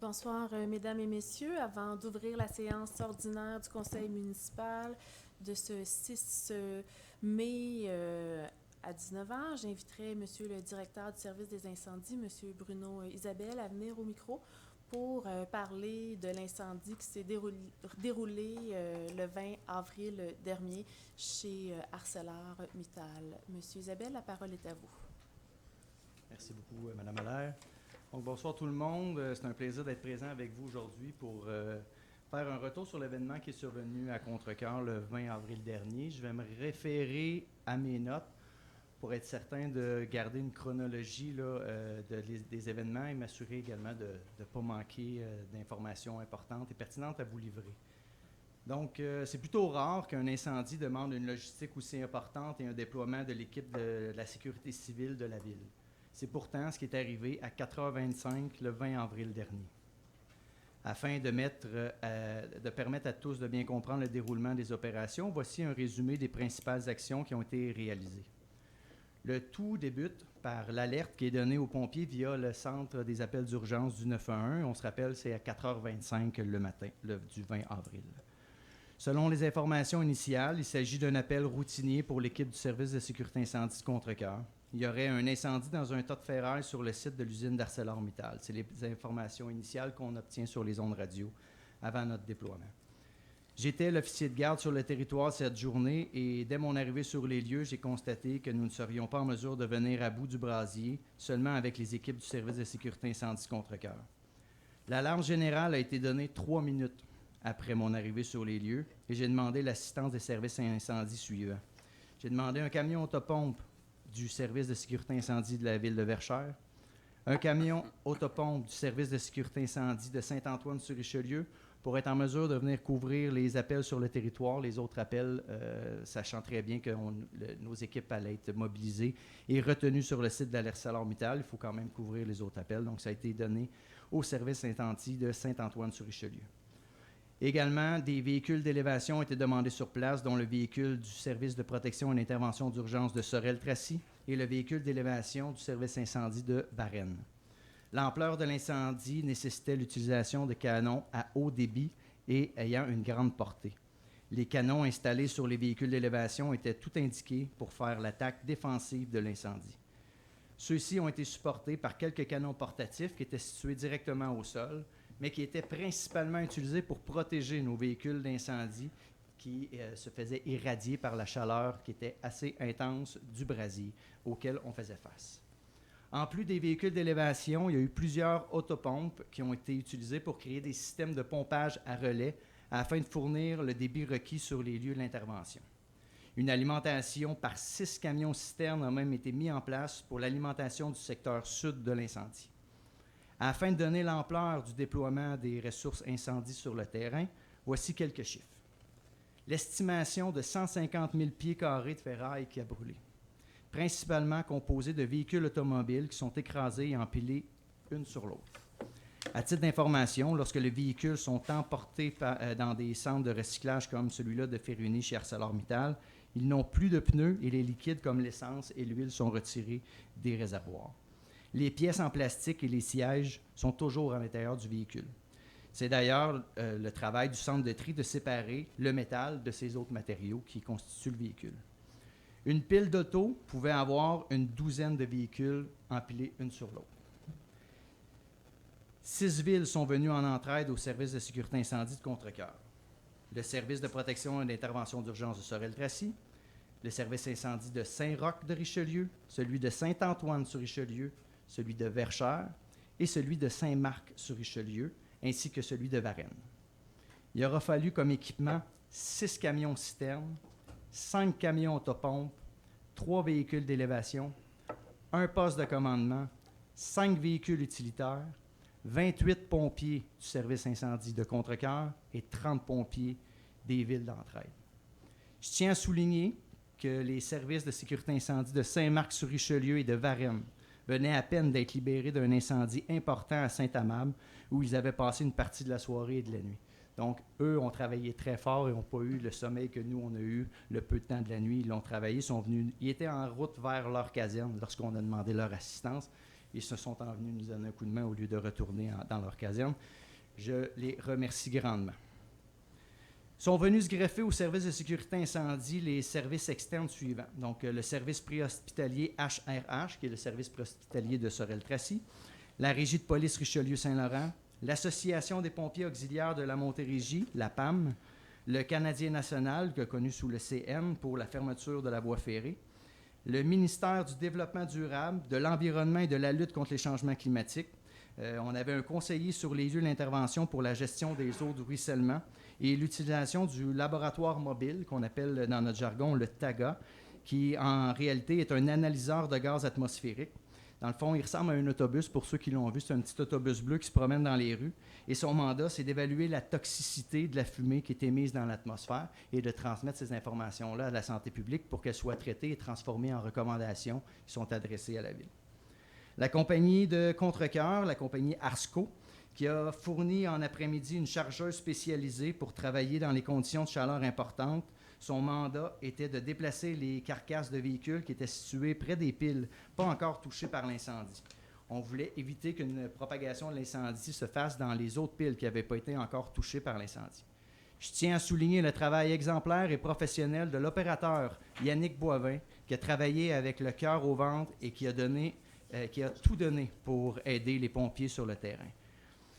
Bonsoir, Mesdames et Messieurs. Avant d'ouvrir la séance ordinaire du Conseil municipal de ce 6 mai à 19 h, j'inviterai Monsieur le directeur du service des incendies, Monsieur Bruno Isabelle, à venir au micro pour parler de l'incendie qui s'est déroulé le 20 avril dernier chez ArcelorMittal. Monsieur Isabelle, la parole est à vous. Merci beaucoup, Madame Allaire. Donc, bonsoir tout le monde. C'est un plaisir d'être présent avec vous aujourd'hui pour faire un retour sur l'événement qui est survenu à Contrecœur le 20 avril dernier. Je vais me référer à mes notes pour être certain de garder une chronologie là, des événements et m'assurer également de ne pas manquer d'informations importantes et pertinentes à vous livrer. Donc, c'est plutôt rare qu'un incendie demande une logistique aussi importante et un déploiement de l'équipe de la sécurité civile de la ville. C'est pourtant ce qui est arrivé à 4h25 le 20 avril dernier. Afin de permettre à tous de bien comprendre le déroulement des opérations, voici un résumé des principales actions qui ont été réalisées. Le tout débute par l'alerte qui est donnée aux pompiers via le centre des appels d'urgence du 911. On se rappelle, c'est à 4h25 le matin du 20 avril. Selon les informations initiales, il s'agit d'un appel routinier pour l'équipe du service de sécurité incendie de Contrecœur. Il y aurait un incendie dans un tas de ferraille sur le site de l'usine d'ArcelorMittal. C'est les informations initiales qu'on obtient sur les ondes radio avant notre déploiement. J'étais l'officier de garde sur le territoire cette journée et dès mon arrivée sur les lieux, j'ai constaté que nous ne serions pas en mesure de venir à bout du brasier, seulement avec les équipes du service de sécurité incendie Contrecœur. L'alarme générale a été donnée 3 minutes après mon arrivée sur les lieux et j'ai demandé l'assistance des services incendie suivants. J'ai demandé un camion autopompe du service de sécurité incendie de la ville de Verchères, un camion autopompe du service de sécurité incendie de Saint-Antoine-sur-Richelieu pour être en mesure de venir couvrir les appels sur le territoire, les autres appels, sachant très bien que nos équipes allaient être mobilisées et retenues sur le site d'ArcelorMittal. Il faut quand même couvrir les autres appels, donc ça a été donné au service incendie de Saint-Antoine-sur-Richelieu. Également, des véhicules d'élévation ont été demandés sur place, dont le véhicule du service de protection et d'intervention d'urgence de Sorel-Tracy et le véhicule d'élévation du service incendie de Varennes. L'ampleur de l'incendie nécessitait l'utilisation de canons à haut débit et ayant une grande portée. Les canons installés sur les véhicules d'élévation étaient tout indiqués pour faire l'attaque défensive de l'incendie. Ceux-ci ont été supportés par quelques canons portatifs qui étaient situés directement au sol, mais qui étaient principalement utilisés pour protéger nos véhicules d'incendie qui se faisaient irradier par la chaleur qui était assez intense du brasier auquel on faisait face. En plus des véhicules d'élévation, il y a eu plusieurs autopompes qui ont été utilisées pour créer des systèmes de pompage à relais afin de fournir le débit requis sur les lieux de l'intervention. Une alimentation par 6 camions-citernes a même été mise en place pour l'alimentation du secteur sud de l'incendie. Afin de donner l'ampleur du déploiement des ressources incendies sur le terrain, voici quelques chiffres. L'estimation de 150 000 pieds carrés de ferraille qui a brûlé, principalement composé de véhicules automobiles qui sont écrasés et empilés une sur l'autre. À titre d'information, lorsque les véhicules sont emportés dans des centres de recyclage comme celui-là de Ferrugny chez ArcelorMittal, ils n'ont plus de pneus et les liquides comme l'essence et l'huile sont retirés des réservoirs. Les pièces en plastique et les sièges sont toujours à l'intérieur du véhicule. C'est d'ailleurs le travail du centre de tri de séparer le métal de ces autres matériaux qui constituent le véhicule. Une pile d'auto pouvait avoir une douzaine de véhicules empilés une sur l'autre. 6 villes sont venues en entraide au service de sécurité incendie de Contrecœur. Le service de protection et d'intervention d'urgence de Sorel-Tracy, le service incendie de Saint-Roch de Richelieu, celui de Saint-Antoine-sur-Richelieu, celui de Verchères et celui de Saint-Marc-sur-Richelieu, ainsi que celui de Varennes. Il aura fallu comme équipement 6 camions-citernes, 5 camions autopompes, 3 véhicules d'élévation, un poste de commandement, 5 véhicules utilitaires, 28 pompiers du service incendie de Contrecœur et 30 pompiers des villes d'entraide. Je tiens à souligner que les services de sécurité incendie de Saint-Marc-sur-Richelieu et de Varennes venaient à peine d'être libérés d'un incendie important à Saint-Amable où ils avaient passé une partie de la soirée et de la nuit. Donc, eux ont travaillé très fort et n'ont pas eu le sommeil que nous, on a eu le peu de temps de la nuit. Ils l'ont travaillé, ils étaient en route vers leur caserne lorsqu'on a demandé leur assistance. Ils se sont envenus nous donner un coup de main au lieu de retourner dans leur caserne. Je les remercie grandement. Sont venus se greffer au service de sécurité incendie les services externes suivants. Donc, le service préhospitalier HRH, qui est le service préhospitalier de Sorel-Tracy, la Régie de police Richelieu-Saint-Laurent, l'Association des pompiers auxiliaires de la Montérégie, la PAM, le Canadien national, connu sous le CN pour la fermeture de la voie ferrée, le ministère du Développement durable, de l'Environnement et de la lutte contre les changements climatiques. On avait un conseiller sur les lieux d'intervention pour la gestion des eaux de ruissellement et l'utilisation du laboratoire mobile, qu'on appelle dans notre jargon le TAGA, qui en réalité est un analyseur de gaz atmosphérique. Dans le fond, il ressemble à un autobus. Pour ceux qui l'ont vu, c'est un petit autobus bleu qui se promène dans les rues. Et son mandat, c'est d'évaluer la toxicité de la fumée qui est émise dans l'atmosphère et de transmettre ces informations-là à la santé publique pour qu'elles soient traitées et transformées en recommandations qui sont adressées à la ville. La compagnie de Contrecœur, la compagnie Arsco, qui a fourni en après-midi une chargeuse spécialisée pour travailler dans les conditions de chaleur importantes. Son mandat était de déplacer les carcasses de véhicules qui étaient situées près des piles, pas encore touchées par l'incendie. On voulait éviter qu'une propagation de l'incendie se fasse dans les autres piles qui n'avaient pas été encore touchées par l'incendie. Je tiens à souligner le travail exemplaire et professionnel de l'opérateur Yannick Boivin, qui a travaillé avec le cœur au ventre et qui a tout donné pour aider les pompiers sur le terrain.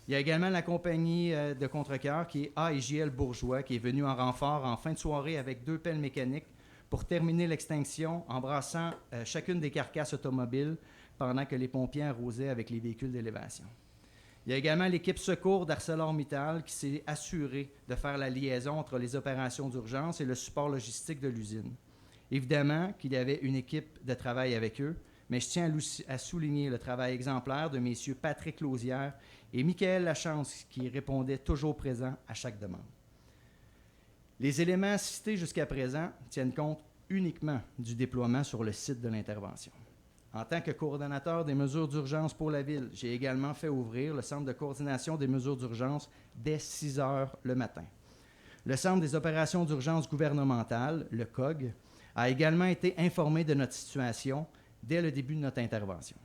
Il y a également la compagnie de Contrecœur qui est AIJL Bourgeois, qui est venue en renfort en fin de soirée avec 2 pelles mécaniques pour terminer l'extinction en brassant chacune des carcasses automobiles pendant que les pompiers arrosaient avec les véhicules d'élévation. Il y a également l'équipe secours d'ArcelorMittal qui s'est assurée de faire la liaison entre les opérations d'urgence et le support logistique de l'usine. Évidemment qu'il y avait une équipe de travail avec eux, mais je tiens à souligner le travail exemplaire de messieurs Patrick Lausière et Michael Lachance, qui répondaient toujours présents à chaque demande. Les éléments cités jusqu'à présent tiennent compte uniquement du déploiement sur le site de l'intervention. En tant que coordonnateur des mesures d'urgence pour la Ville, j'ai également fait ouvrir le Centre de coordination des mesures d'urgence dès 6 heures le matin. Le Centre des opérations d'urgence gouvernementales, le COG, a également été informé de notre situation dès le début de notre intervention.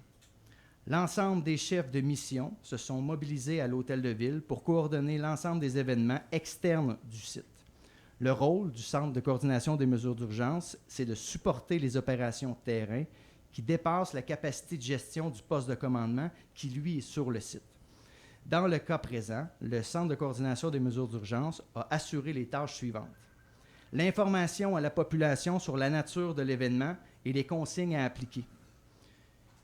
L'ensemble des chefs de mission se sont mobilisés à l'Hôtel de Ville pour coordonner l'ensemble des événements externes du site. Le rôle du Centre de coordination des mesures d'urgence, c'est de supporter les opérations terrain qui dépassent la capacité de gestion du poste de commandement qui, lui, est sur le site. Dans le cas présent, le Centre de coordination des mesures d'urgence a assuré les tâches suivantes. L'information à la population sur la nature de l'événement et les consignes à appliquer.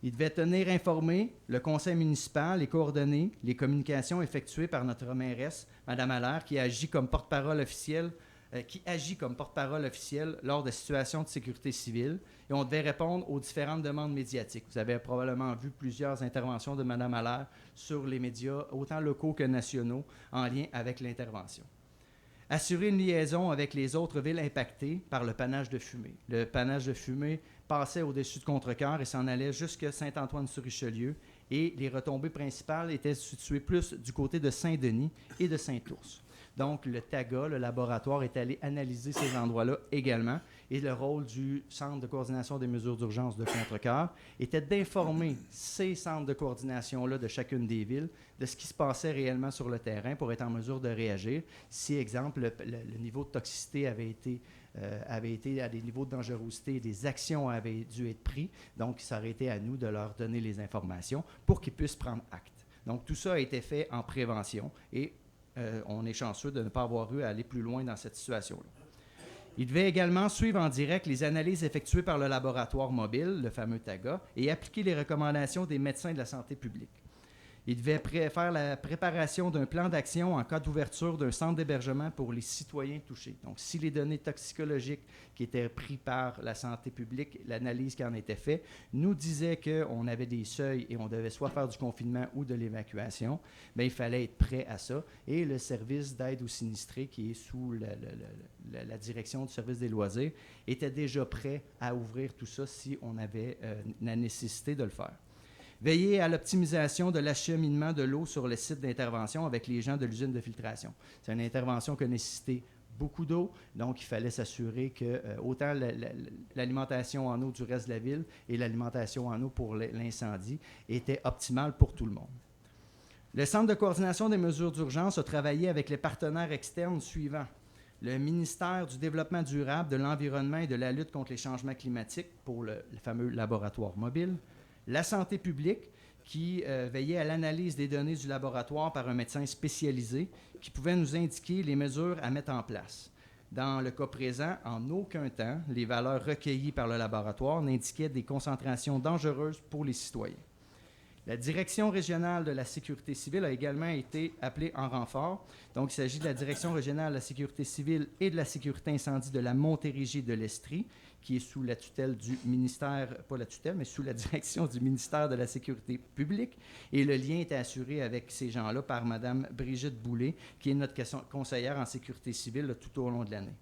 Il devait tenir informé le conseil municipal, les coordonnées, les communications effectuées par notre mairesse, Mme Allaire, qui agit comme porte-parole officielle lors de situations de sécurité civile. Et on devait répondre aux différentes demandes médiatiques. Vous avez probablement vu plusieurs interventions de Mme Allaire sur les médias, autant locaux que nationaux, en lien avec l'intervention. Assurer une liaison avec les autres villes impactées par le panache de fumée. Le panache de fumée passait au-dessus de Contrecœur et s'en allait jusqu'à Saint-Antoine-sur-Richelieu. Et les retombées principales étaient situées plus du côté de Saint-Denis et de Saint-Ours. Donc, le TAGA, le laboratoire, est allé analyser ces endroits-là également. Et le rôle du Centre de coordination des mesures d'urgence de Contrecœur était d'informer ces centres de coordination-là de chacune des villes de ce qui se passait réellement sur le terrain pour être en mesure de réagir. Si, exemple, le niveau de toxicité avait été à des niveaux de dangerosité et des actions avaient dû être prises, donc ça aurait été à nous de leur donner les informations pour qu'ils puissent prendre acte. Donc, tout ça a été fait en prévention et on est chanceux de ne pas avoir eu à aller plus loin dans cette situation-là. Il devait également suivre en direct les analyses effectuées par le laboratoire mobile, le fameux TAGA, et appliquer les recommandations des médecins de la santé publique. Il devait faire la préparation d'un plan d'action en cas d'ouverture d'un centre d'hébergement pour les citoyens touchés. Donc, si les données toxicologiques qui étaient prises par la santé publique, l'analyse qui en était faite, nous disait qu'on avait des seuils et on devait soit faire du confinement ou de l'évacuation, bien, il fallait être prêt à ça. Et le service d'aide aux sinistrés, qui est sous la direction du service des loisirs, était déjà prêt à ouvrir tout ça si on avait la nécessité de le faire. Veiller à l'optimisation de l'acheminement de l'eau sur le site d'intervention avec les gens de l'usine de filtration. C'est une intervention qui a nécessité beaucoup d'eau, donc il fallait s'assurer que autant l'alimentation en eau du reste de la ville et l'alimentation en eau pour l'incendie était optimale pour tout le monde. Le Centre de coordination des mesures d'urgence a travaillé avec les partenaires externes suivants. Le ministère du Développement durable, de l'Environnement et de la lutte contre les changements climatiques pour le fameux laboratoire mobile. La santé publique, qui veillait à l'analyse des données du laboratoire par un médecin spécialisé qui pouvait nous indiquer les mesures à mettre en place. Dans le cas présent, en aucun temps, les valeurs recueillies par le laboratoire n'indiquaient des concentrations dangereuses pour les citoyens. La Direction régionale de la sécurité civile a également été appelée en renfort. Donc, il s'agit de la Direction régionale de la sécurité civile et de la sécurité incendie de la Montérégie de l'Estrie, qui est sous la tutelle du ministère, pas la tutelle, mais sous la direction du ministère de la Sécurité publique. Et le lien est assuré avec ces gens-là par Mme Brigitte Boulay, qui est notre conseillère en sécurité civile tout au long de l'année.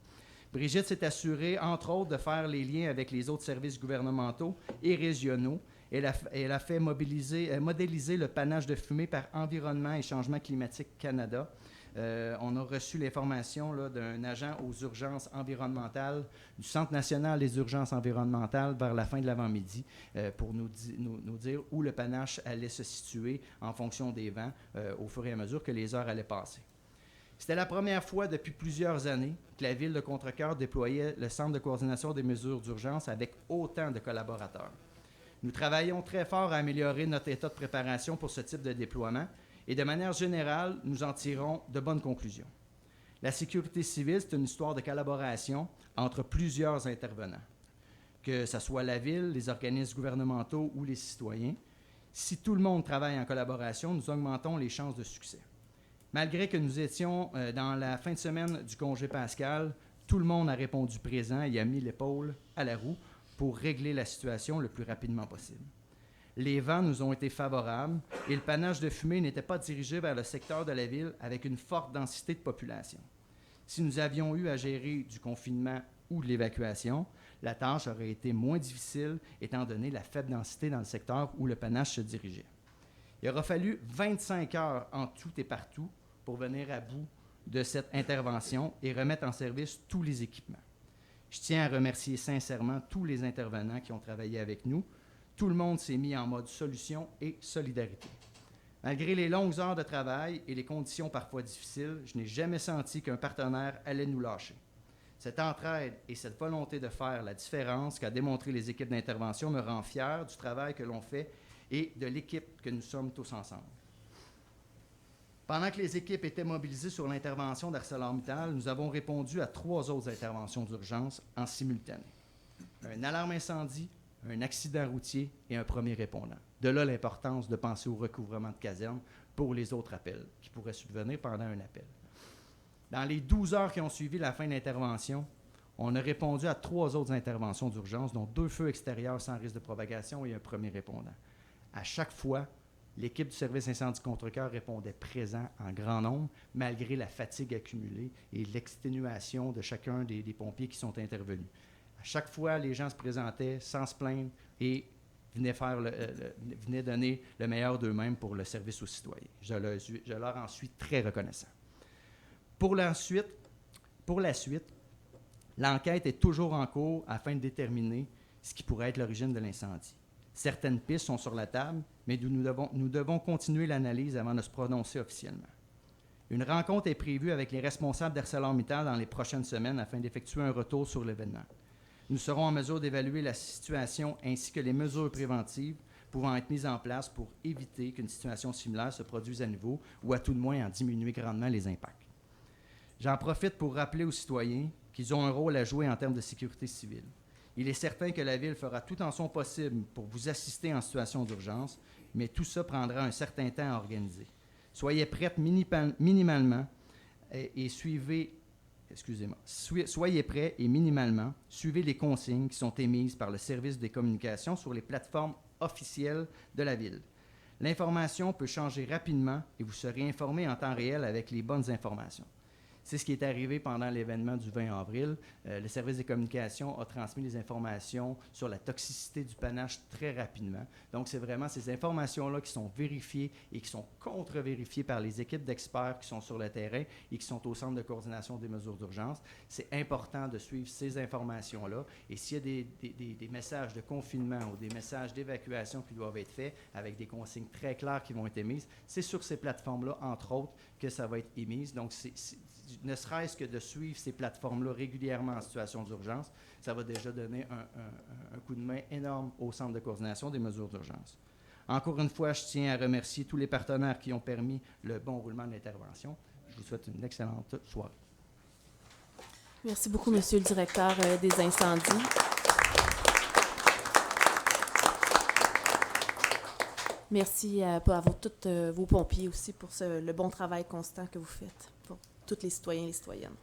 Brigitte s'est assurée, entre autres, de faire les liens avec les autres services gouvernementaux et régionaux. Elle a fait modéliser le panache de fumée par Environnement et Changement climatique Canada. On a reçu l'information d'un agent aux urgences environnementales du Centre national des urgences environnementales vers la fin de l'avant-midi pour nous dire où le panache allait se situer en fonction des vents au fur et à mesure que les heures allaient passer. C'était la première fois depuis plusieurs années que la Ville de Contrecœur déployait le Centre de coordination des mesures d'urgence avec autant de collaborateurs. Nous travaillons très fort à améliorer notre état de préparation pour ce type de déploiement et de manière générale, nous en tirons de bonnes conclusions. La sécurité civile, c'est une histoire de collaboration entre plusieurs intervenants, que ce soit la Ville, les organismes gouvernementaux ou les citoyens. Si tout le monde travaille en collaboration, nous augmentons les chances de succès. Malgré que nous étions dans la fin de semaine du congé pascal, tout le monde a répondu présent et a mis l'épaule à la roue pour régler la situation le plus rapidement possible. Les vents nous ont été favorables et le panache de fumée n'était pas dirigé vers le secteur de la ville avec une forte densité de population. Si nous avions eu à gérer du confinement ou de l'évacuation, la tâche aurait été moins difficile étant donné la faible densité dans le secteur où le panache se dirigeait. Il aura fallu 25 heures en tout et partout pour venir à bout de cette intervention et remettre en service tous les équipements. Je tiens à remercier sincèrement tous les intervenants qui ont travaillé avec nous. Tout le monde s'est mis en mode solution et solidarité. Malgré les longues heures de travail et les conditions parfois difficiles, je n'ai jamais senti qu'un partenaire allait nous lâcher. Cette entraide et cette volonté de faire la différence qu'a démontré les équipes d'intervention me rend fier du travail que l'on fait et de l'équipe que nous sommes tous ensemble. Pendant que les équipes étaient mobilisées sur l'intervention d'ArcelorMittal, nous avons répondu à 3 autres interventions d'urgence en simultané. Un alarme incendie, un accident routier et un premier répondant. De là l'importance de penser au recouvrement de caserne pour les autres appels qui pourraient subvenir pendant un appel. Dans les 12 heures qui ont suivi la fin de l'intervention, on a répondu à 3 autres interventions d'urgence, dont 2 feux extérieurs sans risque de propagation et un premier répondant. À chaque fois, l'équipe du service incendie Contrecœur répondait présent en grand nombre, malgré la fatigue accumulée et l'exténuation de chacun des pompiers qui sont intervenus. À chaque fois, les gens se présentaient sans se plaindre et venaient donner le meilleur d'eux-mêmes pour le service aux citoyens. Je leur en suis très reconnaissant. Pour la suite, l'enquête est toujours en cours afin de déterminer ce qui pourrait être l'origine de l'incendie. Certaines pistes sont sur la table, mais nous devons continuer l'analyse avant de se prononcer officiellement. Une rencontre est prévue avec les responsables d'ArcelorMittal dans les prochaines semaines afin d'effectuer un retour sur l'événement. Nous serons en mesure d'évaluer la situation ainsi que les mesures préventives pouvant être mises en place pour éviter qu'une situation similaire se produise à nouveau ou à tout de moins en diminuer grandement les impacts. J'en profite pour rappeler aux citoyens qu'ils ont un rôle à jouer en termes de sécurité civile. Il est certain que la Ville fera tout en son possible pour vous assister en situation d'urgence, mais tout ça prendra un certain temps à organiser. Soyez prêts minimalement et suivez les consignes qui sont émises par le service des communications sur les plateformes officielles de la Ville. L'information peut changer rapidement et vous serez informés en temps réel avec les bonnes informations. C'est ce qui est arrivé pendant l'événement du 20 avril. Le service des communications a transmis les informations sur la toxicité du panache très rapidement. Donc, c'est vraiment ces informations-là qui sont vérifiées et qui sont contre-vérifiées par les équipes d'experts qui sont sur le terrain et qui sont au centre de coordination des mesures d'urgence. C'est important de suivre ces informations-là. Et s'il y a des messages de confinement ou des messages d'évacuation qui doivent être faits avec des consignes très claires qui vont être émises, c'est sur ces plateformes-là, entre autres, que ça va être émise. Donc, ne serait-ce que de suivre ces plateformes-là régulièrement en situation d'urgence, ça va déjà donner un coup de main énorme au centre de coordination des mesures d'urgence. Encore une fois, je tiens à remercier tous les partenaires qui ont permis le bon roulement de l'intervention. Je vous souhaite une excellente soirée. Merci beaucoup, Monsieur le directeur des incendies. Merci à tous vos pompiers aussi pour le bon travail constant que vous faites pour tous les citoyens et les citoyennes.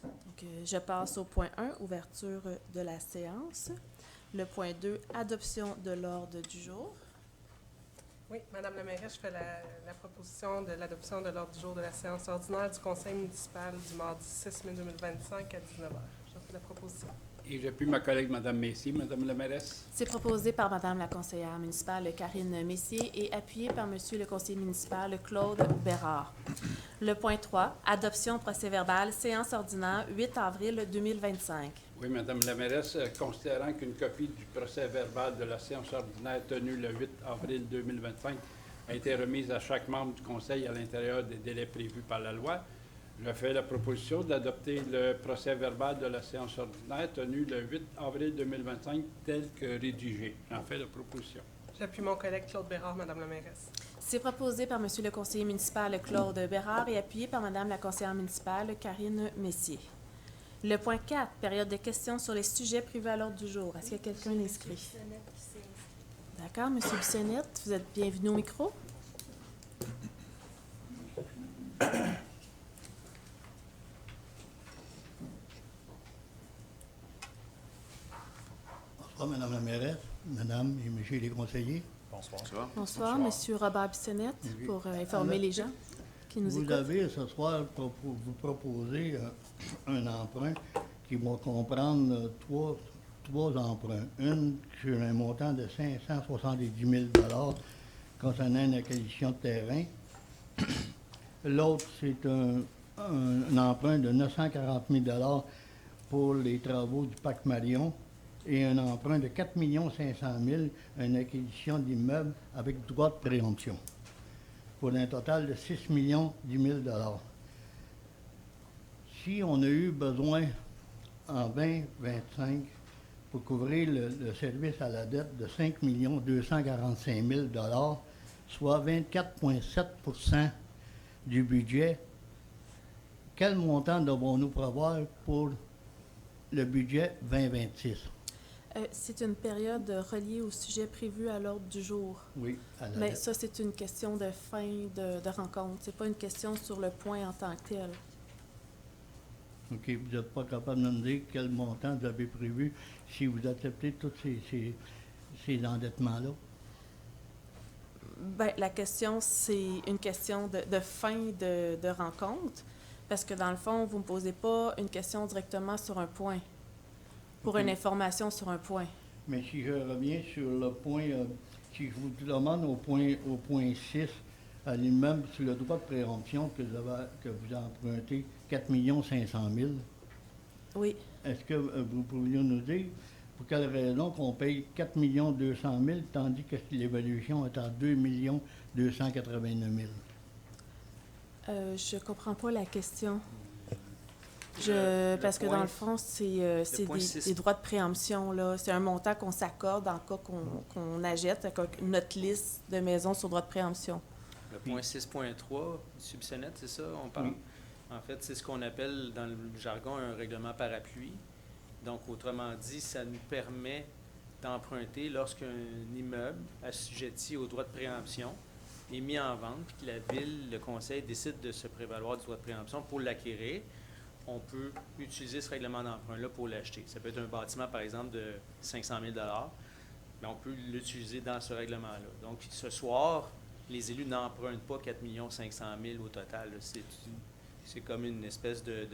Donc, je passe au point 1, ouverture de la séance. Le point 2, adoption de l'ordre du jour. Oui, Madame la mairesse, je fais la proposition de l'adoption de l'ordre du jour de la séance ordinaire du conseil municipal du mardi 6 mai 2025 à 19h. Je fais la proposition. Et j'appuie ma collègue Mme Messier, Madame la mairesse. C'est proposé par Madame la conseillère municipale Karine Messier et appuyé par Monsieur le conseiller municipal Claude Bérard. Le point 3, adoption procès-verbal, séance ordinaire 8 avril 2025. Oui, Madame la mairesse, considérant qu'une copie du procès-verbal de la séance ordinaire tenue le 8 avril 2025 a été remise à chaque membre du conseil à l'intérieur des délais prévus par la loi, je fais la proposition d'adopter le procès-verbal de la séance ordinaire tenue le 8 avril 2025 tel que rédigé. J'en fais la proposition. J'appuie mon collègue Claude Bérard, Madame la mairesse. C'est proposé par Monsieur le conseiller municipal Claude Bérard et appuyé par Madame la conseillère municipale Karine Messier. Le point 4, période de questions sur les sujets prévus à l'ordre du jour. Est-ce qu'il y a quelqu'un d'inscrit? D'accord, Monsieur Bissonnette, vous êtes bienvenu au micro. Bonsoir, Madame la mairesse, Madame et Monsieur les conseillers. Bonsoir. Bonsoir, Monsieur Robert Bissonnette, pour informer les gens qui nous écoutent. Vous avez ce soir vous proposer un emprunt qui va comprendre trois emprunts. Une sur un montant de 570 000 concernant une acquisition de terrain. L'autre, c'est un emprunt de 940 000 pour les travaux du parc Marion et un emprunt de 4 500 000 une acquisition d'immeubles avec droit de préemption, pour un total de 6 010 000 $. Si on a eu besoin en 2025 pour couvrir le service à la dette de 5 245 000 $, soit 24,7 % du budget, quel montant devons-nous prévoir pour le budget 2026? C'est une période reliée au sujet prévu à l'ordre du jour. Oui, à la Mais dette. ça, c'est une question de fin de rencontre. C'est pas une question sur le point en tant que tel. OK, vous n'êtes pas capable de me dire quel montant vous avez prévu si vous acceptez tous ces endettements-là? Bien, la question, c'est une question de fin de rencontre, parce que dans le fond, vous ne me posez pas une question directement sur un point, pour OK. une information sur un point. Mais si je reviens sur le point, si je vous demande au point 6, à l'immeuble sur le droit de préemption que vous empruntez 4 500 000, Oui. est-ce que vous pourriez nous dire pour quelle raison qu'on paye 4 200 000 tandis que l'évaluation est à 2 289 000? Je comprends pas la question. Parce que dans le fond, c'est point 6. des droits de préemption, là. C'est un montant qu'on s'accorde en cas qu'on achète avec notre liste de maisons sur droit de préemption. Le point 6.3, subsonnette, c'est ça? On parle. Oui. En fait, c'est ce qu'on appelle dans le jargon un règlement parapluie. Donc, autrement dit, ça nous permet d'emprunter lorsqu'un immeuble assujetti au droit de préemption est mis en vente, puis que la ville, le conseil décide de se prévaloir du droit de préemption pour l'acquérir. On peut utiliser ce règlement d'emprunt-là pour l'acheter. Ça peut être un bâtiment, par exemple, de 500 000 mais on peut l'utiliser dans ce règlement-là. Donc, ce soir, les élus n'empruntent pas 4 500 000 au total. C'est comme une espèce de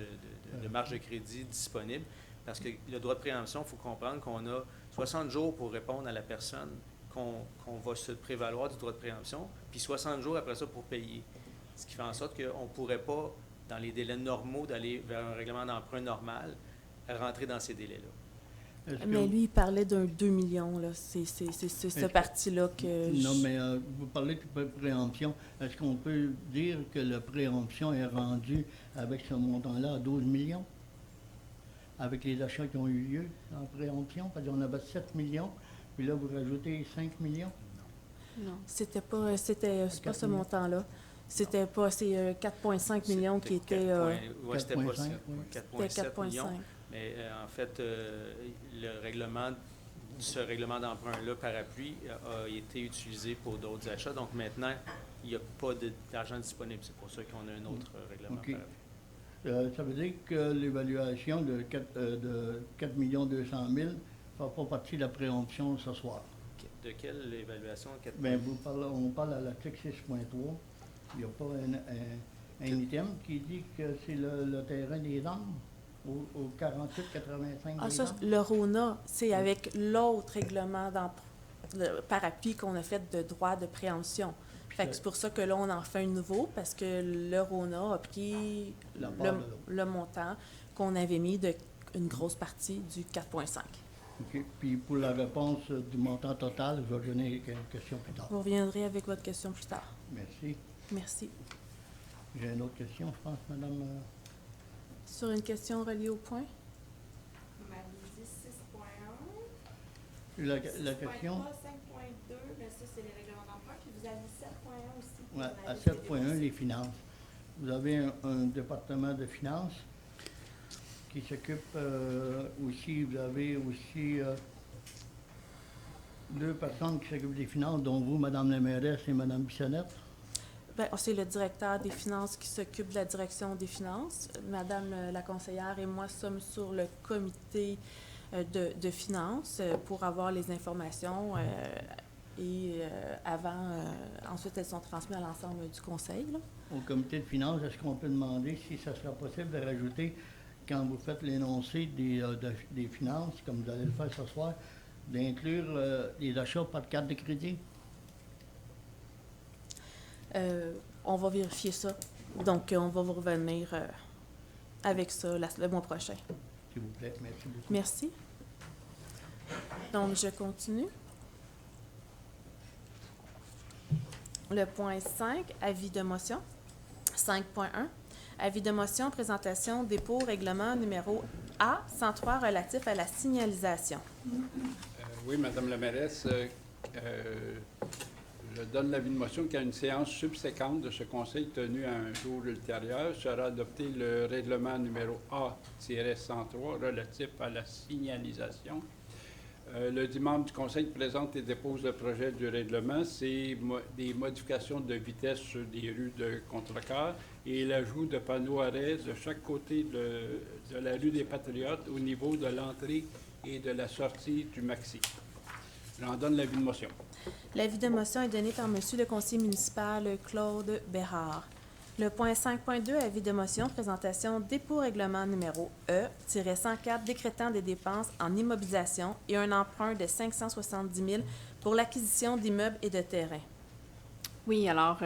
marge de crédit disponible. Parce que le droit de préemption, il faut comprendre qu'on a 60 jours pour répondre à la personne qu'on va se prévaloir du droit de préemption, puis 60 jours après ça pour payer. Ce qui fait en sorte qu'on ne pourrait pas, dans les délais normaux, d'aller vers un règlement d'emprunt normal, rentrer dans ces délais-là. Est-ce que Mais lui, il parlait d'un 2 millions, là. C'est ce parti-là que... Non, mais vous parlez de préemption. Est-ce qu'on peut dire que la préemption est rendue avec ce montant-là à 12 millions? Avec les achats qui ont eu lieu en préemption? Parce qu'on avait 7 millions, puis là, vous rajoutez 5 millions? Non, c'était pas ce montant-là. C'était pas, c'est 4,5 millions qui étaient... Oui, c'était pas ça. 4,7 4,7 millions. Mais en fait, ce règlement d'emprunt-là, parapluie, a été utilisé pour d'autres achats. Donc maintenant, il n'y a pas d'argent disponible. C'est pour ça qu'on a un autre règlement OK. parapluie. Ça veut dire que l'évaluation de 4 200 000 ne fait pas partie de la préemption ce soir. De quelle évaluation? Bien, on parle à l'article 6.3. Il n'y a pas un item qui dit que c'est le terrain des armes au 48-85 Ah, des ça, armes. le RONA, c'est avec l'autre règlement de parapluie qu'on a fait de droit de préemption. Fait que c'est pour ça que là, on en fait un nouveau, parce que le RONA a pris La part de l'autre. le montant qu'on avait mis une grosse partie du 4,5. OK. Puis pour la réponse du montant total, je vais donner une question plus tard. Vous reviendrez avec votre question plus tard. Merci. Merci. J'ai une autre question, je pense, madame. Sur une question reliée au point? Vous m'avez dit 6.1. La 6.3, question, 5.2, mais ça, c'est les règlements d'emprunt. Puis vous avez 7.1 aussi. que ouais, vous à avez fait 7.1, déposer. les finances. Vous avez un département de finances qui s'occupe aussi, vous avez aussi deux personnes qui s'occupent des finances, dont vous, madame la mairesse et madame Bissonnette. Bien, c'est le directeur des finances qui s'occupe de la direction des finances. Madame la conseillère et moi sommes sur le comité de finances pour avoir les informations ensuite elles sont transmises à l'ensemble du conseil, là. Au comité de finances, est-ce qu'on peut demander si ça sera possible de rajouter, quand vous faites l'énoncé des finances, comme vous allez le faire ce soir, d'inclure les achats par carte de crédit? On va vérifier ça. Donc, on va vous revenir avec ça le mois prochain. S'il vous plaît, merci beaucoup. Merci. Donc, je continue. Le point 5, avis de motion. 5.1, avis de motion, présentation, dépôt, règlement numéro A103 relatif à la signalisation. Oui, Madame la mairesse, je donne l'avis de motion qu'à une séance subséquente de ce conseil tenue à un jour ultérieur sera adopté le règlement numéro A-103 relatif à la signalisation. Le dit membre du conseil présente et dépose le projet du règlement. C'est des modifications de vitesse sur des rues de Contrecoeur et l'ajout de panneaux arrêts de chaque côté de la rue des Patriotes au niveau de l'entrée et de la sortie du Maxi. J'en donne l'avis de motion. L'avis de motion est donné par Monsieur le conseiller municipal Claude Bérard. Le point 5.2, avis de motion, présentation, dépôt règlement numéro E-104 décrétant des dépenses en immobilisation et un emprunt de 570 000 pour l'acquisition d'immeubles et de terrains. Oui, alors,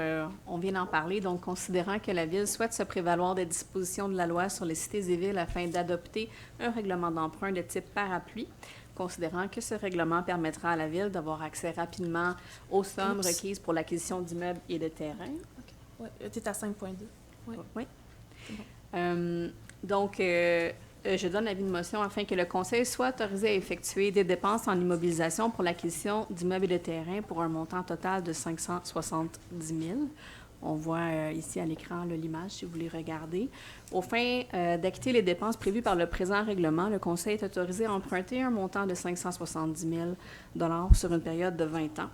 on vient d'en parler. Donc, considérant que la Ville souhaite se prévaloir des dispositions de la loi sur les cités et villes afin d'adopter un règlement d'emprunt de type parapluie, considérant que ce règlement permettra à la Ville d'avoir accès rapidement aux sommes requises pour l'acquisition d'immeubles et de terrains. Oui, tu es à 5.2. Oui. Oui. C'est bon. Donc, je donne l'avis de motion afin que le Conseil soit autorisé à effectuer des dépenses en immobilisation pour l'acquisition d'immeubles et de terrains pour un montant total de 570 000. On voit ici à l'écran l'image, si vous voulez regarder. Aux fins d'acquitter les dépenses prévues par le présent règlement, le Conseil est autorisé à emprunter un montant de 570 000 sur une période de 20 ans.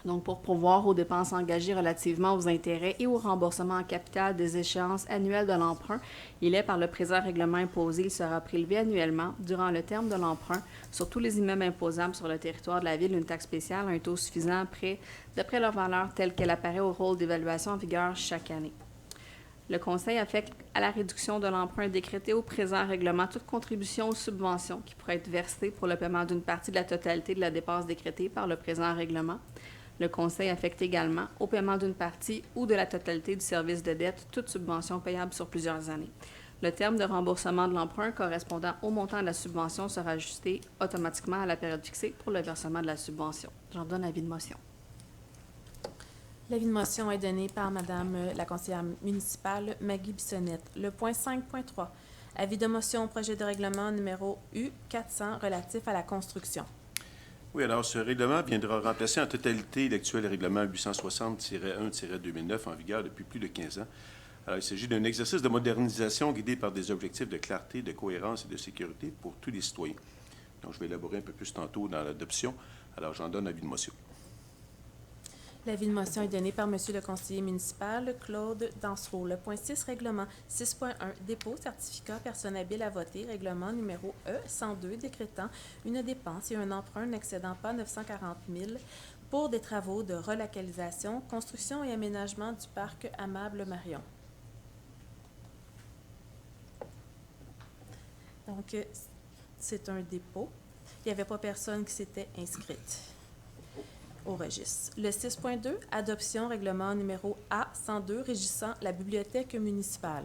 Donc, pour pourvoir aux dépenses engagées relativement aux intérêts et au remboursement en capital des échéances annuelles de l'emprunt, il est par le présent règlement imposé, il sera prélevé annuellement, durant le terme de l'emprunt, sur tous les immeubles imposables sur le territoire de la Ville, une taxe spéciale à un taux suffisant d'après leur valeur telle qu'elle apparaît au rôle d'évaluation en vigueur chaque année. Le Conseil affecte à la réduction de l'emprunt décrété au présent règlement toute contribution ou subvention qui pourrait être versée pour le paiement d'une partie de la totalité de la dépense décrétée par le présent règlement. Le Conseil affecte également au paiement d'une partie ou de la totalité du service de dette toute subvention payable sur plusieurs années. Le terme de remboursement de l'emprunt correspondant au montant de la subvention sera ajusté automatiquement à la période fixée pour le versement de la subvention. J'en donne avis de motion. L'avis de motion est donné par Madame la conseillère municipale Maggie Bissonnette. Le point 5.3. Avis de motion au projet de règlement numéro U400 relatif à la construction. Oui, alors ce règlement viendra remplacer en totalité l'actuel règlement 860-1-2009 en vigueur depuis plus de 15 ans. Alors, il s'agit d'un exercice de modernisation guidé par des objectifs de clarté, de cohérence et de sécurité pour tous les citoyens. Donc, je vais élaborer un peu plus tantôt dans l'adoption. Alors, j'en donne avis de motion. L'avis de motion est donné par Monsieur le conseiller municipal Claude Dansereau. Le point 6, règlement 6.1, dépôt, certificat, personne habile à voter, règlement numéro E102, décrétant une dépense et un emprunt n'excédant pas 940 000 pour des travaux de relocalisation, construction et aménagement du parc Amable Marion. Donc, c'est un dépôt. Il n'y avait pas personne qui s'était inscrite au registre. Le 6.2, adoption règlement numéro A102 régissant la bibliothèque municipale.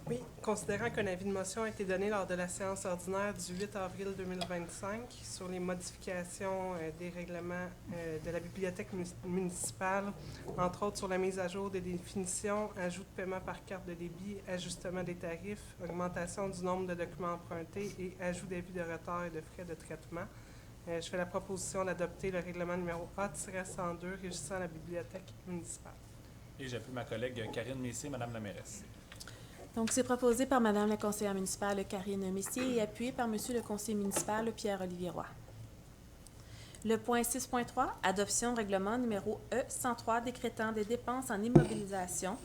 Oui, considérant qu'un avis de motion a été donné lors de la séance ordinaire du 8 avril 2025 sur les modifications des règlements de la bibliothèque municipale, entre autres sur la mise à jour des définitions, ajout de paiement par carte de débit, ajustement des tarifs, augmentation du nombre de documents empruntés et ajout d'avis de retard et de frais de traitement, je fais la proposition d'adopter le règlement numéro A-102 régissant la bibliothèque municipale. Et j'appuie ma collègue Karine Messier, Madame la mairesse. Donc, c'est proposé par Madame la conseillère municipale Karine Messier et appuyé par Monsieur le conseiller municipal Pierre-Olivier Roy. Le point 6.3, adoption règlement numéro E103 décrétant des dépenses en immobilisation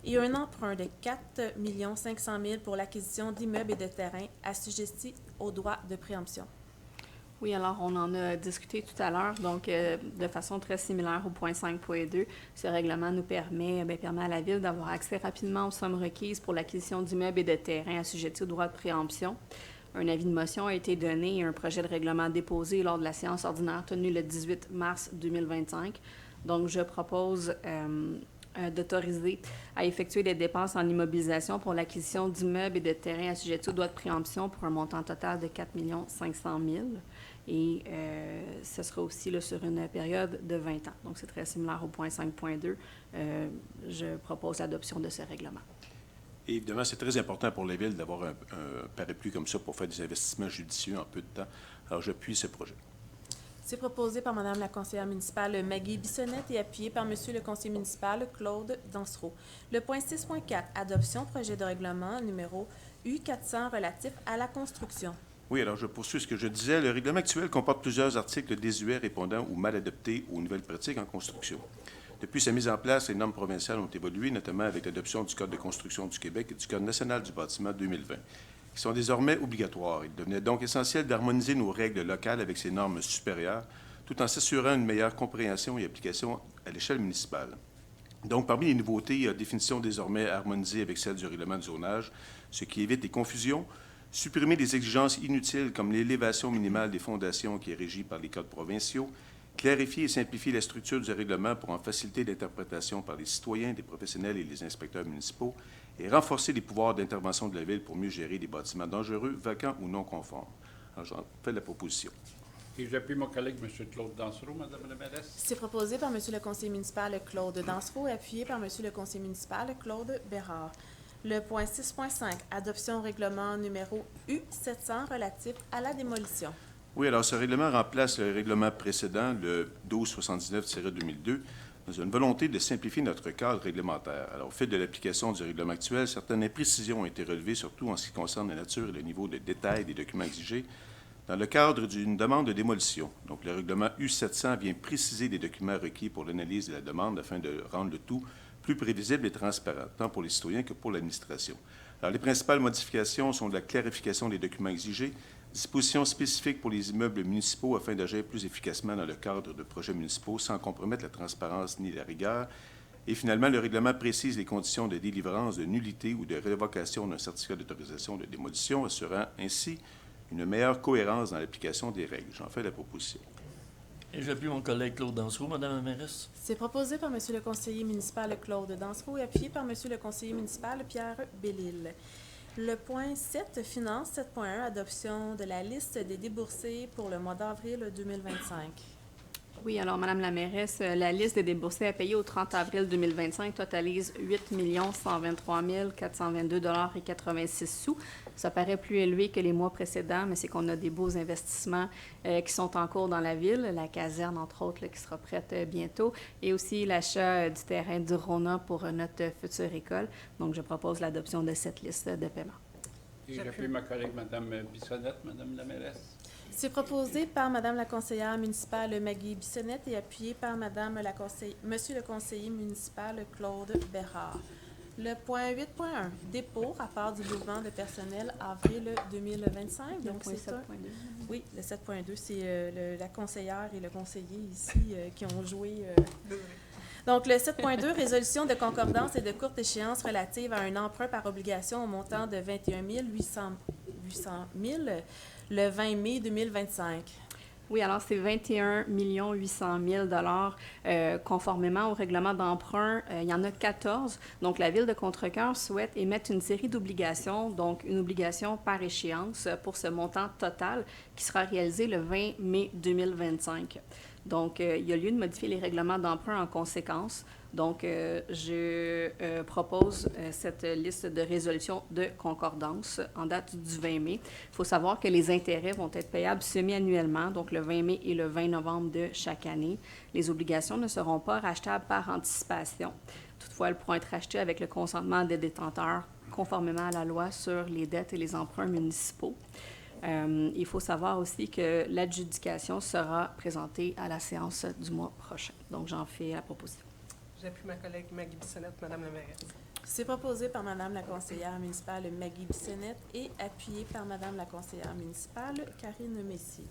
et un emprunt de 4 500 000 pour l'acquisition d'immeubles et de terrains assujettis aux droits de préemption. Oui, alors on en a discuté tout à l'heure, donc de façon très similaire au point 5.2, ce règlement nous permet à la Ville d'avoir accès rapidement aux sommes requises pour l'acquisition d'immeubles et de terrains assujettis aux droits de préemption. Un avis de motion a été donné et un projet de règlement déposé lors de la séance ordinaire tenue le 18 mars 2025. Donc, je propose d'autoriser à effectuer des dépenses en immobilisation pour l'acquisition d'immeubles et de terrains assujettis aux droits de préemption pour un montant total de 4 500 000. Et ce sera aussi là, sur une période de 20 ans. Donc, c'est très similaire au point 5.2. Je propose l'adoption de ce règlement. Et évidemment, c'est très important pour la Ville d'avoir un parapluie comme ça pour faire des investissements judicieux en peu de temps. Alors, j'appuie ce projet. C'est proposé par Madame la conseillère municipale Maggie Bissonnette et appuyé par Monsieur le conseiller municipal Claude Dansereau. Le point 6.4, adoption projet de règlement numéro U400 relatif à la construction. Oui, alors je poursuis ce que je disais. Le règlement actuel comporte plusieurs articles désuets répondant ou mal adaptés aux nouvelles pratiques en construction. Depuis sa mise en place, les normes provinciales ont évolué, notamment avec l'adoption du Code de construction du Québec et du Code national du bâtiment 2020, qui sont désormais obligatoires. Il devenait donc essentiel d'harmoniser nos règles locales avec ces normes supérieures, tout en s'assurant une meilleure compréhension et application à l'échelle municipale. Donc, parmi les nouveautés, définition désormais harmonisée avec celle du règlement de zonage, ce qui évite les confusions, supprimer des exigences inutiles comme l'élévation minimale des fondations qui est régie par les codes provinciaux, clarifier et simplifier la structure du règlement pour en faciliter l'interprétation par les citoyens, les professionnels et les inspecteurs municipaux, et renforcer les pouvoirs d'intervention de la Ville pour mieux gérer des bâtiments dangereux, vacants ou non conformes. Alors, j'en fais la proposition. Et j'appuie mon collègue, M. Claude Dansereau, Madame la mairesse. C'est proposé par Monsieur le conseiller municipal Claude Dansereau et appuyé par Monsieur le conseiller municipal Claude Bérard. Le point 6.5, adoption règlement numéro U700 relatif à la démolition. Oui, alors ce règlement remplace le règlement précédent, le 1279-2002, dans une volonté de simplifier notre cadre réglementaire. Alors, au fil de l'application du règlement actuel, certaines imprécisions ont été relevées, surtout en ce qui concerne la nature et le niveau de détail des documents exigés dans le cadre d'une demande de démolition. Donc, le règlement U700 vient préciser les documents requis pour l'analyse de la demande afin de rendre le tout plus prévisible et transparent, tant pour les citoyens que pour l'administration. Alors, les principales modifications sont de la clarification des documents exigés, dispositions spécifiques pour les immeubles municipaux afin d'agir plus efficacement dans le cadre de projets municipaux sans compromettre la transparence ni la rigueur, Et finalement, le règlement précise les conditions de délivrance, de nullité ou de révocation d'un certificat d'autorisation de démolition, assurant ainsi une meilleure cohérence dans l'application des règles. J'en fais la proposition. Et j'appuie mon collègue Claude Dansereau, Madame la mairesse. C'est proposé par Monsieur le conseiller municipal Claude Dansereau et appuyé par Monsieur le conseiller municipal Pierre Bellil. Le point 7, finance 7.1, adoption de la liste des déboursés pour le mois d'avril 2025. Oui, alors, Madame la mairesse, la liste des déboursés à payer au 30 avril 2025 totalise 8 123 422 $ et 86 sous. Ça paraît plus élevé que les mois précédents, mais c'est qu'on a des beaux investissements qui sont en cours dans la ville, la caserne, entre autres, là, qui sera prête bientôt, et aussi l'achat du terrain du Rona pour notre future école. Donc, je propose l'adoption de cette liste de paiement. Et j'appuie ma collègue Mme Bissonnette, Madame la mairesse. C'est proposé par Madame la conseillère municipale Maggie Bissonnette et appuyé par Monsieur le conseiller municipal Claude Bérard. Le point 8.1, dépôt, rapport du mouvement de personnel avril 2025. Donc, c'est ça. Oui, le 7.2, c'est la conseillère et le conseiller ici qui ont joué. Donc, le 7.2, résolution de concordance et de courte échéance relative à un emprunt par obligation au montant de 21 800 000 le 20 mai 2025. Oui, alors c'est 21 800 000 $ conformément au règlement d'emprunt. Il y en a 14. Donc, la Ville de Contrecœur souhaite émettre une série d'obligations, donc une obligation par échéance pour ce montant total qui sera réalisé le 20 mai 2025. Donc, il y a lieu de modifier les règlements d'emprunt en conséquence. Donc, je propose cette liste de résolutions de concordance en date du 20 mai. Il faut savoir que les intérêts vont être payables semi-annuellement, donc le 20 mai et le 20 novembre de chaque année. Les obligations ne seront pas rachetables par anticipation. Toutefois, elles pourront être rachetées avec le consentement des détenteurs, conformément à la loi sur les dettes et les emprunts municipaux. Il faut savoir aussi que l'adjudication sera présentée à la séance du mois prochain. Donc, j'en fais la proposition. J'appuie ma collègue Maggie Bissonnette, Madame la mairesse. C'est proposé par Madame la conseillère municipale Maggie Bissonnette et appuyé par Madame la conseillère municipale Karine Messier.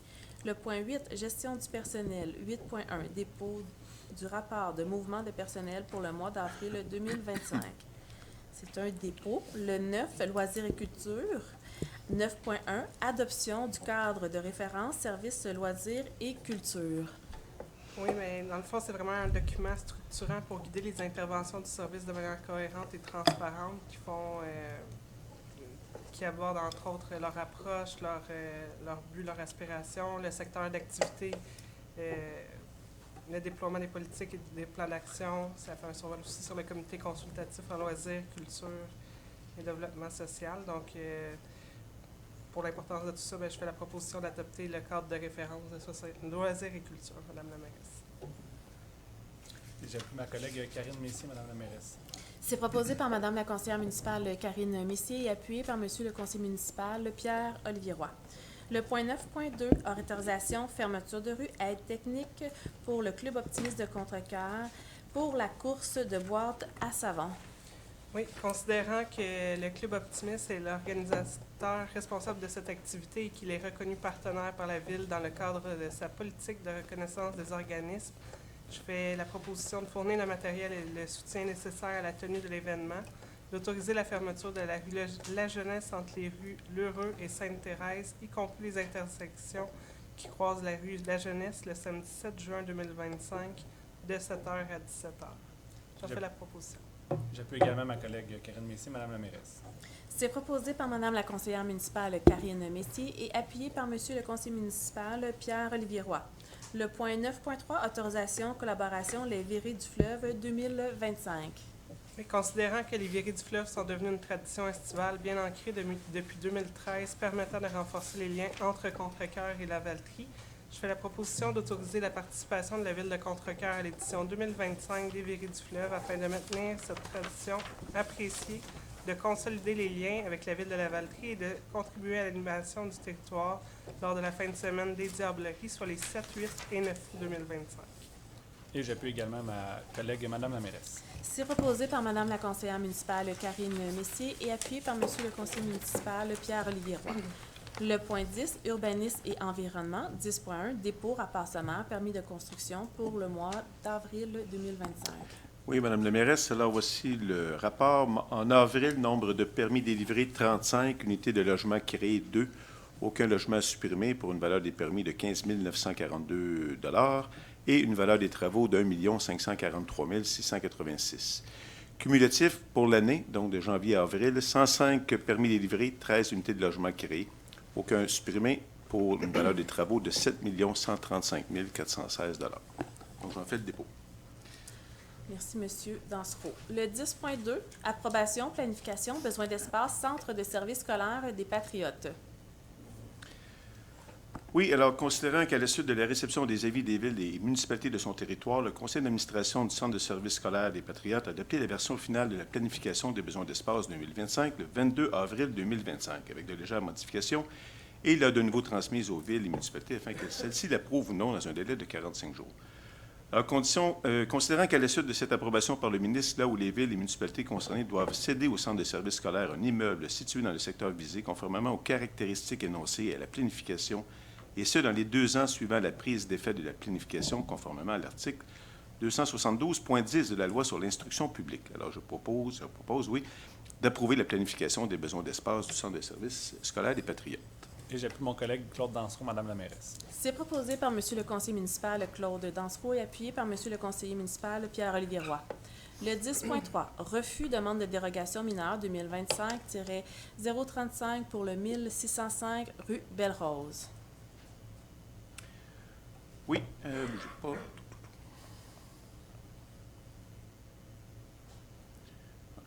Le point 8, gestion du personnel. 8.1, dépôt du rapport de mouvement de personnel pour le mois d'avril 2025. C'est un dépôt. Le 9, loisirs et culture. 9.1, adoption du cadre de référence services loisirs et culture. Oui, mais dans le fond, c'est vraiment un document structurant pour guider les interventions du service de manière cohérente et transparente qui abordent entre autres leur approche, leur but, leur aspiration, le secteur d'activité, le déploiement des politiques et des plans d'action. Ça fait un survol aussi sur le comité consultatif en loisirs, culture et développement social. Donc, pour l'importance de tout ça, je fais la proposition d'adopter le cadre de référence de loisirs et culture, Madame la mairesse. Et j'appuie ma collègue Karine Messier, Madame la mairesse. C'est proposé par Madame la conseillère municipale Karine Messier et appuyé par Monsieur le conseiller municipal Pierre-Olivier Roy. Le point 9.2, autorisation, fermeture de rue, aide technique pour le Club optimiste de Contrecœur pour la course de boîtes à savon. Oui, considérant que le Club optimiste est l'organisateur responsable de cette activité et qu'il est reconnu partenaire par la Ville dans le cadre de sa politique de reconnaissance des organismes, je fais la proposition de fournir le matériel et le soutien nécessaire à la tenue de l'événement, d'autoriser la fermeture de la rue La Jeunesse entre les rues L'Heureux et Sainte-Thérèse, y compris les intersections qui croisent la rue La Jeunesse le samedi 7 juin 2025 de 7h à 17h. J'en fais la proposition. J'appuie également ma collègue Karine Messier, Madame la mairesse. C'est proposé par Madame la conseillère municipale Karine Messier et appuyé par Monsieur le conseiller municipal Pierre-Olivier Roy. Le point 9.3, autorisation, collaboration, les virées du fleuve 2025. Et considérant que les virées du fleuve sont devenues une tradition estivale bien ancrée depuis 2013, permettant de renforcer les liens entre Contrecœur et Lavaltrie, je fais la proposition d'autoriser la participation de la Ville de Contrecœur à l'édition 2025 des virées du fleuve afin de maintenir cette tradition appréciée, de consolider les liens avec la Ville de Lavaltrie et de contribuer à l'animation du territoire lors de la fin de semaine des Diableries, soit les 7, 8 et 9 août 2025. Et j'appuie également ma collègue Madame la mairesse. C'est proposé par Madame la conseillère municipale Karine Messier et appuyé par Monsieur le conseiller municipal Pierre-Olivier Roy. Le point 10, urbanisme et environnement. 10.1, dépôt, rapport sommaire, permis de construction pour le mois d'avril 2025. Oui, Madame la mairesse, alors voici le rapport. En avril, nombre de permis délivrés 35, unités de logement créées 2, aucun logement supprimé pour une valeur des permis de 15 942 et une valeur des travaux de 1 543 686. Cumulatif pour l'année, donc de janvier à avril, 105 permis délivrés, 13 unités de logement créées, aucun supprimé pour une valeur des travaux de 7 135 416 Donc, j'en fais le dépôt. Merci, Monsieur Dansereau. Le 10.2, approbation, planification, besoin d'espace, centre de services scolaires des Patriotes. Oui, alors, considérant qu'à la suite de la réception des avis des villes et municipalités de son territoire, le conseil d'administration du Centre de services scolaires des Patriotes a adopté la version finale de la planification des besoins d'espace 2025 le 22 avril 2025, avec de légères modifications, et il a de nouveau transmise aux villes et municipalités afin que celles-ci l'approuvent ou non dans un délai de 45 jours. Alors, considérant qu'à la suite de cette approbation par le ministre, là où les villes et municipalités concernées doivent céder au centre de services scolaires un immeuble situé dans le secteur visé, conformément aux caractéristiques énoncées et à la planification, et ce, dans les 2 ans suivant la prise d'effet de la planification, conformément à l'article 272.10 de la Loi sur l'instruction publique. Alors, je propose, d'approuver la planification des besoins d'espace du Centre de services scolaires des Patriotes. Et j'appuie mon collègue Claude Dansereau, Madame la mairesse. C'est proposé par Monsieur le conseiller municipal Claude Dansereau et appuyé par Monsieur le conseiller municipal Pierre-Olivier Roy. Le 10.3, refus demande de dérogation mineure 2025-035 pour le 1605 rue Belle-Rose. Oui, bougez pas.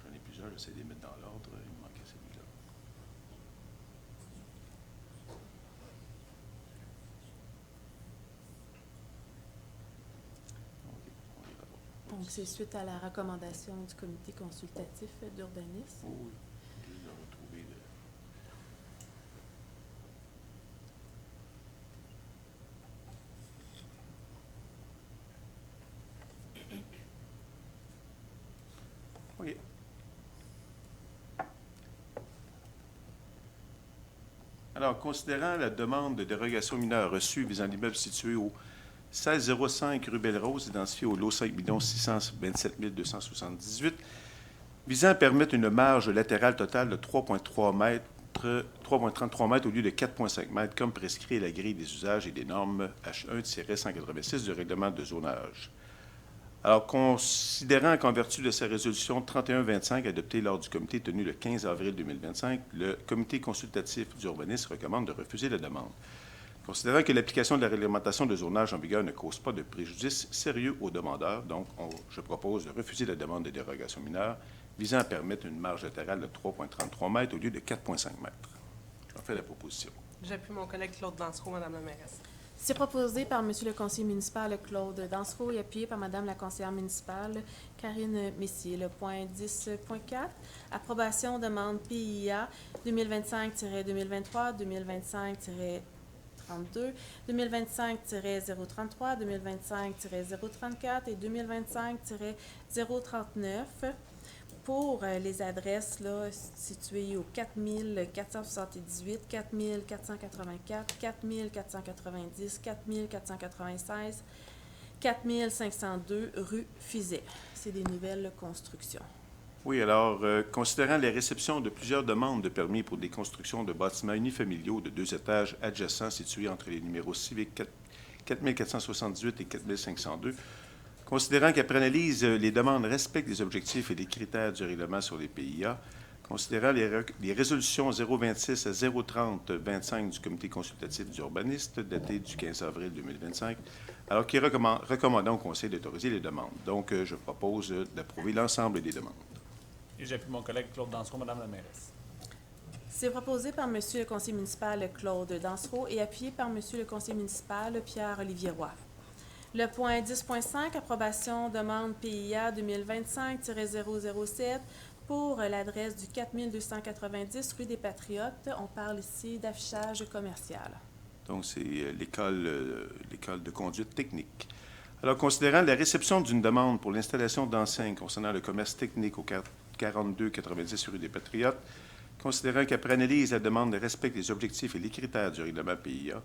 J'en ai plusieurs, j'essaie de les mettre dans l'ordre. Il me manquait celui-là. OK, on les va voir. Donc, c'est suite à la recommandation du comité consultatif d'urbanisme. Oh, oui, je vais retrouver le... OK. Alors, considérant la demande de dérogation mineure reçue visant l'immeuble situé au 1605 rue Belle-Rose, identifié au lot 5 627 278, visant à permettre une marge latérale totale de 3,33 mètres au lieu de 4,5 mètres, comme prescrit à la grille des usages et des normes H1-186 du règlement de zonage. Alors, considérant qu'en vertu de sa résolution 3125 adoptée lors du comité tenu le 15 avril 2025, le comité consultatif d'urbanisme recommande de refuser la demande. Considérant que l'application de la réglementation de zonage en vigueur ne cause pas de préjudice sérieux aux demandeurs, donc je propose de refuser la demande de dérogation mineure visant à permettre une marge latérale de 3,33 mètres au lieu de 4,5 mètres. J'en fais la proposition. J'appuie mon collègue Claude Dansereau, Madame la mairesse. C'est proposé par Monsieur le conseiller municipal Claude Dansereau et appuyé par Madame la conseillère municipale Karine Messier. Le point 10.4, approbation demande PIA 2025-2023, 2025-32, 2025-033, 2025-034 et 2025-039 pour les adresses là, situées au 4478, 4484, 4490, 4496, 4502 rue Fizet. C'est des nouvelles constructions. Oui, alors, considérant les réceptions de plusieurs demandes de permis pour des constructions de bâtiments unifamiliaux de 2 étages adjacents situés entre les numéros civiques 4478 et 4502, considérant qu'après analyse, les demandes respectent les objectifs et les critères du règlement sur les PIA, considérant les résolutions 026 à 030-25 du comité consultatif d'urbanisme datées du 15 avril 2025, alors qui recommandant au conseil d'autoriser les demandes. Donc, je propose d'approuver l'ensemble des demandes. Et j'appuie mon collègue Claude Dansereau, Madame la mairesse. C'est proposé par Monsieur le conseiller municipal Claude Dansereau et appuyé par Monsieur le conseiller municipal Pierre-Olivier Roy. Le point 10.5, approbation demande PIA 2025-007 pour l'adresse du 4290 rue des Patriotes. On parle ici d'affichage commercial. Donc, c'est l'école de conduite technique. Alors, considérant la réception d'une demande pour l'installation d'enseignes concernant le commerce technique au 4290 rue des Patriotes, considérant qu'après analyse, la demande respecte les objectifs et les critères du règlement PIA,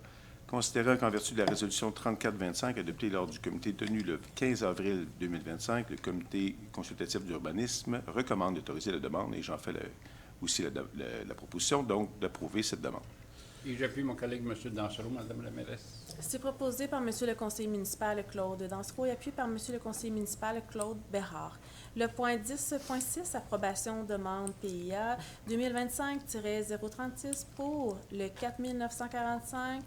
Considérant qu'en vertu de la résolution 3425 adoptée lors du comité tenu le 15 avril 2025, le comité consultatif d'urbanisme recommande d'autoriser la demande, et j'en fais aussi la proposition, donc d'approuver cette demande. Et j'appuie mon collègue M. Dansereau, Madame la mairesse. C'est proposé par Monsieur le conseiller municipal Claude Dansereau et appuyé par Monsieur le conseiller municipal Claude Bérard. Le point 10.6, approbation demande PIA 2025-036 pour le 4945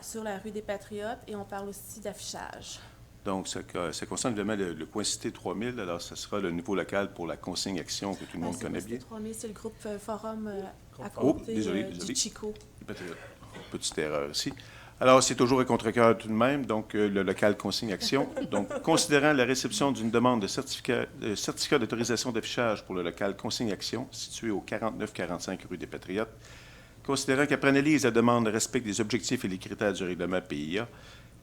sur la rue des Patriotes, et on parle aussi d'affichage. Donc, ça concerne évidemment le point cité 3000. Alors, ce sera le nouveau local pour la consigne action que tout le monde connaît bien. 3000, c'est le groupe Forum à Oh, côté désolé. du Chico. Petite erreur ici. Alors, c'est toujours à contre-cœur tout de même, donc le local consigne action. Donc, considérant la réception d'une demande de certificat d'autorisation d'affichage pour le local consigne action situé au 4945 rue des Patriotes, considérant qu'après analyse, la demande respecte les objectifs et les critères du règlement PIA,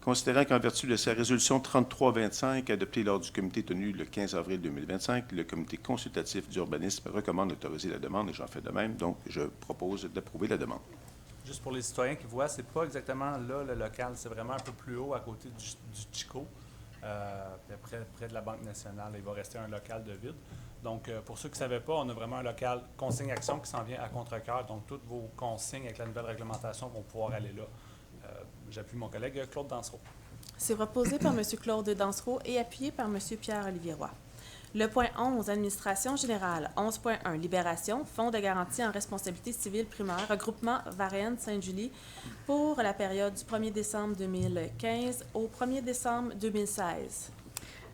considérant qu'en vertu de sa résolution 3325 adoptée lors du comité tenu le 15 avril 2025, le comité consultatif d'urbanisme recommande d'autoriser la demande, et j'en fais de même, donc je propose d'approuver la demande. Juste pour les citoyens qui voient, c'est pas exactement là le local, c'est vraiment un peu plus haut à côté du Chico, puis près de la Banque nationale. Il va rester un local de vide. Donc, pour ceux qui ne savaient pas, on a vraiment un local consigne-action qui s'en vient à contre-cœur. Donc, toutes vos consignes avec la nouvelle réglementation vont pouvoir aller là. J'appuie mon collègue Claude Dansereau. C'est proposé par M. Claude Dansereau et appuyé par M. Pierre-Olivier Roy. Le point 11, administration générale. 11.1, libération, fonds de garantie en responsabilité civile primaire, regroupement Varennes-Sainte-Julie pour la période du 1er décembre 2015 au 1er décembre 2016.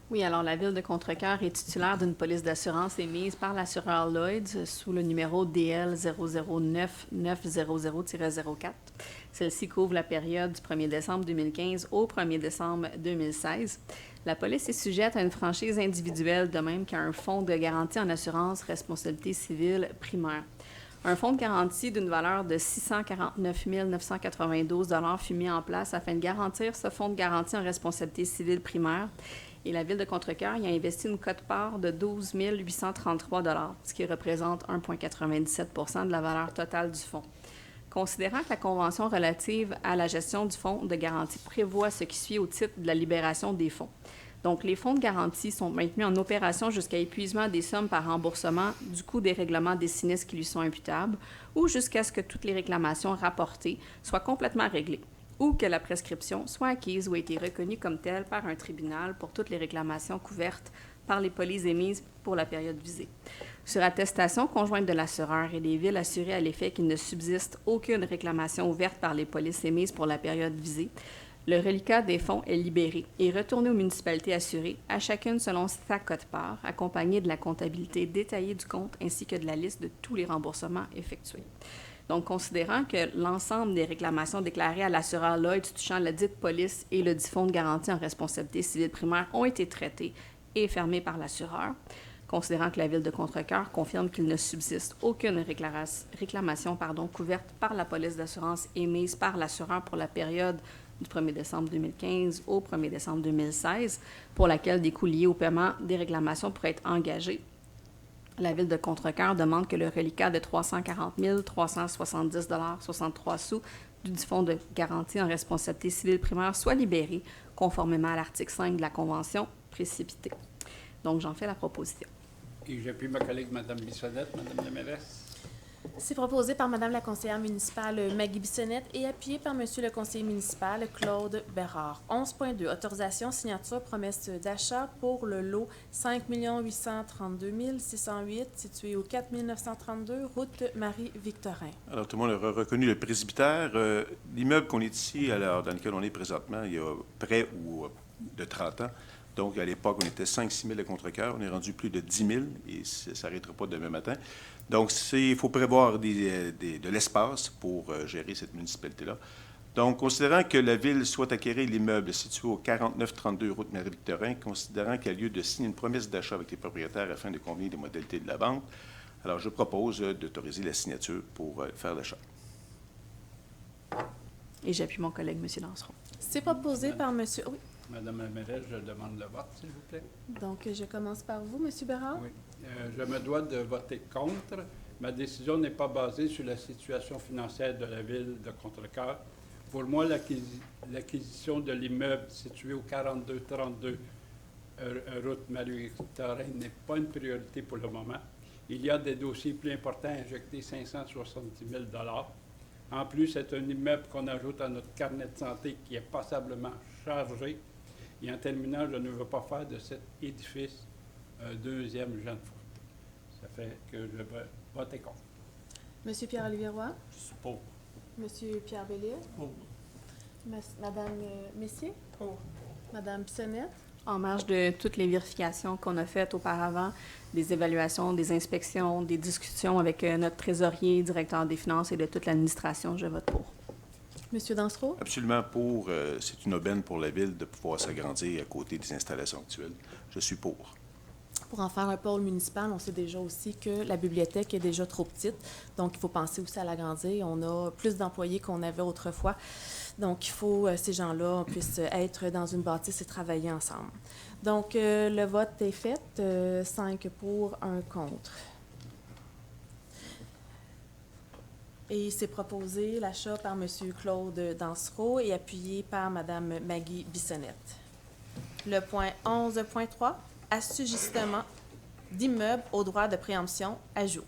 Oui, alors la Ville de Contrecœur est titulaire d'une police d'assurance émise par l'assureur Lloyds sous le numéro DL 009900-04. Celle-ci couvre la période du 1er décembre 2015 au 1er décembre 2016. La police est sujette à une franchise individuelle, de même qu'à un fonds de garantie en assurance responsabilité civile primaire. Un fonds de garantie d'une valeur de 649 992 $ fut mis en place afin de garantir ce fonds de garantie en responsabilité civile primaire. Et la Ville de Contrecœur y a investi une quote-part de 12 833 $, ce qui représente 1,97 % de la valeur totale du fonds. Considérant que la Convention relative à la gestion du fonds de garantie prévoit ce qui suit au titre de la libération des fonds. Donc, les fonds de garantie sont maintenus en opération jusqu'à épuisement des sommes par remboursement du coût des règlements des sinistres qui lui sont imputables ou jusqu'à ce que toutes les réclamations rapportées soient complètement réglées ou que la prescription soit acquise ou ait été reconnue comme telle par un tribunal pour toutes les réclamations couvertes par les polices émises pour la période visée. Sur attestation conjointe de l'assureur et des villes assurées à l'effet qu'il ne subsiste aucune réclamation ouverte par les polices émises pour la période visée, le reliquat des fonds est libéré et retourné aux municipalités assurées, à chacune selon sa quote-part, accompagnée de la comptabilité détaillée du compte ainsi que de la liste de tous les remboursements effectués. Donc, considérant que l'ensemble des réclamations déclarées à l'assureur Lloyds touchant la dite police et le dit fonds de garantie en responsabilité civile primaire ont été traitées et fermées par l'assureur, considérant que la Ville de Contrecœur confirme qu'il ne subsiste aucune réclamation couverte par la police d'assurance émise par l'assureur pour la période du 1er décembre 2015 au 1er décembre 2016, pour laquelle des coûts liés au paiement des réclamations pourraient être engagés. La Ville de Contrecœur demande que le reliquat de 340 370,63 $ du fonds de garantie en responsabilité civile primaire soit libéré, conformément à l'article 5 de la Convention précipitée. Donc, j'en fais la proposition. Et j'appuie ma collègue Mme Bissonnette, Mme la mairesse. C'est proposé par Mme la conseillère municipale Maggie Bissonnette et appuyé par M. le conseiller municipal Claude Bérard. 11.2, autorisation, signature, promesse d'achat pour le lot 5 832 608 situé au 4 932 route Marie-Victorin. Alors, tout le monde a reconnu le presbytère. L'immeuble qu'on est ici, alors, dans lequel on est présentement, il y a près ou de 30 ans. Donc, à l'époque, on était 5-6 000 à Contrecœur. On est rendu plus de 10 000 et ça ne s'arrêtera pas demain matin. Donc, il faut prévoir de l'espace pour gérer cette municipalité-là. Donc, considérant que la Ville souhaite acquérir l'immeuble situé au 4932 route Marie-Victorin, considérant qu'il y a lieu de signer une promesse d'achat avec les propriétaires afin de convenir des modalités de la vente, alors je propose d'autoriser la signature pour faire l'achat. Et j'appuie mon collègue, M. Dansereau. C'est proposé par M. Oui. Madame la mairesse, je demande le vote, s'il vous plaît. Donc, je commence par vous, M. Bérard. Oui. Je me dois de voter contre. Ma décision n'est pas basée sur la situation financière de la Ville de Contrecœur Pour moi, l'acquisition de l'immeuble situé au 4232 route Marie-Victorin n'est pas une priorité pour le moment. Il y a des dossiers plus importants à injecter 570 000 $. En plus, c'est un immeuble qu'on ajoute à notre carnet de santé qui est passablement chargé. Et en terminant, je ne veux pas faire de cet édifice un deuxième Jeune Foot. Ça fait que je vais voter contre. Monsieur Pierre-Olivier Roy, Je suis pour. Monsieur Pierre Bellil, Pour. Madame Messier, Pour. Madame Bissonnette, En marge de toutes les vérifications qu'on a faites auparavant, des évaluations, des inspections, des discussions avec notre trésorier, directeur des finances et de toute l'administration, je vote pour. Monsieur Dansereau, Absolument pour. C'est une aubaine pour la ville de pouvoir s'agrandir à côté des installations actuelles. Je suis pour. pour en faire un pôle municipal, on sait déjà aussi que la bibliothèque est déjà trop petite, donc il faut penser aussi à l'agrandir. On a plus d'employés qu'on avait autrefois, donc il faut ces gens-là puissent être dans une bâtisse et travailler ensemble. Donc le vote est fait, 5 pour, 1 contre. Et c'est proposé l'achat par M. Claude Dansereau et appuyé par Mme Maggie Bissonnette. Le point 11.3, assujettissement d'immeubles au droit de préemption, ajout.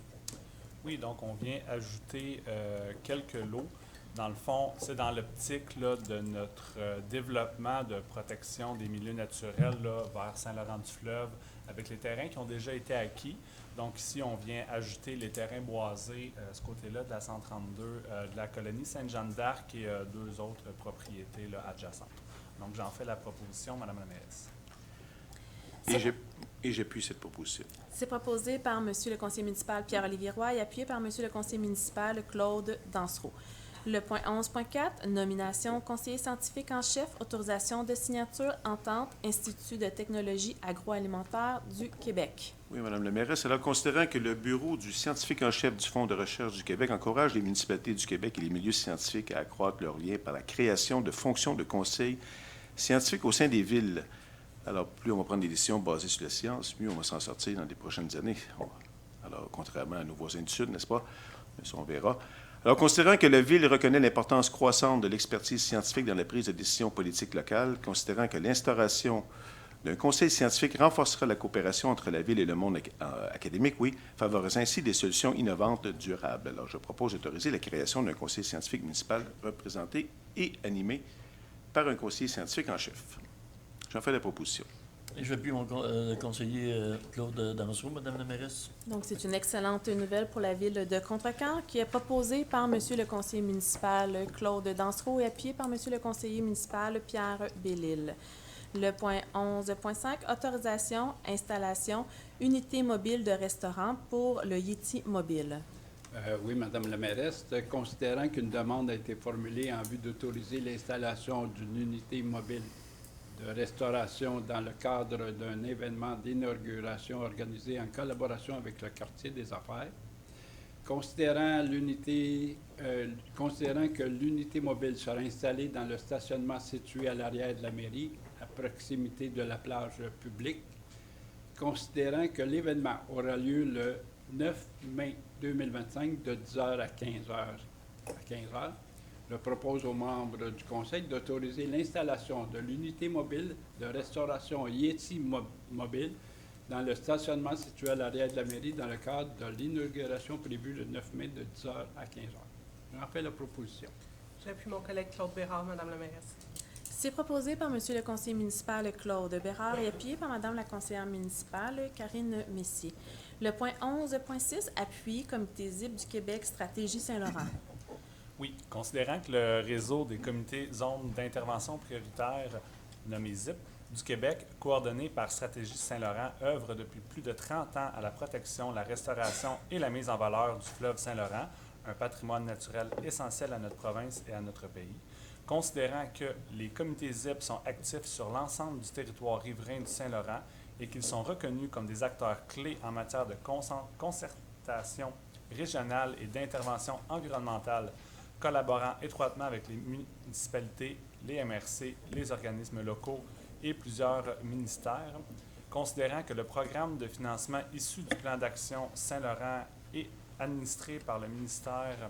Oui, donc on vient ajouter quelques lots. Dans le fond, c'est dans l'optique là, de notre développement de protection des milieux naturels là, vers Saint-Laurent-du-Fleuve, avec les terrains qui ont déjà été acquis. Donc ici, on vient ajouter les terrains boisés, ce côté-là de la 132, de la colonie Sainte-Jeanne d'Arc et 2 autres propriétés là, adjacentes. Donc j'en fais la proposition, Mme la mairesse. Et j'appuie cette proposition. C'est proposé par M. le conseiller municipal Pierre-Olivier Roy et appuyé par M. le conseiller municipal Claude Dansereau. Le point 11.4, nomination conseiller scientifique en chef, autorisation de signature, entente, Institut de technologie agroalimentaire du Québec. Oui, Mme la mairesse. Alors, considérant que le bureau du scientifique en chef du Fonds de recherche du Québec encourage les municipalités du Québec et les milieux scientifiques à accroître leurs liens par la création de fonctions de conseil scientifique au sein des villes. Alors, plus on va prendre des décisions basées sur la science, mieux on va s'en sortir dans les prochaines années. Alors, contrairement à nos voisins du Sud, n'est-ce pas? Mais ça, on verra. Alors, considérant que la Ville reconnaît l'importance croissante de l'expertise scientifique dans la prise de décision politique locale, considérant que l'instauration d'un conseil scientifique renforcera la coopération entre la Ville et le monde académique, oui, favorisant ainsi des solutions innovantes durables. Alors, je propose d'autoriser la création d'un conseil scientifique municipal représenté et animé par un conseiller scientifique en chef. J'en fais la proposition. Et j'appuie mon conseiller Claude Dansereau, Mme la mairesse. Donc, c'est une excellente nouvelle pour la ville de Contrecoeur qui est proposée par M. le conseiller municipal Claude Dansereau et appuyé par M. le conseiller municipal Pierre Bellil. Le point 11.5, autorisation, installation, unité mobile de restaurant pour le Yeti Mobile. Oui, Madame la mairesse, considérant qu'une demande a été formulée en vue d'autoriser l'installation d'une unité mobile de restauration dans le cadre d'un événement d'inauguration organisé en collaboration avec le quartier des affaires. Considérant que l'unité mobile sera installée dans le stationnement situé à l'arrière de la mairie, à proximité de la plage publique, considérant que l'événement aura lieu le 9 mai 2025 de 10h à 15h, je propose aux membres du Conseil d'autoriser l'installation de l'unité mobile de restauration Yeti Mobile dans le stationnement situé à l'arrière de la mairie dans le cadre de l'inauguration prévue le 9 mai de 10h à 15h. J'en fais la proposition. J'appuie mon collègue Claude Bérard, Madame la mairesse. C'est proposé par M. le conseiller municipal Claude Bérard et appuyé par Mme la conseillère municipale Karine Messier. Le point 11.6, appui Comité ZIP du Québec, Stratégie Saint-Laurent. Oui, considérant que le réseau des comités zones d'intervention prioritaire, nommé ZIP, du Québec, coordonné par Stratégie Saint-Laurent, œuvre depuis plus de 30 ans à la protection, la restauration et la mise en valeur du fleuve Saint-Laurent, un patrimoine naturel essentiel à notre province et à notre pays. Considérant que les comités ZIP sont actifs sur l'ensemble du territoire riverain du Saint-Laurent et qu'ils sont reconnus comme des acteurs clés en matière de concertation régionale et d'intervention environnementale, collaborant étroitement avec les municipalités, les MRC, les organismes locaux et plusieurs ministères, considérant que le programme de financement issu du plan d'action Saint-Laurent est administré par le ministère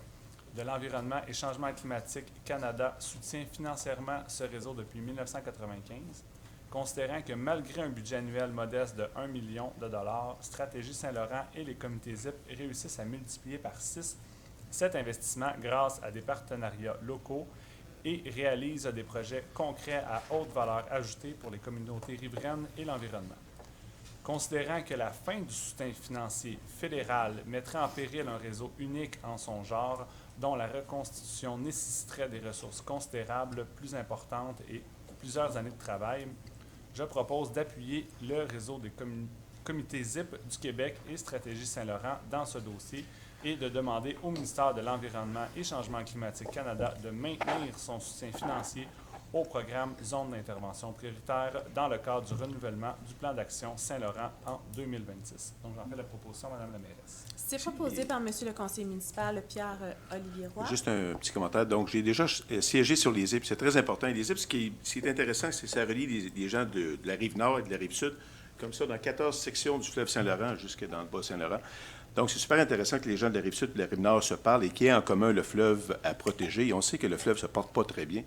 de l'Environnement et Changement climatique Canada soutient financièrement ce réseau depuis 1995, considérant que malgré un budget annuel modeste de 1 million de dollars, Stratégie Saint-Laurent et les comités ZIP réussissent à multiplier par 6 cet investissement grâce à des partenariats locaux et réalisent des projets concrets à haute valeur ajoutée pour les communautés riveraines et l'environnement. Considérant que la fin du soutien financier fédéral mettrait en péril un réseau unique en son genre, dont la reconstitution nécessiterait des ressources considérables, plus importantes et plusieurs années de travail, je propose d'appuyer le réseau des comités ZIP du Québec et Stratégie Saint-Laurent dans ce dossier et de demander au ministère de l'Environnement et Changement climatique Canada de maintenir son soutien financier au programme Zone d'intervention prioritaire dans le cadre du renouvellement du plan d'action Saint-Laurent en 2026. Donc, j'en fais la proposition, Mme la mairesse. C'est proposé par Monsieur le conseiller municipal Pierre-Olivier Roy. Juste un petit commentaire. Donc, j'ai déjà siégé sur les ZIP. C'est très important. Et les ZIP, ce qui est intéressant, c'est que ça relie les gens de la Rive-Nord et de la Rive-Sud, comme ça, dans 14 sections du fleuve Saint-Laurent jusque dans le Bas-Saint-Laurent. Donc, c'est super intéressant que les gens de la Rive-Sud et de la Rive-Nord se parlent et qu'il y ait en commun le fleuve à protéger. Et on sait que le fleuve ne se porte pas très bien.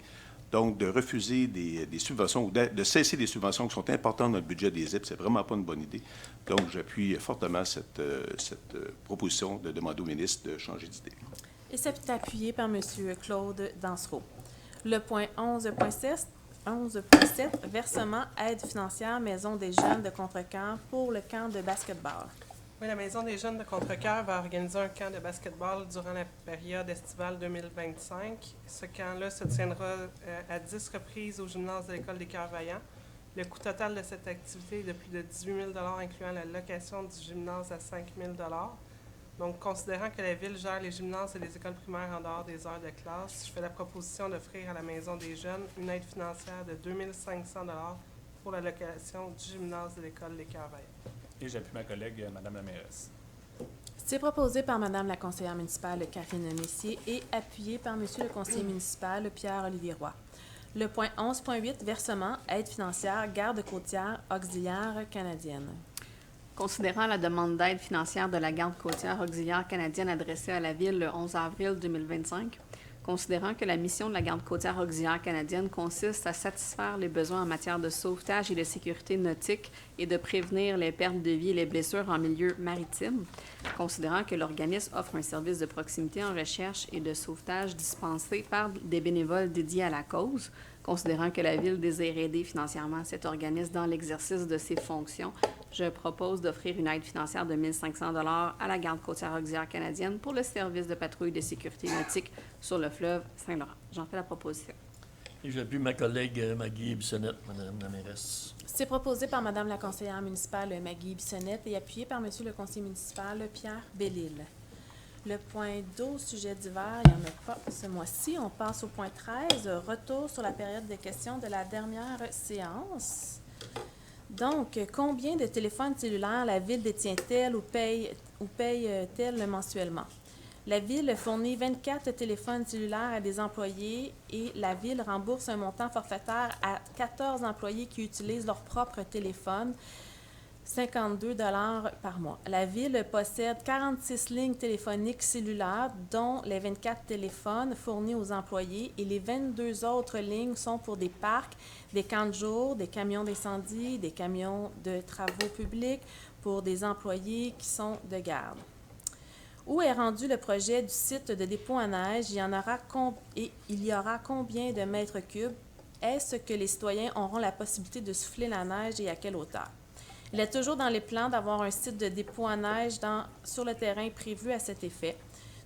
Donc, de refuser des subventions ou de cesser des subventions qui sont importantes dans le budget des ZIP, c'est vraiment pas une bonne idée. Donc, j'appuie fortement cette proposition de demander au ministre de changer d'idée. Et c'est appuyé par M. Claude Dansereau. Le point 11.7, versement aide financière Maison des jeunes de Contrecœur pour le camp de basketball. Oui, la Maison des jeunes de Contrecœur va organiser un camp de basketball durant la période estivale 2025. Ce camp-là se tiendra à 10 reprises au gymnase de l'École des Cœurs Vaillants. Le coût total de cette activité est de plus de 18 000 incluant la location du gymnase à 5 000 Donc, considérant que la Ville gère les gymnases et les écoles primaires en dehors des heures de classe, je fais la proposition d'offrir à la Maison des jeunes une aide financière de 2 500 pour la location du gymnase de l'École des Cœurs Vaillants. Et j'appuie ma collègue, Mme la mairesse. C'est proposé par Mme la conseillère municipale Karine Messier et appuyé par M. le conseiller municipal Pierre-Olivier Roy. Le point 11.8, versement, aide financière, garde côtière auxiliaire canadienne. Considérant la demande d'aide financière de la garde côtière auxiliaire canadienne adressée à la Ville le 11 avril 2025, considérant que la mission de la garde côtière auxiliaire canadienne consiste à satisfaire les besoins en matière de sauvetage et de sécurité nautique et de prévenir les pertes de vie et les blessures en milieu maritime, considérant que l'organisme offre un service de proximité en recherche et de sauvetage dispensé par des bénévoles dédiés à la cause, considérant que la Ville désire aider financièrement cet organisme dans l'exercice de ses fonctions, je propose d'offrir une aide financière de 1 500 $ à la Garde côtière auxiliaire canadienne pour le service de patrouille de sécurité nautique sur le fleuve Saint-Laurent. J'en fais la proposition. Et j'appuie ma collègue Maggie Bissonnette, Mme la mairesse. C'est proposé par Mme la conseillère municipale Maggie Bissonnette et appuyé par M. le conseiller municipal Pierre Bellil. Le point 12, sujet divers, il n'y en a pas ce mois-ci. On passe au point 13, retour sur la période des questions de la dernière séance. Donc, combien de téléphones cellulaires la Ville détient-elle ou paye-t-elle mensuellement? La Ville fournit 24 téléphones cellulaires à des employés et la Ville rembourse un montant forfaitaire à 14 employés qui utilisent leur propre téléphone, 52 $ par mois. La Ville possède 46 lignes téléphoniques cellulaires, dont les 24 téléphones fournis aux employés et les 22 autres lignes sont pour des parcs, des camps de jour, des camions d'incendie, des camions de travaux publics, pour des employés qui sont de garde. Où est rendu le projet du site de dépôt à neige? Il y aura combien de mètres cubes? Est-ce que les citoyens auront la possibilité de souffler la neige et à quelle hauteur? Il est toujours dans les plans d'avoir un site de dépôt à neige sur le terrain prévu à cet effet.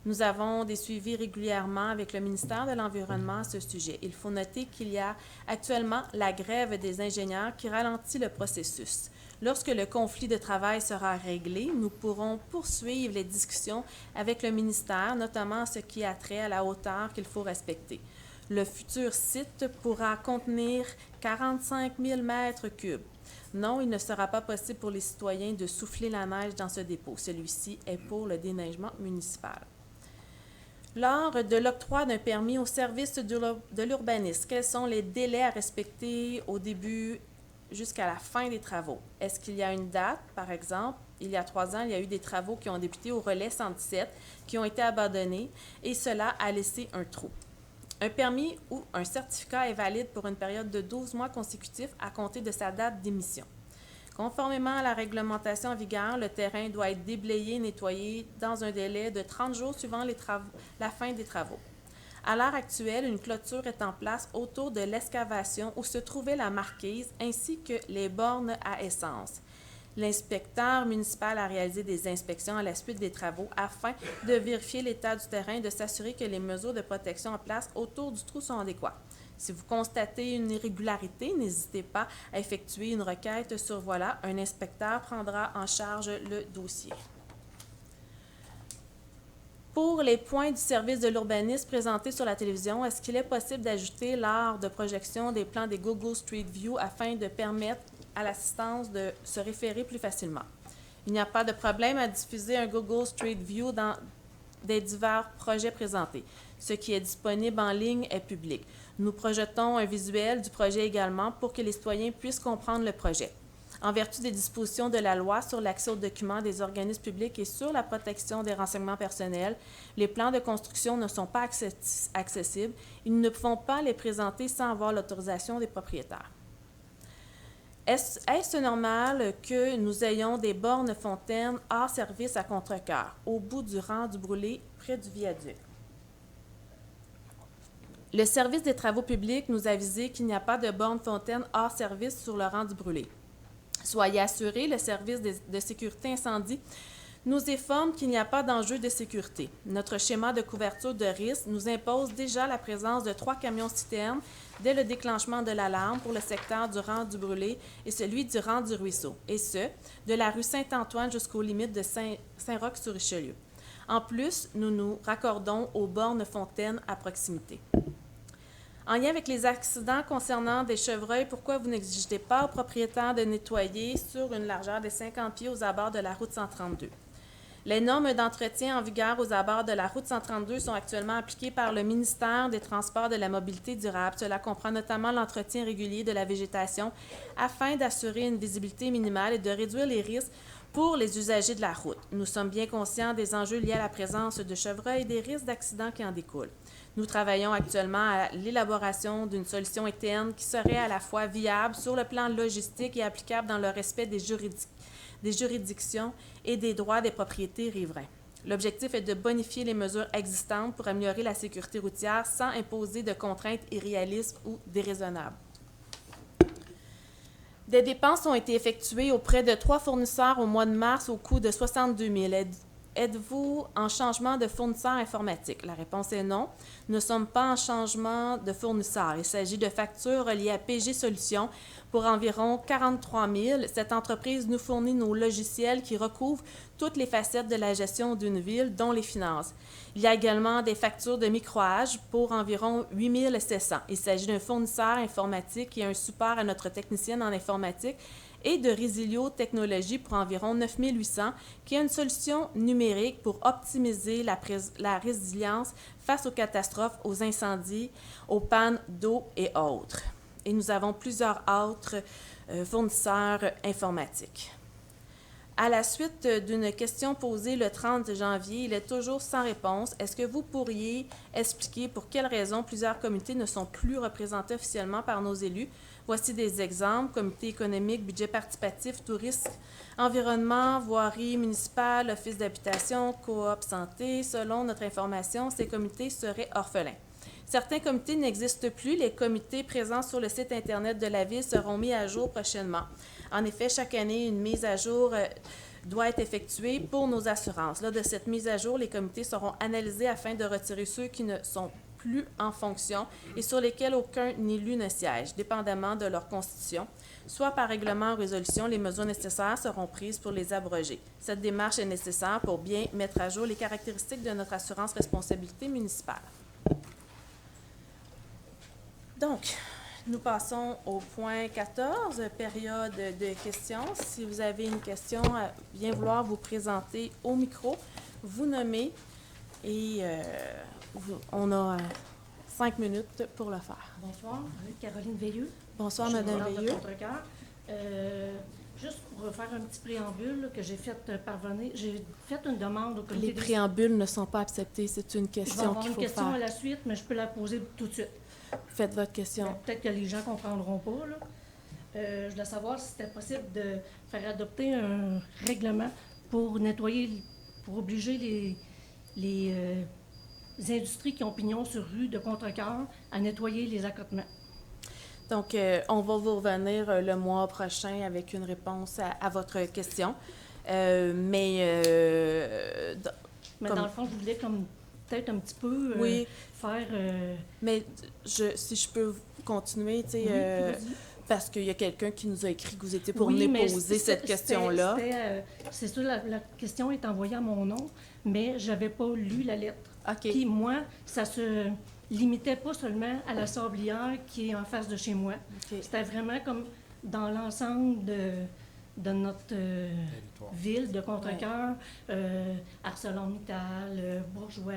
Nous avons des suivis régulièrement avec le ministère de l'Environnement à ce sujet. Il faut noter qu'il y a actuellement la grève des ingénieurs qui ralentit le processus. Lorsque le conflit de travail sera réglé, nous pourrons poursuivre les discussions avec le ministère, notamment ce qui a trait à la hauteur qu'il faut respecter. Le futur site pourra contenir 45 000 mètres cubes. Non, il ne sera pas possible pour les citoyens de souffler la neige dans ce dépôt. Celui-ci est pour le déneigement municipal. Lors de l'octroi d'un permis au service de l'urbanisme, quels sont les délais à respecter au début jusqu'à la fin des travaux? Est-ce qu'il y a une date, par exemple, Il y a 3 ans, il y a eu des travaux qui ont débuté au relais 117, qui ont été abandonnés, et cela a laissé un trou. Un permis ou un certificat est valide pour une période de 12 mois consécutifs à compter de sa date d'émission. Conformément à la réglementation en vigueur, le terrain doit être déblayé et nettoyé dans un délai de 30 jours suivant la fin des travaux. À l'heure actuelle, une clôture est en place autour de l'excavation où se trouvait la marquise ainsi que les bornes à essence. L'inspecteur municipal a réalisé des inspections à la suite des travaux afin de vérifier l'état du terrain et de s'assurer que les mesures de protection en place autour du trou sont adéquates. Si vous constatez une irrégularité, n'hésitez pas à effectuer une requête sur Voilà. Un inspecteur prendra en charge le dossier. Pour les points du service de l'urbanisme présentés sur la télévision, est-ce qu'il est possible d'ajouter lors de projection des plans des Google Street View afin de permettre à l'assistance de se référer plus facilement? Il n'y a pas de problème à diffuser un Google Street View dans des divers projets présentés. Ce qui est disponible en ligne est public. Nous projetons un visuel du projet également pour que les citoyens puissent comprendre le projet. En vertu des dispositions de la loi sur l'accès aux documents des organismes publics et sur la protection des renseignements personnels, les plans de construction ne sont pas accessibles et nous ne pouvons pas les présenter sans avoir l'autorisation des propriétaires. Est-ce normal que nous ayons des bornes fontaines hors service à Contrecœur, au bout du rang du brûlé, près du viaduc? Le service des travaux publics nous a avisé qu'il n'y a pas de borne fontaine hors service sur le rang du brûlé. Soyez assurés, le service de sécurité incendie nous informe qu'il n'y a pas d'enjeu de sécurité. Notre schéma de couverture de risque nous impose déjà la présence de 3 camions-citernes dès le déclenchement de l'alarme pour le secteur du rang du brûlé et celui du rang du ruisseau, et ce, de la rue Saint-Antoine jusqu'aux limites de Saint-Roch-sur-Richelieu. En plus, nous nous raccordons aux bornes fontaines à proximité. En lien avec les accidents concernant des chevreuils, pourquoi vous n'exigez pas aux propriétaires de nettoyer sur une largeur de 50 pieds aux abords de la route 132? Les normes d'entretien en vigueur aux abords de la route 132 sont actuellement appliquées par le ministère des Transports et de la Mobilité durable. Cela comprend notamment l'entretien régulier de la végétation afin d'assurer une visibilité minimale et de réduire les risques pour les usagers de la route. Nous sommes bien conscients des enjeux liés à la présence de chevreuils et des risques d'accidents qui en découlent. Nous travaillons actuellement à l'élaboration d'une solution interne qui serait à la fois viable sur le plan logistique et applicable dans le respect des juridictions et des droits des propriétés riverains. L'objectif est de bonifier les mesures existantes pour améliorer la sécurité routière sans imposer de contraintes irréalistes ou déraisonnables. Des dépenses ont été effectuées auprès de 3 fournisseurs au mois de mars au coût de 62 000. Êtes-vous en changement de fournisseur informatique? La réponse est non. Nous ne sommes pas en changement de fournisseur. Il s'agit de factures reliées à PG Solutions pour environ 43 000. Cette entreprise nous fournit nos logiciels qui recouvrent toutes les facettes de la gestion d'une ville, dont les finances. Il y a également des factures de microage pour environ 8 700. Il s'agit d'un fournisseur informatique qui a un support à notre technicienne en informatique et de Resilio Technologies pour environ 9 800, qui est une solution numérique pour optimiser la résilience face aux catastrophes, aux incendies, aux pannes d'eau et autres. Et nous avons plusieurs autres fournisseurs informatiques. À la suite d'une question posée le 30 janvier, il est toujours sans réponse. Est-ce que vous pourriez expliquer pour quelles raisons plusieurs comités ne sont plus représentés officiellement par nos élus? Voici des exemples: comité économique, budget participatif, tourisme, environnement, voirie municipale, office d'habitation, coop santé. Selon notre information, ces comités seraient orphelins. Certains comités n'existent plus. Les comités présents sur le site Internet de la Ville seront mis à jour prochainement. En effet, chaque année, une mise à jour doit être effectuée pour nos assurances. Lors de cette mise à jour, les comités seront analysés afin de retirer ceux qui ne sont plus en fonction et sur lesquels aucun élu ne siège, dépendamment de leur constitution. Soit par règlement ou résolution, les mesures nécessaires seront prises pour les abroger. Cette démarche est nécessaire pour bien mettre à jour les caractéristiques de notre assurance responsabilité municipale. Donc, nous passons au point 14, période de questions. Si vous avez une question, bien vouloir vous présenter au micro, vous nommer et on a 5 minutes pour le faire. Bonsoir, Caroline Veilleux. Bonsoir, Madame Veilleux. Juste pour faire un petit préambule là, que j'ai fait parvenir, j'ai fait une demande au comité Les des- préambules ne sont pas acceptés. C'est une Je vais question avoir qu'il une faut question à faire. la suite, mais je peux la poser tout de suite. Faites votre question. Peut-être que les gens ne comprendront pas. Là. Je voulais savoir si c'était possible de faire adopter un règlement pour nettoyer, pour obliger les industries qui ont pignon sur rue de Contrecœur à nettoyer les accotements. Donc, on va vous revenir le mois prochain avec une réponse à votre question. Mais comme- dans le fond, je voulais comme peut-être un petit peu Oui. faire... Mais si je peux continuer, tu sais, oui, vas-y. parce qu'il y a quelqu'un qui nous a écrit que vous étiez pour Oui, venir mais poser cette c'était- question-là. C'est sûr, la question est envoyée à mon nom, mais je n'avais pas lu la lettre. OK. Puis moi, ça se limitait pas seulement à la Sablière qui est en face de chez moi. OK. C'était vraiment comme dans l'ensemble de notre ville de Contrecœur, ArcelorMittal, Bourgeois,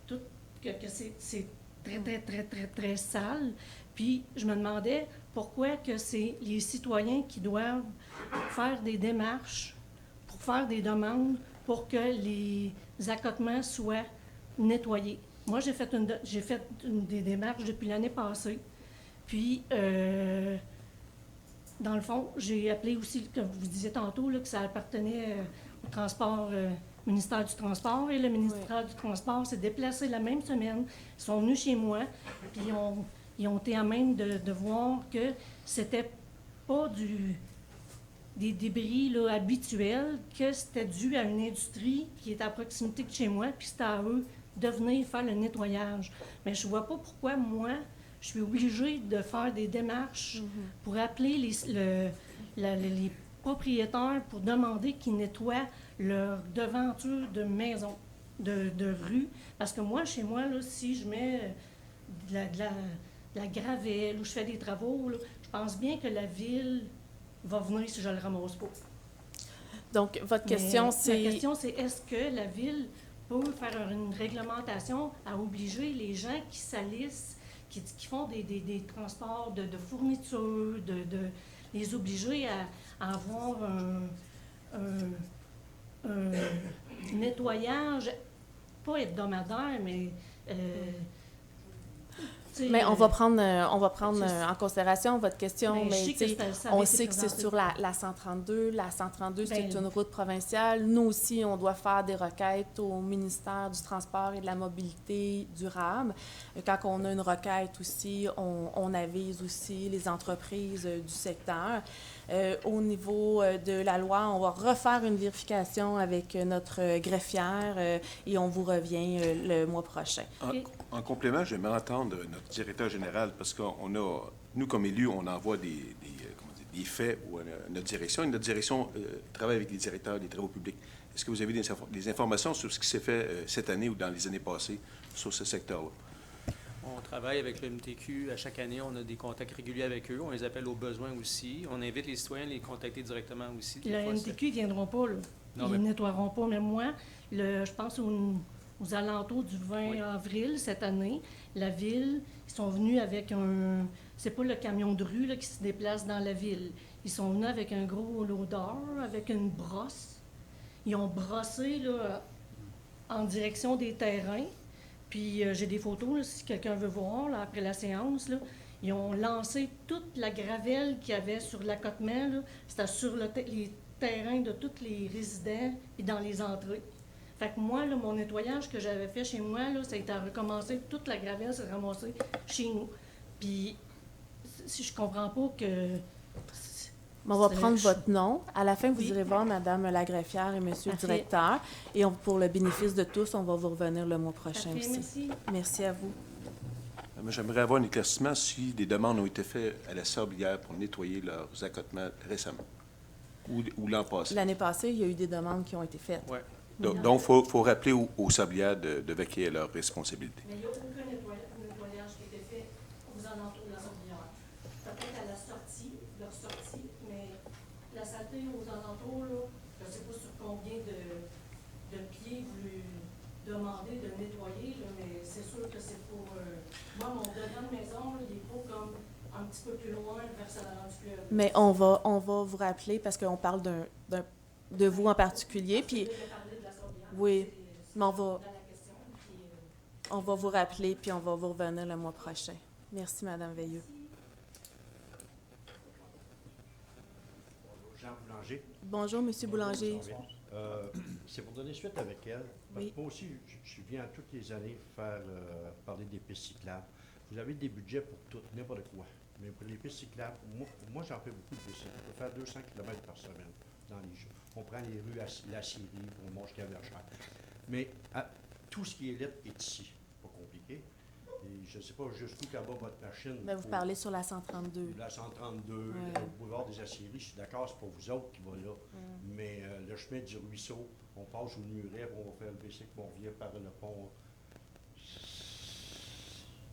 tout, que c'est très, très, très, très, très sale. Puis je me demandais pourquoi que c'est les citoyens qui doivent faire des démarches pour faire des demandes pour que les accotements soient nettoyés. Moi, j'ai fait des démarches depuis l'année passée. Puis, dans le fond, j'ai appelé aussi, comme vous disiez tantôt, là, que ça appartenait au transport, ministère du Transport. Et le ministère du Transport s'est déplacé la même semaine. Ils sont venus chez moi, puis ils ont été à même de voir que c'était pas des débris là, habituels, que c'était dû à une industrie qui est à proximité de chez moi, puis c'était à eux de venir faire le nettoyage. Mais je ne vois pas pourquoi, moi, je suis obligée de faire des démarches pour appeler les propriétaires pour demander qu'ils nettoient leur devanture de maison, de rue. Parce que moi, chez moi, là, si je mets de la gravelle ou je fais des travaux, là, je pense bien que la ville va venir si je le ramasse pas. Donc, votre question, c'est... La question, c'est est-ce que la ville peut faire une réglementation à obliger les gens qui salissent, qui font des transports de fournitures, de les obliger à avoir un nettoyage, pas hebdomadaire, mais... Mais on va prendre en considération votre question, Ben, mais je sais tu sais, que ça on avait été sait que c'est présenté. sur la 132. La 132, c'est Ben, une route provinciale. Nous aussi, on doit faire des requêtes au ministère du Transport et de la Mobilité durable. Quand on a une requête aussi, on avise aussi les entreprises du secteur. Au niveau de la loi, on va refaire une vérification avec notre greffière et on vous revient le mois prochain. En complément, j'aimerais entendre notre directeur général, parce qu'on a, nous, comme élus, on envoie des faits à notre direction, et notre direction travaille avec les directeurs des travaux publics. Est-ce que vous avez des informations sur ce qui s'est fait cette année ou dans les années passées sur ce secteur-là? On travaille avec le MTQ. À chaque année, on a des contacts réguliers avec eux. On les appelle aux besoins aussi. On invite les citoyens à les contacter directement aussi. Des Le fois, MTQ, ils ne viendront pas, là. Non, Ils mais- ne nettoieront pas. Mais moi, je pense aux alentours du 20 Oui. avril cette année, la ville, ils sont venus avec un... C'est pas le camion de rue là, qui se déplace dans la ville. Ils sont venus avec un gros loader, avec une brosse. Ils ont brossé là, en direction des terrains. Puis j'ai des photos, là, si quelqu'un veut voir, là, après la séance. Là. Ils ont lancé toute la gravelle qu'il y avait sur l'accotement. Là. C'était sur les terrains de tous les résidents et dans les entrées. Fait que moi, là, mon nettoyage que j'avais fait chez moi, là, ça a été à recommencer. Toute la gravelle s'est ramassée chez nous. Puis, si je comprends pas que... On va c'est- prendre votre nom. À la fin, vous Oui. irez voir Madame la greffière et Monsieur le Parfait. directeur. Et pour le bénéfice de tous, on va vous revenir le mois prochain Parfait, aussi. merci. Merci à vous. Moi, j'aimerais avoir un éclaircissement si des demandes ont été faites à la Sablière pour nettoyer leurs accotements récemment ou l'an passé. L'année passée, il y a eu des demandes qui ont été faites. Ouais. Donc, il faut rappeler aux Sablières de vaquer à leurs responsabilités. Mais il n'y a aucun nettoyage qui a été fait aux alentours de la Sablière. Peut-être à la sortie, leur sortie, mais la saleté aux alentours, là, je ne sais pas sur combien de pieds vous lui demandez de nettoyer, là, mais c'est sûr que c'est pour... moi, mon devant de maison, là, il n'est pas comme un petit peu plus loin vers Saint-Laurent-du-Fleuve. Mais on va vous rappeler parce qu'on parle de vous en particulier. Puis, oui, mais on va vous rappeler puis on va vous revenir le mois prochain. Merci, Mme Veilleux. Jean Boulanger. Bonjour, M. Boulanger. C'est pour donner suite avec elle. Parce que moi aussi, je viens toutes les années faire parler des pistes cyclables. Vous avez des budgets pour tout, n'importe quoi. Mais pour les pistes cyclables, moi j'en fais beaucoup de pistes. On peut faire 200 km par semaine dans les jours. On prend les rues à la Syrie, on monte jusqu'à Verchères. Mais tout ce qui est lettre est ici. Pas compliqué. Et je ne sais pas jusqu'où qu'à bas votre machine. Mais vous parlez sur la 132. La 132, le boulevard des Aciéries, je suis d'accord, c'est pas vous autres qui va là. Mais le chemin du ruisseau, on passe au Muret, on va faire le bicycle, on revient par le pont.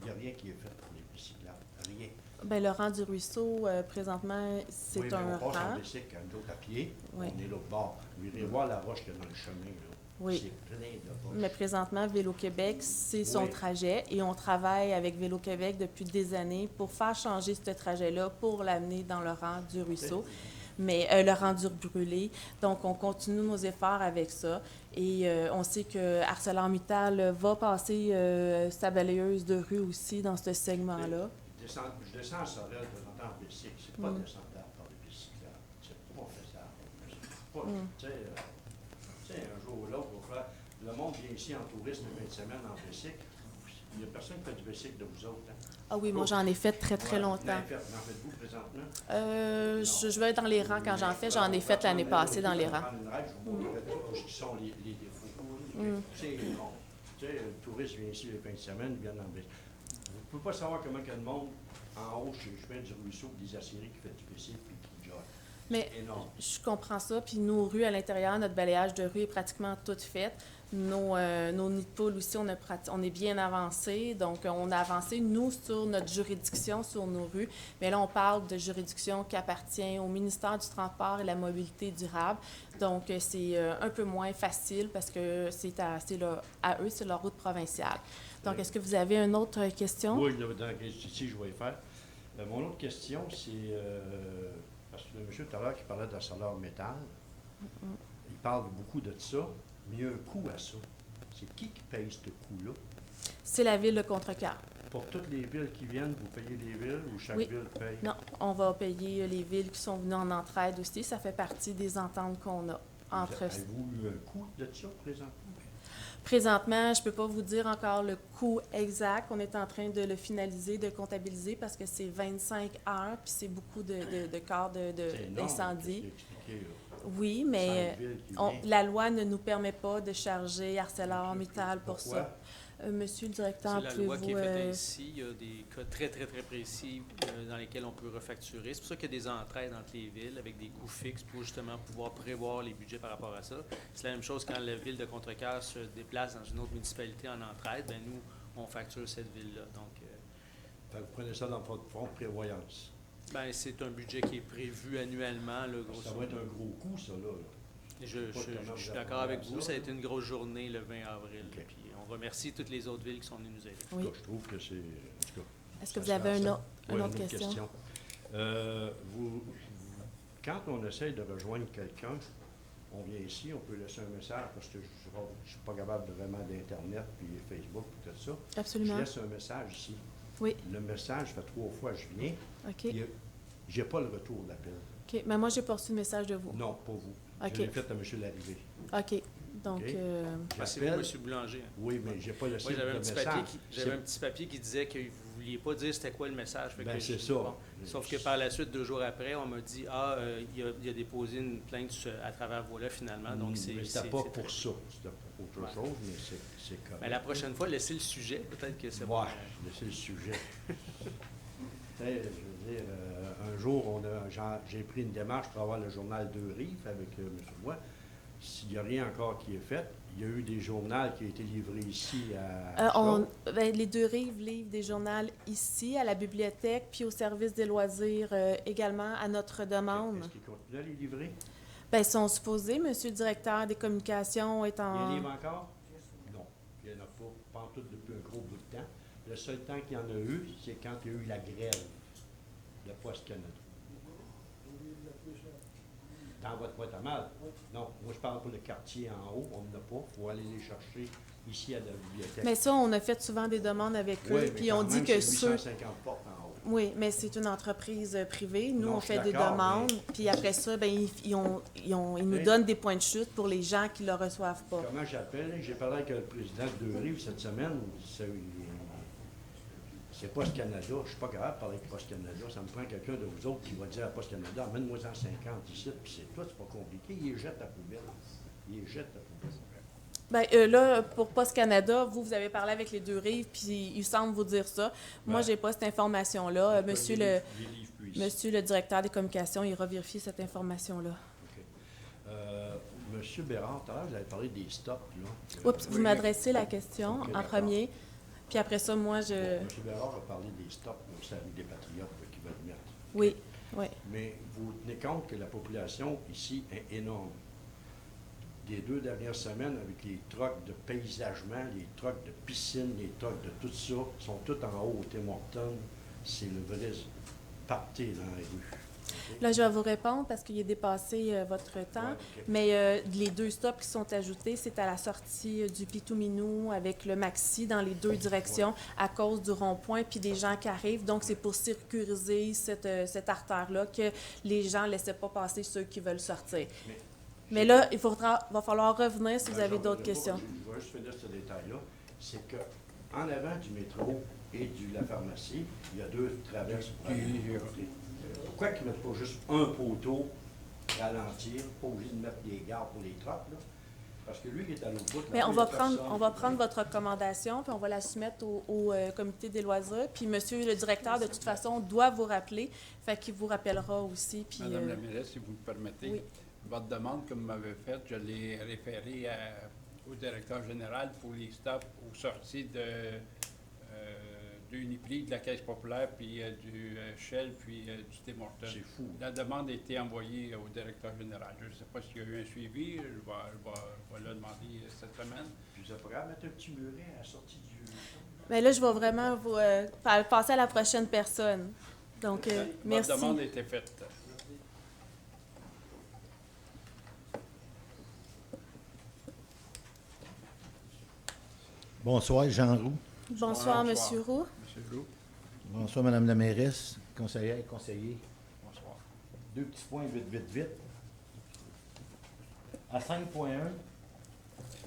Il n'y a rien qui est fait pour les bicyclables. Rien. Bien, le rang du ruisseau, présentement, c'est un rang. On passe en bicycle, nous autres à pied, on est l'autre bord. Vous irez voir la roche qu'il y a dans le chemin, là. Oui. C'est plein de roches. Mais présentement, Vélo-Québec, c'est son trajet et on travaille avec Vélo-Québec depuis des années pour faire changer ce trajet-là pour l'amener dans le rang du ruisseau, mais le rang du brûlé. Donc, on continue nos efforts avec ça et on sait que ArcelorMittal va passer sa balayeuse de rue aussi dans ce segment-là. Je descends à Sorel de temps en bicycle. C'est pas descendable par les bicyclettes. C'est pas faisable. Tu sais, un jour ou l'autre, le monde vient ici en tourisme une fin de semaine en bicycle. Il n'y a personne qui fait du bicycle de vous autres. Hein? Ah oui, moi j'en ai fait très longtemps. N'en faites-vous présentement? Je vais être dans les rangs quand j'en fais. J'en ai fait l'année passée dans les rangs. Je vous montrerai tout ce qui sont les défauts. C'est bon. Tu sais, le touriste vient ici les fins de semaine, il vient en bicycle. Vous ne pouvez pas savoir comment que le monde en haut, chez le chemin du ruisseau, des Aciéries qui fait du bicycle et qui jogue. Mais je comprends ça. Puis nos rues à l'intérieur, notre balayage de rue est pratiquement tout fait. Nos nids de poules aussi, on est bien avancé. Donc, on a avancé, nous, sur notre juridiction, sur nos rues. Mais là, on parle de juridiction qui appartient au ministère du Transport et de la Mobilité durable. Donc, c'est un peu moins facile parce que c'est à eux, c'est leur route provinciale. Donc, est-ce que vous avez une autre question? Oui, ici, je vais y faire. Mon autre question, c'est... parce que le monsieur tout à l'heure qui parlait d'ArcelorMittal, il parle beaucoup de ça, mais il y a un coût à ça. C'est qui paye ce coût-là? C'est la ville de Contrecœur. Pour toutes les villes qui viennent, vous payez les villes ou chaque ville paye? Non, on va payer les villes qui sont venues en entraide aussi. Ça fait partie des ententes qu'on a entre... Avez-vous eu un coût de ça, présentement? Présentement, je ne peux pas vous dire encore le coût exact. On est en train de le finaliser, de comptabiliser parce que c'est 25 heures, puis c'est beaucoup de cas d'incendie. Oui, mais la loi ne nous permet pas de charger ArcelorMittal pour ça. Monsieur le directeur, c'est la loi qui est faite ainsi. Il y a des cas très précis dans lesquels on peut refacturer. C'est pour ça qu'il y a des entraides entre les villes avec des coûts fixes pour justement pouvoir prévoir les budgets par rapport à ça. C'est la même chose quand la ville de Contrecœur se déplace dans une autre municipalité en entraide. Bien, nous, on facture cette ville-là. Donc, vous prenez ça dans votre fonds de prévoyance? Bien, c'est un budget qui est prévu annuellement. Là, ça va être un gros coût, ça, là. Je suis d'accord avec vous. Ça a été une grosse journée le 20 avril. Okay. Puis on remercie toutes les autres villes qui sont venues nous aider. Oui. Là, je trouve que c'est... Est-ce que vous avez une autre question? Quand on essaye de rejoindre quelqu'un, on vient ici, on peut laisser un message parce que je ne suis pas capable de vraiment d'Internet, puis Facebook, puis tout ça. Absolument. Je laisse un message ici. Oui. Le message fait 3 fois je viens. OK. Je n'ai pas le retour d'appel. OK. Mais moi, j'ai pas reçu le message de vous. Non, pas vous. OK. Je l'ai fait à M. Larrivée. OK. Donc, c'est vous, M. Boulanger. Oui, mais j'ai pas le message. J'avais un petit papier qui disait que vous ne vouliez pas dire c'était quoi le message. C'est ça. Bon. Sauf que par la suite, 2 jours après, on m'a dit il a déposé une plainte à travers voilà finalement. Donc c'était pas pour ça. C'était pour autre chose, mais c'est correct. Mais la prochaine fois, laissez le sujet. Peut-être que c'est bon. Laissez le sujet. Je veux dire, un jour, j'ai pris une démarche pour avoir le journal Deux Rives avec M. Roy. S'il n'y a rien encore qui est fait, il y a eu des journaux qui ont été livrés ici à... les Deux Rives livrent des journaux ici, à la bibliothèque, puis au service des loisirs également, à notre demande. Est-ce qu'ils continuent à les livrer? Bien, ils sont supposés. Monsieur le directeur des communications est en... Il y livre encore? Non. Il n'y en a pas tout depuis un gros bout de temps. Le seul temps qu'il y en a eu, c'est quand il y a eu la grève. Le Poste Canada. Dans votre boîte à mal? Non, moi je parle pour le quartier en haut, on n'en a pas. Il faut aller les chercher ici à la bibliothèque. Mais ça, on a fait souvent des demandes avec eux, Oui, puis on dit que ceux... 850 portes en haut. Oui, mais c'est une entreprise privée. Nous, Non, on je suis fait des d'accord, demandes, mais- puis après ça, ben, ils nous Mais- donnent des points de chute pour les gens qui ne le reçoivent pas. Comment j'appelle? J'ai parlé avec le président de Deux-Rives cette semaine. C'est Poste Canada. Je ne suis pas capable de parler avec Poste Canada. Ça me prend quelqu'un de vous autres qui va dire à Poste Canada, amène-moi-en 50 ici, puis c'est toi, c'est pas compliqué. Ils les jettent à la poubelle. Ils les jettent à la poubelle. Ben, là, pour Poste Canada, vous avez parlé avec les Deux-Rives, puis ils semblent vous dire ça. Moi, Ouais. j'ai pas cette information-là. Les livres plus ici. Monsieur le directeur des communications, il revérifie cette information-là. OK. Monsieur Bérard, tout à l'heure, vous avez parlé des stocks, là. Oups, vous m'adressez la question OK, en d'accord. premier, puis après ça, moi, je... Monsieur Bérard a parlé des stocks, là, c'est avec des patriotes là, qui veulent mettre. Oui, oui. Mais vous tenez compte que la population ici est énorme. Des 2 dernières semaines, avec les trucks de paysagement, les trucks de piscine, les trucks de tout ça, sont tous en haut au Tim Hortons. C'est le vrai party dans les rues. OK? Là, je vais vous répondre parce qu'il est dépassé votre temps. Ouais, OK. Mais les 2 stops qui sont ajoutés, c'est à la sortie du Pitou-Minou avec le Maxi dans les 2 directions à cause du rond-point puis des gens qui arrivent. Donc, c'est pour sécuriser cette artère-là que les gens ne laissaient pas passer ceux qui veulent sortir. Mais là, il va falloir revenir si vous avez d'autres questions. Je vais juste finir ce détail-là. C'est qu'en avant du métro et de la pharmacie, il y a 2 traverses pour aller de l'autre côté. Pourquoi qu'ils ne mettent pas juste un poteau, ralentir, pas obligé de mettre des gardes pour les trucks, là? Parce que lui, il est à l'autre bout. Mais là, on il y a va prendre personne. votre recommandation, puis on va la soumettre au comité des loisirs. Puis monsieur le directeur, de toute façon, doit vous rappeler. Fait qu'il vous rappellera aussi. Puis, Madame la mairesse, si vous me permettez, oui. votre demande que vous m'avez faite, je l'ai référée au directeur général pour les stops aux sorties du Uniprix, de la Caisse populaire, puis du Shell, puis du Tim Hortons. C'est fou. La demande a été envoyée au directeur général. Je ne sais pas s'il y a eu un suivi. Je vais le demander cette semaine. Puis vous pourrez mettre un petit muret à la sortie du... Mais là, je vais vraiment vous passer à la prochaine personne. Donc, merci. Votre demande a été faite. Bonsoir, Jean Roux. Bonsoir, Monsieur Roux. Monsieur Roux. Bonsoir, Madame la mairesse, conseillère et conseiller. Bonsoir. 2 petits points vite. À 5.1,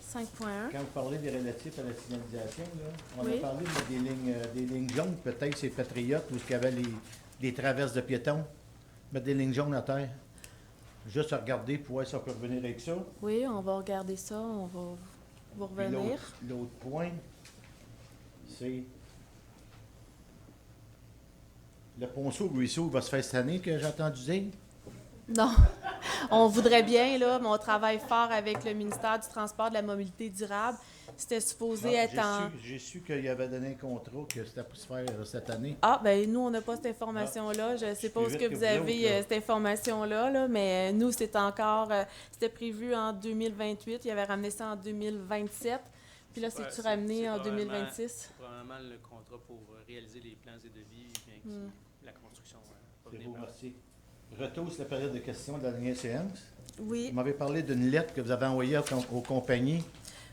5.1. quand vous parlez des relatifs à la signalisation, là, on Oui. a parlé des lignes jaunes, peut-être c'est Patriote, où il y avait les traverses de piétons. Mettre des lignes jaunes à terre. Juste à regarder pour voir si on peut revenir avec ça. Oui, on va regarder ça. On va vous Puis revenir. l'autre point, c'est le ponceau-ruisseau va se faire cette année, que j'ai entendu dire. Non, on voudrait bien, là, mais on travaille fort avec le ministère du Transport et de la Mobilité durable. C'était supposé être en... J'ai su qu'il avait donné un contrat que c'était pour se faire cette année. Ah, ben nous, on n'a pas cette information-là. Je ne sais pas où est-ce que vous avez cette information-là, là, mais nous, c'est encore... c'était prévu en 2028. Il avait ramené ça en 2027. Puis là, c'est-tu ramené en 2026? C'est probablement le contrat pour réaliser les plans et devis, bien que la construction va C'est venir beau, par- merci. Retour sur la période de questions de la dernière séance. Oui. Vous m'avez parlé d'une lettre que vous avez envoyée aux compagnies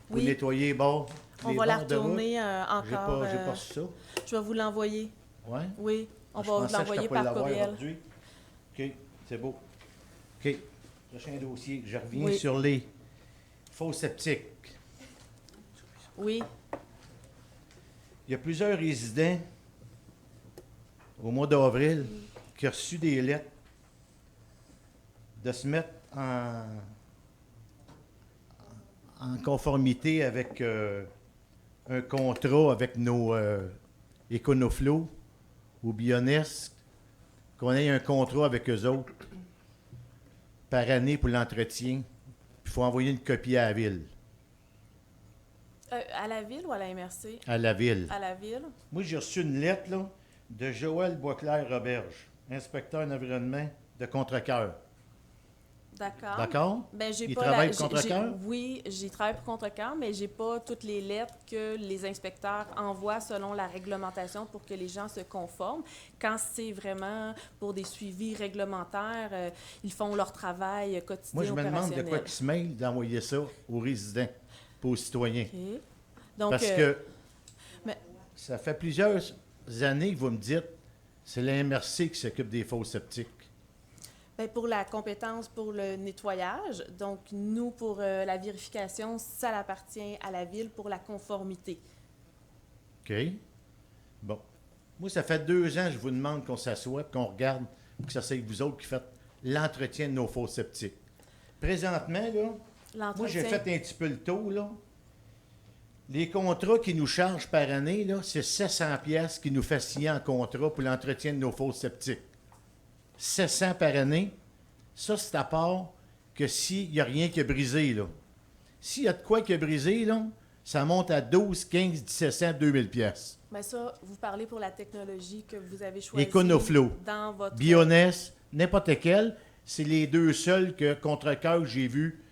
pour Oui. nettoyer les bords. On les va la bords de route. retourner encore. J'ai pas su ça. Je vais vous l'envoyer. Ouais? Oui, on Je va vous pensais que l'envoyer j'étais pas par l'avoir courriel. aujourd'hui. OK, c'est beau. OK. Prochain dossier. Je reviens Oui. sur les faux sceptiques. Oui. Il y a plusieurs résidents au mois d'avril qui ont reçu des lettres de se mettre en conformité avec un contrat avec nos Econoflow ou Bionest, qu'on ait un contrat avec eux autres par année pour l'entretien. Il faut envoyer une copie à la ville. À la ville ou à la MRC? À la ville. À la ville. Moi, j'ai reçu une lettre là, de Joël Boisclair-Roberge, inspecteur d'environnement de Contrecoeur. D'accord. D'accord? Ben, j'ai Il pas travaille pour Contrecœur? Oui, j'y travaille pour Contrecœur, mais j'ai pas toutes les lettres que les inspecteurs envoient selon la réglementation pour que les gens se conforment. Quand c'est vraiment pour des suivis réglementaires, ils font leur travail quotidien. Moi, je me demande de quoi opérationnel. qu'ils se mêlent d'envoyer ça aux résidents, pas aux citoyens. OK. Donc, Parce que mais- ça fait plusieurs années que vous me dites c'est la MRC qui s'occupe des fosses septiques. ben, pour la compétence pour le nettoyage, donc nous, pour la vérification, ça appartient à la ville pour la conformité. OK? Bon. Moi, ça fait 2 ans que je vous demande qu'on s'assoie, qu'on regarde, pour que ça soit vous autres qui faites l'entretien de nos fosses septiques. Présentement, là, moi, j'ai fait un petit peu le tour, là. Les contrats qu'ils nous chargent par année, là, c'est 700 pièces qui nous fait signer en contrat pour l'entretien de nos fosses septiques. 700 par année. Ça, c'est à part que s'il n'y a rien qui a brisé, là. S'il y a de quoi qui a brisé, là, ça monte à 12, 15, 1700, 2000 pièces. Ben ça, vous parlez pour la technologie que vous avez choisie Econoflow, dans votre... Bioness, n'importe quel, c'est les 2 seuls que Contrecœur j'ai vu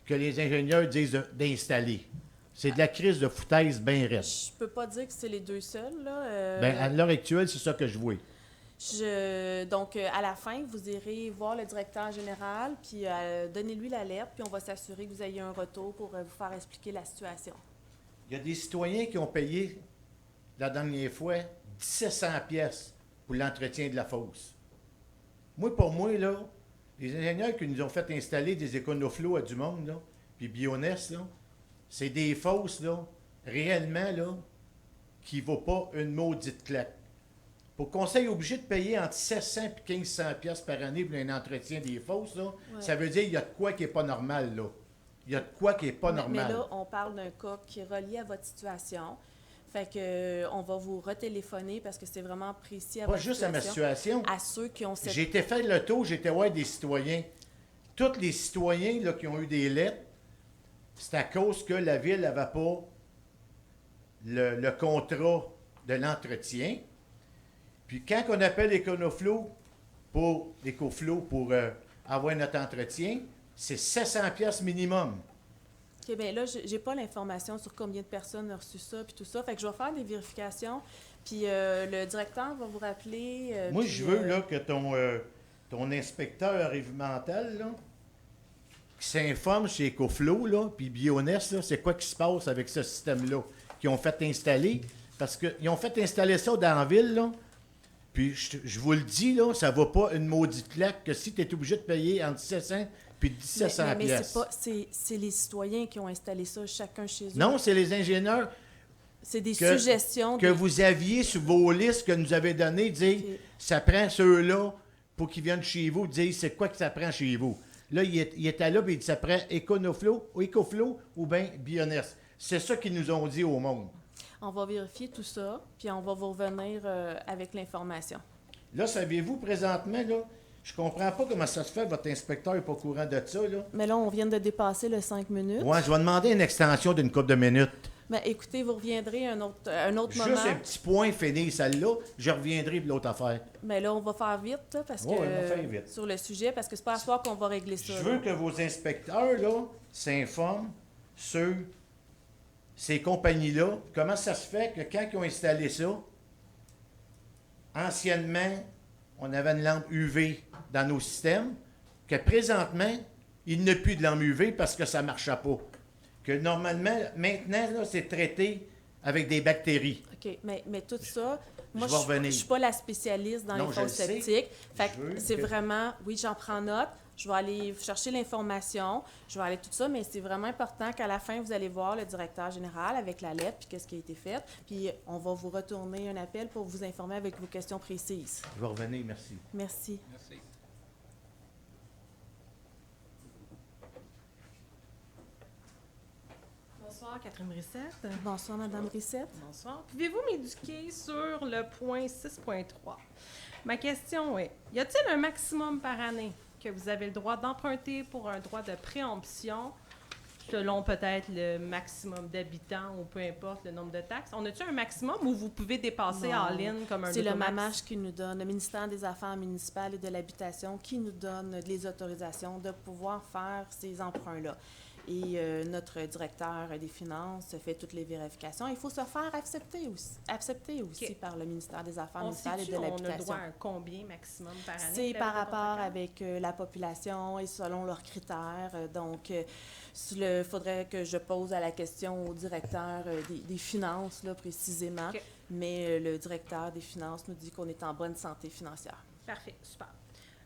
que les ingénieurs disent d'installer. C'est de la crise de foutaise bien raide. Je peux pas dire que c'est les 2 seuls, là. Ben, à l'heure actuelle, c'est ça que je vois. Donc, à la fin, vous irez voir le directeur général, puis donnez-lui la lettre, puis on va s'assurer que vous ayez un retour pour vous faire expliquer la situation. Il y a des citoyens qui ont payé, la dernière fois, 1700 pièces pour l'entretien de la fosse. Moi, pour moi, là, les ingénieurs qui nous ont fait installer des Econoflow à du monde, là, puis Bioness, là, c'est des fosses, là, réellement, là, qui ne vaut pas une maudite claque. Pour qu'on soit obligé de payer entre 700 et 1500 pièces par année pour un entretien des fosses, là, ça veut dire qu'il y a de quoi qui n'est pas normal, là. Il y a de quoi qui n'est pas normal. Mais là, on parle d'un cas qui est relié à votre situation. Fait que on va vous retéléphoner parce que c'est vraiment précis à Pas votre juste à ma situation. À ceux qui ont cette... J'ai été faire le tour, j'étais voir des citoyens. Tous les citoyens là, qui ont eu des lettres, c'est à cause que la ville n'avait pas le contrat de l'entretien. Puis quand on appelle Econoflow pour avoir notre entretien, c'est 700 pièces minimum. OK, bien là, j'ai pas l'information sur combien de personnes ont reçu ça puis tout ça. Fait que je vais faire des vérifications. Puis le directeur va vous rappeler. Moi, puis, je veux là, que ton inspecteur environnemental, là, qui s'informe chez Ecoflow, là, puis Bioness, là, c'est quoi qui se passe avec ce système-là qu'ils ont fait installer. Parce qu'ils ont fait installer ça dans la ville, là. Puis je vous le dis, là, ça ne va pas une maudite claque que si tu es obligé de payer entre 700 puis 1700 mais pièces. c'est les citoyens qui ont installé ça, chacun chez eux. Non, c'est les ingénieurs. C'est des suggestions. Que vous aviez sur vos listes que nous avez données, dire ça prend ceux-là pour qu'ils viennent chez vous, dire c'est quoi que ça prend chez vous. Là, il était là, puis il dit ça prend Ecoflow ou bien Bioness. C'est ça qu'ils nous ont dit au monde. On va vérifier tout ça, puis on va vous revenir avec l'information. Là, savez-vous, présentement, là, je comprends pas comment ça se fait, votre inspecteur n'est pas au courant de ça, là. Mais là, on vient de dépasser le 5 minutes. Ouais, je vais demander une extension d'une couple de minutes. Ben, écoutez, vous reviendrez un autre moment. Juste un petit point fini, celle-là, je reviendrai pour l'autre affaire. Mais là, on va faire vite, là, parce Ouais, que on va faire vite. sur le sujet, parce que c'est pas à soir qu'on va régler ça. Je veux que vos inspecteurs, là, s'informent sur ces compagnies-là. Comment ça se fait que quand ils ont installé ça, anciennement, on avait une lampe UV dans nos systèmes, que présentement, il n'y a plus de lampe UV parce que ça ne marchait pas. Que normalement, maintenant, là, c'est traité avec des bactéries. OK, mais tout ça, moi, Je vais je revenir. ne suis pas la spécialiste dans Non, les je le fosses sais. septiques. Fait Je veux que c'est que- vraiment, oui, j'en prends note. Je vais aller chercher l'information, je vais aller tout ça, mais c'est vraiment important qu'à la fin, vous allez voir le directeur général avec la lettre, puis qu'est-ce qui a été fait. Puis on va vous retourner un appel pour vous informer avec vos questions précises. Je vais revenir, merci. Merci. Merci. Bonsoir, Catherine Brissette. Bonsoir, Madame Brissette. Bonsoir. Pouvez-vous m'éduquer sur le point 6.3? Ma question est, y a-t-il un maximum par année que vous avez le droit d'emprunter pour un droit de préemption selon peut-être le maximum d'habitants ou peu importe le nombre de taxes. On a-tu un maximum où vous pouvez dépasser Non. en ligne comme un C'est le automax? MAMAGE qui nous donne, le ministère des Affaires municipales et de l'Habitation, qui nous donne les autorisations de pouvoir faire ces emprunts-là. Et notre directeur des Finances fait toutes les vérifications. Il faut se faire accepter aussi OK. par le ministère des Affaires On municipales et sait-tu, de on a l'Habitation. droit à combien maximum par année? C'est de par débit rapport contre avec la population et selon leurs critères. Donc, il faudrait que je pose à la question au directeur des Finances, là, précisément. OK. Mais le directeur des Finances nous dit qu'on est en bonne santé financière. Parfait, super.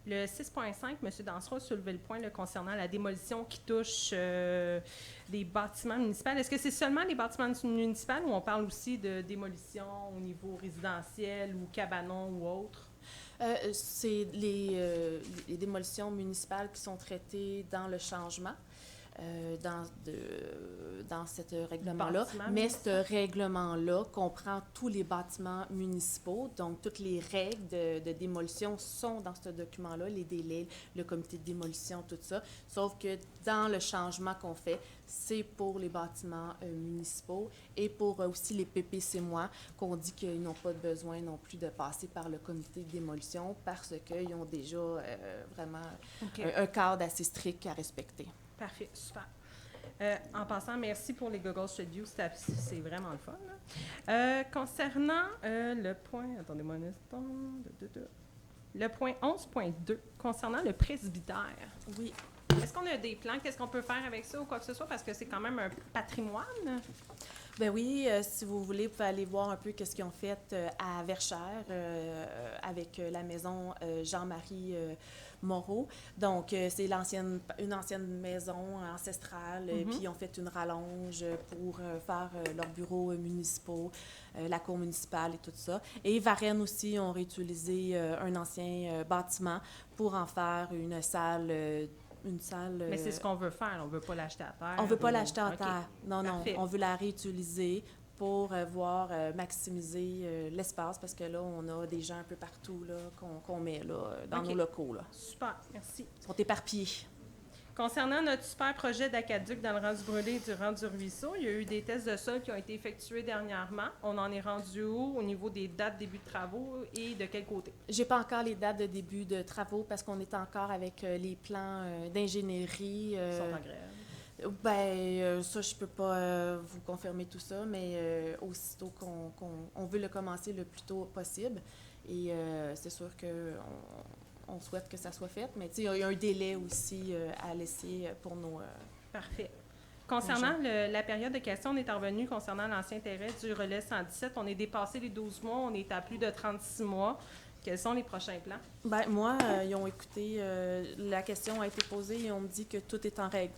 Le 6.5, M. Dansereau a soulevé le point là, concernant la démolition qui touche des bâtiments municipaux. Est-ce que c'est seulement les bâtiments municipaux ou on parle aussi de démolition au niveau résidentiel ou cabanon ou autre? C'est les démolitions municipales qui sont traitées dans le changement. Dans ce règlement-là. Bâtiment Mais municipal. ce règlement-là comprend tous les bâtiments municipaux. Donc, toutes les règles de démolition sont dans ce document-là, les délais, le comité de démolition, tout ça. Sauf que dans le changement qu'on fait, c'est pour les bâtiments municipaux et pour aussi les PPC-moi, qu'on dit qu'ils n'ont pas besoin non plus de passer par le comité de démolition parce qu'ils ont déjà vraiment OK. un cadre assez strict à respecter. Parfait, super. En passant, merci pour les Google Street View, c'est vraiment le fun. Là. Concernant le point, attendez-moi un instant, le point 11.2, concernant le presbytère. Oui. Est-ce qu'on a des plans? Qu'est-ce qu'on peut faire avec ça ou quoi que ce soit? Parce que c'est quand même un patrimoine. Ben oui, si vous voulez, vous pouvez aller voir un peu qu'est-ce qu'ils ont fait à Verchères avec la maison Jean-Marie Moreau. Donc, c'est une ancienne maison ancestrale, puis ils ont fait une rallonge pour faire leurs bureaux municipaux, la cour municipale et tout ça. Et Varennes aussi ont réutilisé un ancien bâtiment pour en faire une salle. Mais c'est ce qu'on veut faire. On ne veut pas l'acheter à terre. On ne veut pas ou- l'acheter à OK. terre. Non, Parfait. non. On veut la réutiliser pour maximiser l'espace parce que là, on a des gens un peu partout là, qu'on met là, dans OK. nos locaux. Là. Super, merci. Ils sont éparpillés. Concernant notre super projet d'Acaduc dans le rang du Brûlé et du rang du Ruisseau, il y a eu des tests de sol qui ont été effectués dernièrement. On en est rendu où au niveau des dates de début de travaux et de quel côté? J'ai pas encore les dates de début de travaux parce qu'on est encore avec les plans d'ingénierie. Ils sont en grève. Ça, je peux pas vous confirmer tout ça, mais aussitôt qu'on veut le commencer le plus tôt possible. Et c'est sûr qu'on souhaite que ça soit fait, mais il y a un délai aussi à laisser pour nos... Parfait. Concernant la période de questions, on est revenu concernant l'ancien terrain du relais 117. On est dépassé les 12 mois, on est à plus de 36 mois. Quels sont les prochains plans? Ben moi, ils ont écouté, la question a été posée et on me dit que tout est en règle.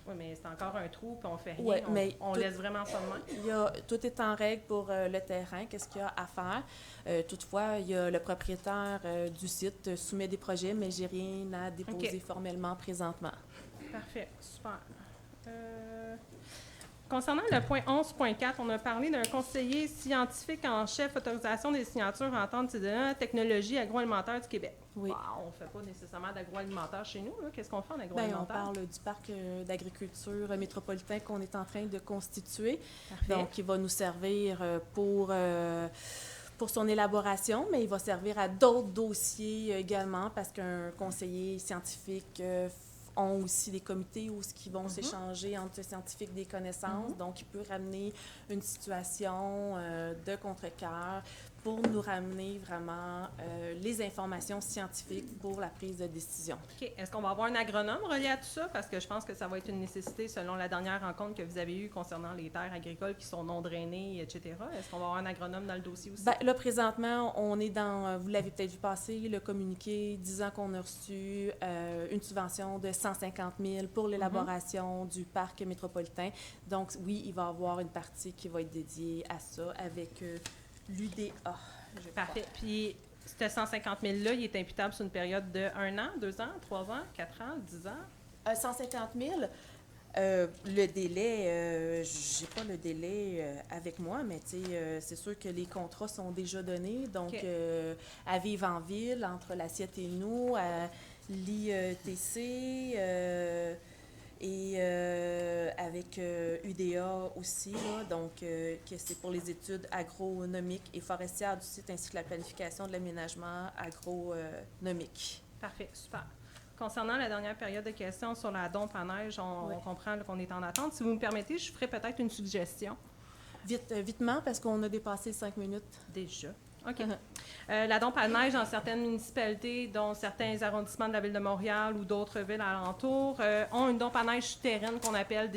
Oui, mais c'est encore un trou, puis on fait rien. Ouais, mais on tout- laisse vraiment ça de même. Tout est en règle pour le terrain, qu'est-ce qu'il y a à faire. Toutefois, il y a le propriétaire du site soumet des projets, mais j'ai rien à déposer OK. formellement présentement. Parfait, super. Concernant le point 11.4, on a parlé d'un conseiller scientifique en chef autorisation des signatures entente citoyenne technologie agroalimentaire du Québec. Oui. On ne fait pas nécessairement d'agroalimentaire chez nous. Là. Qu'est-ce qu'on fait en Ben, agroalimentaire? on parle du parc d'agriculture métropolitain qu'on est en train de constituer. Parfait. Donc, il va nous servir pour son élaboration, mais il va servir à d'autres dossiers également parce qu'un conseiller scientifique ont aussi des comités où ils vont s'échanger entre scientifiques des connaissances. Donc, il peut ramener une situation de contre-cœur pour nous ramener vraiment les informations scientifiques pour la prise de décision. OK. Est-ce qu'on va avoir un agronome relié à tout ça? Parce que je pense que ça va être une nécessité selon la dernière rencontre que vous avez eue concernant les terres agricoles qui sont non drainées, etc. Est-ce qu'on va avoir un agronome dans le dossier aussi? Ben, là, présentement, on est dans, vous l'avez peut-être vu passer, le communiqué disant qu'on a reçu une subvention de 150 000 pour l'élaboration du parc métropolitain. Donc, oui, il va y avoir une partie qui va être dédiée à ça avec l'UDA. Parfait. Puis, ce 150 000-là, il est imputable sur une période de 1 an, 2 ans, 3 ans, 4 ans, 10 ans? 150 000, le délai, j'ai pas le délai avec moi, mais c'est sûr que les contrats sont déjà donnés. Donc, OK. à Vivre en Ville, entre l'assiette et nous, à l'IETC, et avec UDA aussi, là, donc que c'est pour les études agronomiques et forestières du site ainsi que la planification de l'aménagement agronomique. Parfait, super. Concernant la dernière période de questions sur la dompe à neige, on comprend qu'on est en attente. Si vous me permettez, je ferai peut-être une suggestion. Vitement, parce qu'on a dépassé 5 minutes. Déjà. OK. La dompe à neige dans certaines municipalités, dont certains arrondissements de la Ville de Montréal ou d'autres villes alentours, ont une dompe à neige souterraine qu'on appelle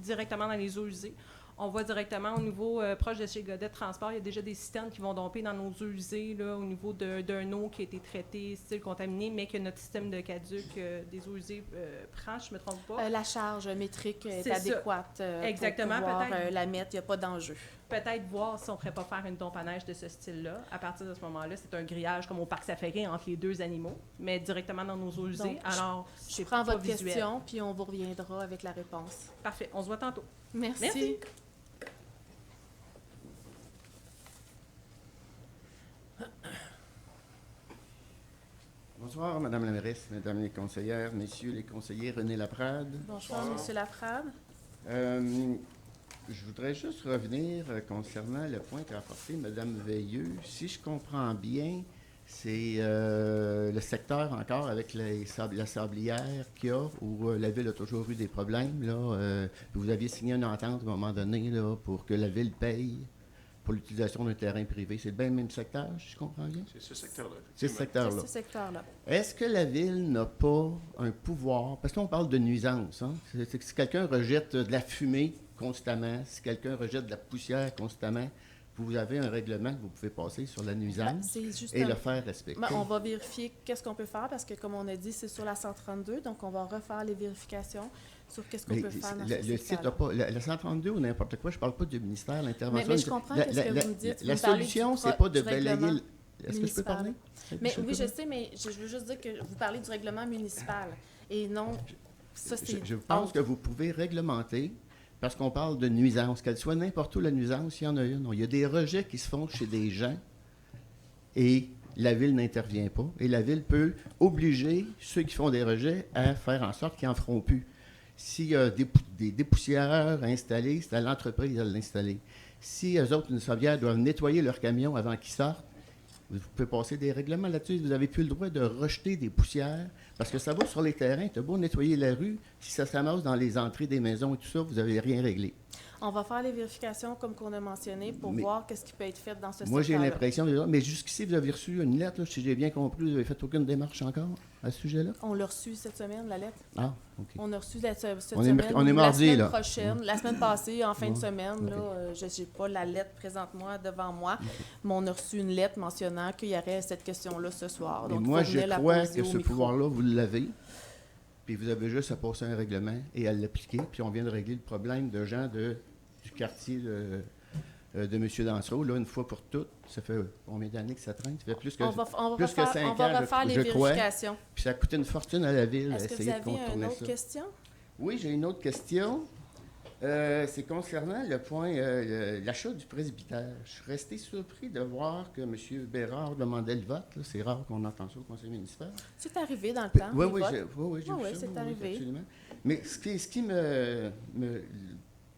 directement dans les eaux usées. On voit directement au niveau proche de chez Godet Transport, il y a déjà des citernes qui vont domper dans nos eaux usées, là, au niveau d'un eau qui a été traitée, style contaminé, mais que notre système de caduc des eaux usées prend, je ne me trompe pas. La charge métrique est C'est adéquate exactement, pour pouvoir peut-être. la mettre, il n'y a pas d'enjeu. Peut-être voir si on ne pourrait pas faire une dompe à neige de ce style-là. À partir de ce moment-là, c'est un grillage comme au parc Safari entre les deux animaux, mais directement dans nos eaux usées. Donc, alors, je prends votre question, puis on vous reviendra avec la réponse. Parfait. On se voit tantôt. Merci. Bonsoir, Madame la mairesse, Mesdames les conseillères, Messieurs les conseillers, René Laprade. Bonsoir, Monsieur Laprade. Je voudrais juste revenir concernant le point qu'a apporté Mme Veilleux. Si je comprends bien, c'est le secteur encore avec la sablière qu'il y a, où la Ville a toujours eu des problèmes. Là, vous aviez signé une entente à un moment donné là, pour que la Ville paye pour l'utilisation d'un terrain privé. C'est bien le même secteur, si je comprends bien? C'est ce secteur-là. C'est ce secteur-là. C'est ce secteur-là. Est-ce que la Ville n'a pas un pouvoir, parce qu'on parle de nuisance, hein? C'est que si quelqu'un rejette de la fumée constamment, si quelqu'un rejette de la poussière constamment, vous avez un règlement que vous pouvez passer sur la nuisance et le faire respecter. On va vérifier qu'est-ce qu'on peut faire, parce que comme on a dit, c'est sur la 132, donc on va refaire les vérifications sur qu'est-ce qu'on peut faire dans le site n'a pas... La 132 ou n'importe quoi, je ne parle pas du ministère, l'intervention... Mais je comprends ce que vous me dites. La solution, c'est pas de balayer... Est-ce que je peux parler? Mais oui, je sais, mais je veux juste dire que vous parlez du règlement municipal. Et non, ça c'est... Je pense que vous pouvez réglementer, parce qu'on parle de nuisance, qu'elle soit n'importe où la nuisance, il y en a une. Il y a des rejets qui se font chez des gens et la Ville n'intervient pas. Et la Ville peut obliger ceux qui font des rejets à faire en sorte qu'ils n'en feront plus. S'il y a des dépoussiéreurs installés, c'est à l'entreprise de l'installer. Si eux autres, une sauvière, doivent nettoyer leur camion avant qu'ils sortent, vous pouvez passer des règlements là-dessus. Vous n'avez plus le droit de rejeter des poussières parce que ça va sur les terrains. Tu as beau nettoyer la rue, si ça s'amasse dans les entrées des maisons et tout ça, vous n'avez rien réglé. On va faire les vérifications comme qu'on a mentionné pour voir qu'est-ce qui peut être fait dans ce secteur-là. Moi, j'ai l'impression, mais jusqu'ici, vous avez reçu une lettre, là, si j'ai bien compris, vous n'avez fait aucune démarche encore à ce sujet-là? On l'a reçu cette semaine, la lettre. Ah, OK. On a reçu cette on semaine. On est mardi, la semaine là. prochaine. La semaine passée, en fin de semaine, OK. là, je n'ai pas la lettre présentement devant moi, mais on a reçu une lettre mentionnant qu'il y aurait cette question-là ce soir. Et Donc, moi, il faut je venir la crois poser que au ce micro. pouvoir-là, vous l'avez. Puis vous avez juste à passer un règlement et à l'appliquer. Puis on vient de régler le problème de gens du quartier de M. Dansereau, là, une fois pour toutes. Ça fait combien d'années que ça traîne? Ça fait plus que, On va 5 ans, refaire les je crois. vérifications. Puis ça a coûté une fortune à la Ville Est-ce que vous d'essayer de avez contourner une autre ça. question? Oui, j'ai une autre question. C'est concernant le point, l'achat du presbytère. Je suis resté surpris de voir que M. Bérard demandait le vote. Là. C'est rare qu'on entend ça au conseil municipal. C'est arrivé dans le temps. Oui, les oui, votes. j'ai vu ça. C'est arrivé. Absolument. Mais ce qui me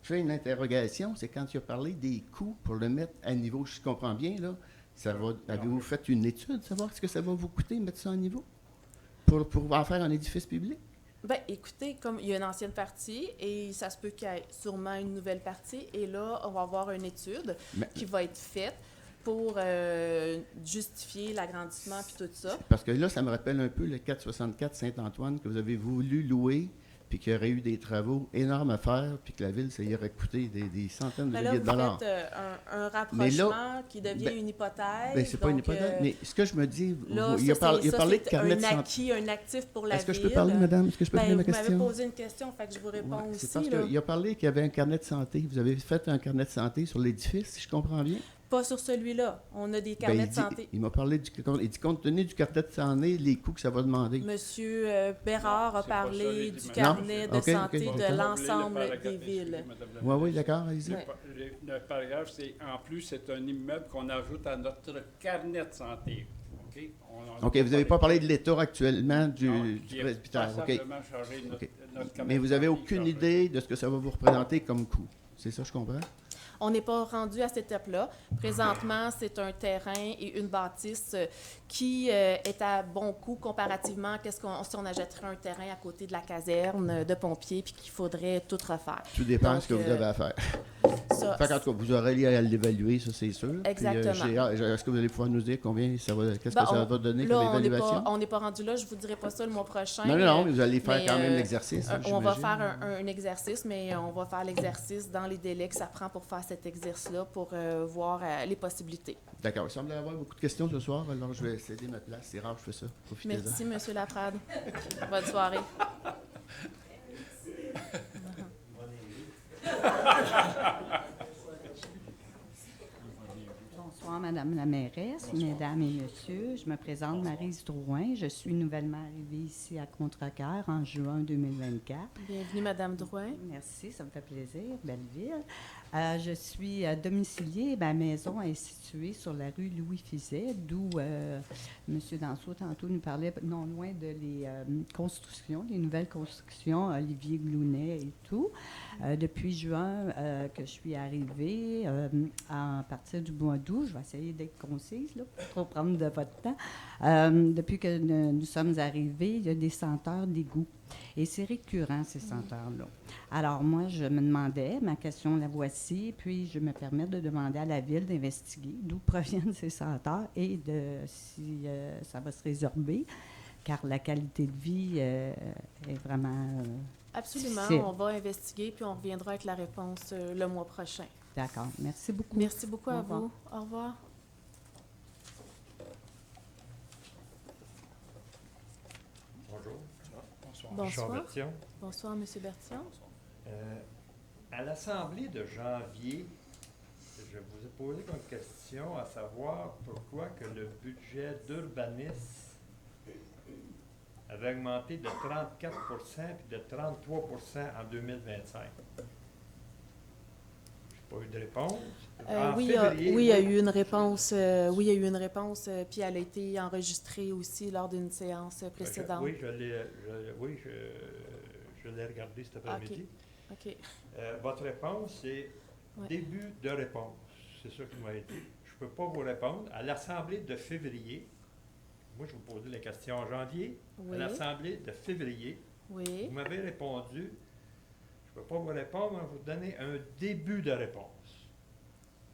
fait une interrogation, c'est quand tu as parlé des coûts pour le mettre à niveau. Je comprends bien, là. Avez-vous fait une étude, savoir ce que ça va vous coûter, mettre ça à niveau? Pour en faire un édifice public? Bien, écoutez, comme il y a une ancienne partie et ça se peut qu'il y ait sûrement une nouvelle partie, et là, on va avoir une étude qui va être faite pour justifier l'agrandissement puis tout ça. Parce que là, ça me rappelle un peu le 464 Saint-Antoine que vous avez voulu louer, puis qu'il y aurait eu des travaux énormes à faire, puis que la Ville, ça y aurait coûté des centaines de milliers de dollars. Là, vous faites un rapprochement qui devient une hypothèse. Bien, c'est pas une hypothèse, mais ce que je me dis, là, il a parlé de carnet de santé. Un acquis, un actif pour la Ville. Est-ce que je peux parler, madame? Est-ce que je peux poser ma question? Vous m'avez posé une question, fait que je vous réponds aussi. C'est parce qu'il a parlé qu'il y avait un carnet de santé. Vous avez fait un carnet de santé sur l'édifice, si je comprends bien? Pas sur celui-là. On a des carnets de santé. Il m'a parlé il dit, compte tenu du carnet de santé, les coûts que ça va demander. Monsieur Bérard a parlé du carnet de santé de l'ensemble des villes. Oui, d'accord, allez-y. Le paragraphe, c'est en plus, c'est un immeuble qu'on ajoute à notre carnet de santé. OK? OK, vous n'avez pas parlé de l'état actuellement du qui est presbytère. OK. passablement chargé de OK. notre Mais vous n'avez aucune idée de ce que ça va vous représenter comme coût. C'est ça, je comprends? On n'est pas rendu à cette étape-là. Présentement, c'est un terrain et une bâtisse qui est à bon coût comparativement à si on achèterait un terrain à côté de la caserne de pompiers puis qu'il faudrait tout refaire. Tout dépend de Donc, ce que vous avez à faire. Ça, Fait qu'en tout cas, vous aurez à l'évaluer, ça c'est sûr. Puis, Exactement. est-ce que vous allez pouvoir nous dire combien ça va, qu'est-ce ben, que ça va donner là, comme évaluation? on n'est pas rendu là. Je vous dirai pas ça le mois prochain. Non, mais vous allez faire quand même l'exercice. On va faire un exercice, mais on va faire l'exercice dans les délais que ça prend pour faire cet exercice-là pour voir les possibilités. D'accord. Il semble y avoir beaucoup de questions ce soir, alors je vais céder ma place. C'est rare que je fais ça. Profitez-en. Merci, M. Laprade. Bonne soirée. Bonsoir, Madame la mairesse, Mesdames et Messieurs. Je me présente Maryse Drouin. Je suis nouvellement arrivée ici à Contrecoeur en juin 2024. Bienvenue, Madame Drouin. Merci, ça me fait plaisir. Belle ville. Je suis domiciliée. Ma maison est située sur la rue Louis-Fizet, d'où M. Danseau, tantôt, nous parlait non loin de les constructions, les nouvelles constructions, Olivier Glounet et tout. Depuis juin que je suis arrivée, à partir du mois d'août, je vais essayer d'être concise, là, pour trop prendre de votre temps. Depuis que nous sommes arrivés, il y a des senteurs d'égout. Et c'est récurrent, ces senteurs-là. Alors, moi, je me demandais, ma question la voici, puis je me permets de demander à la Ville d'investiguer d'où proviennent ces senteurs et de si ça va se résorber, car la qualité de vie est vraiment Absolument. difficile. On va investiguer, puis on reviendra avec la réponse le mois prochain. D'accord. Merci beaucoup. Merci beaucoup à Au revoir. vous. Au revoir. Bonjour. Bonsoir. Jean Bertillon. Bonsoir, M. Bertillon. À l'Assemblée de janvier, je vous ai posé comme question à savoir pourquoi que le budget d'urbanisme avait augmenté de 34 puis de 33 en 2025. Je n'ai pas eu de réponse. Oui, il y a eu une réponse. Oui, il y a eu une réponse, puis elle a été enregistrée aussi lors d'une séance précédente. Oui, je l'ai regardé cet après-midi. OK. Votre réponse, c'est début de réponse. C'est ça qui m'a été. Je ne peux pas vous répondre. À l'Assemblée de février, moi, je vous posais la question en janvier. Oui. À l'Assemblée de février, oui. Vous m'avez répondu. Je ne peux pas vous répondre, mais vous donner un début de réponse.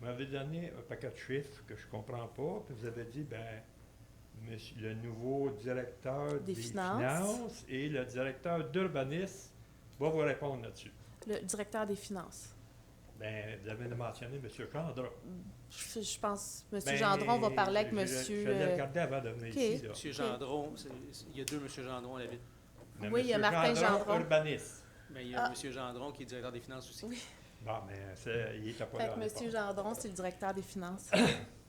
Vous m'avez donné un paquet de chiffres que je ne comprends pas, puis vous avez dit, monsieur, le nouveau directeur des finances et le directeur d'urbanisme va vous répondre là-dessus. Le directeur des finances. Vous avez mentionné M. Gendron. Je pense que M. Gendron va parler avec M. Je l'ai regardé avant de venir ici. Là. M. Gendron, il y a deux M. Gendron à la ville. Oui, il y a Martin Gendron. Urbaniste. Mais il y a M. Gendron qui est directeur des finances aussi. Oui. Bon, mais il n'était pas là. M. Gendron, c'est le directeur des finances.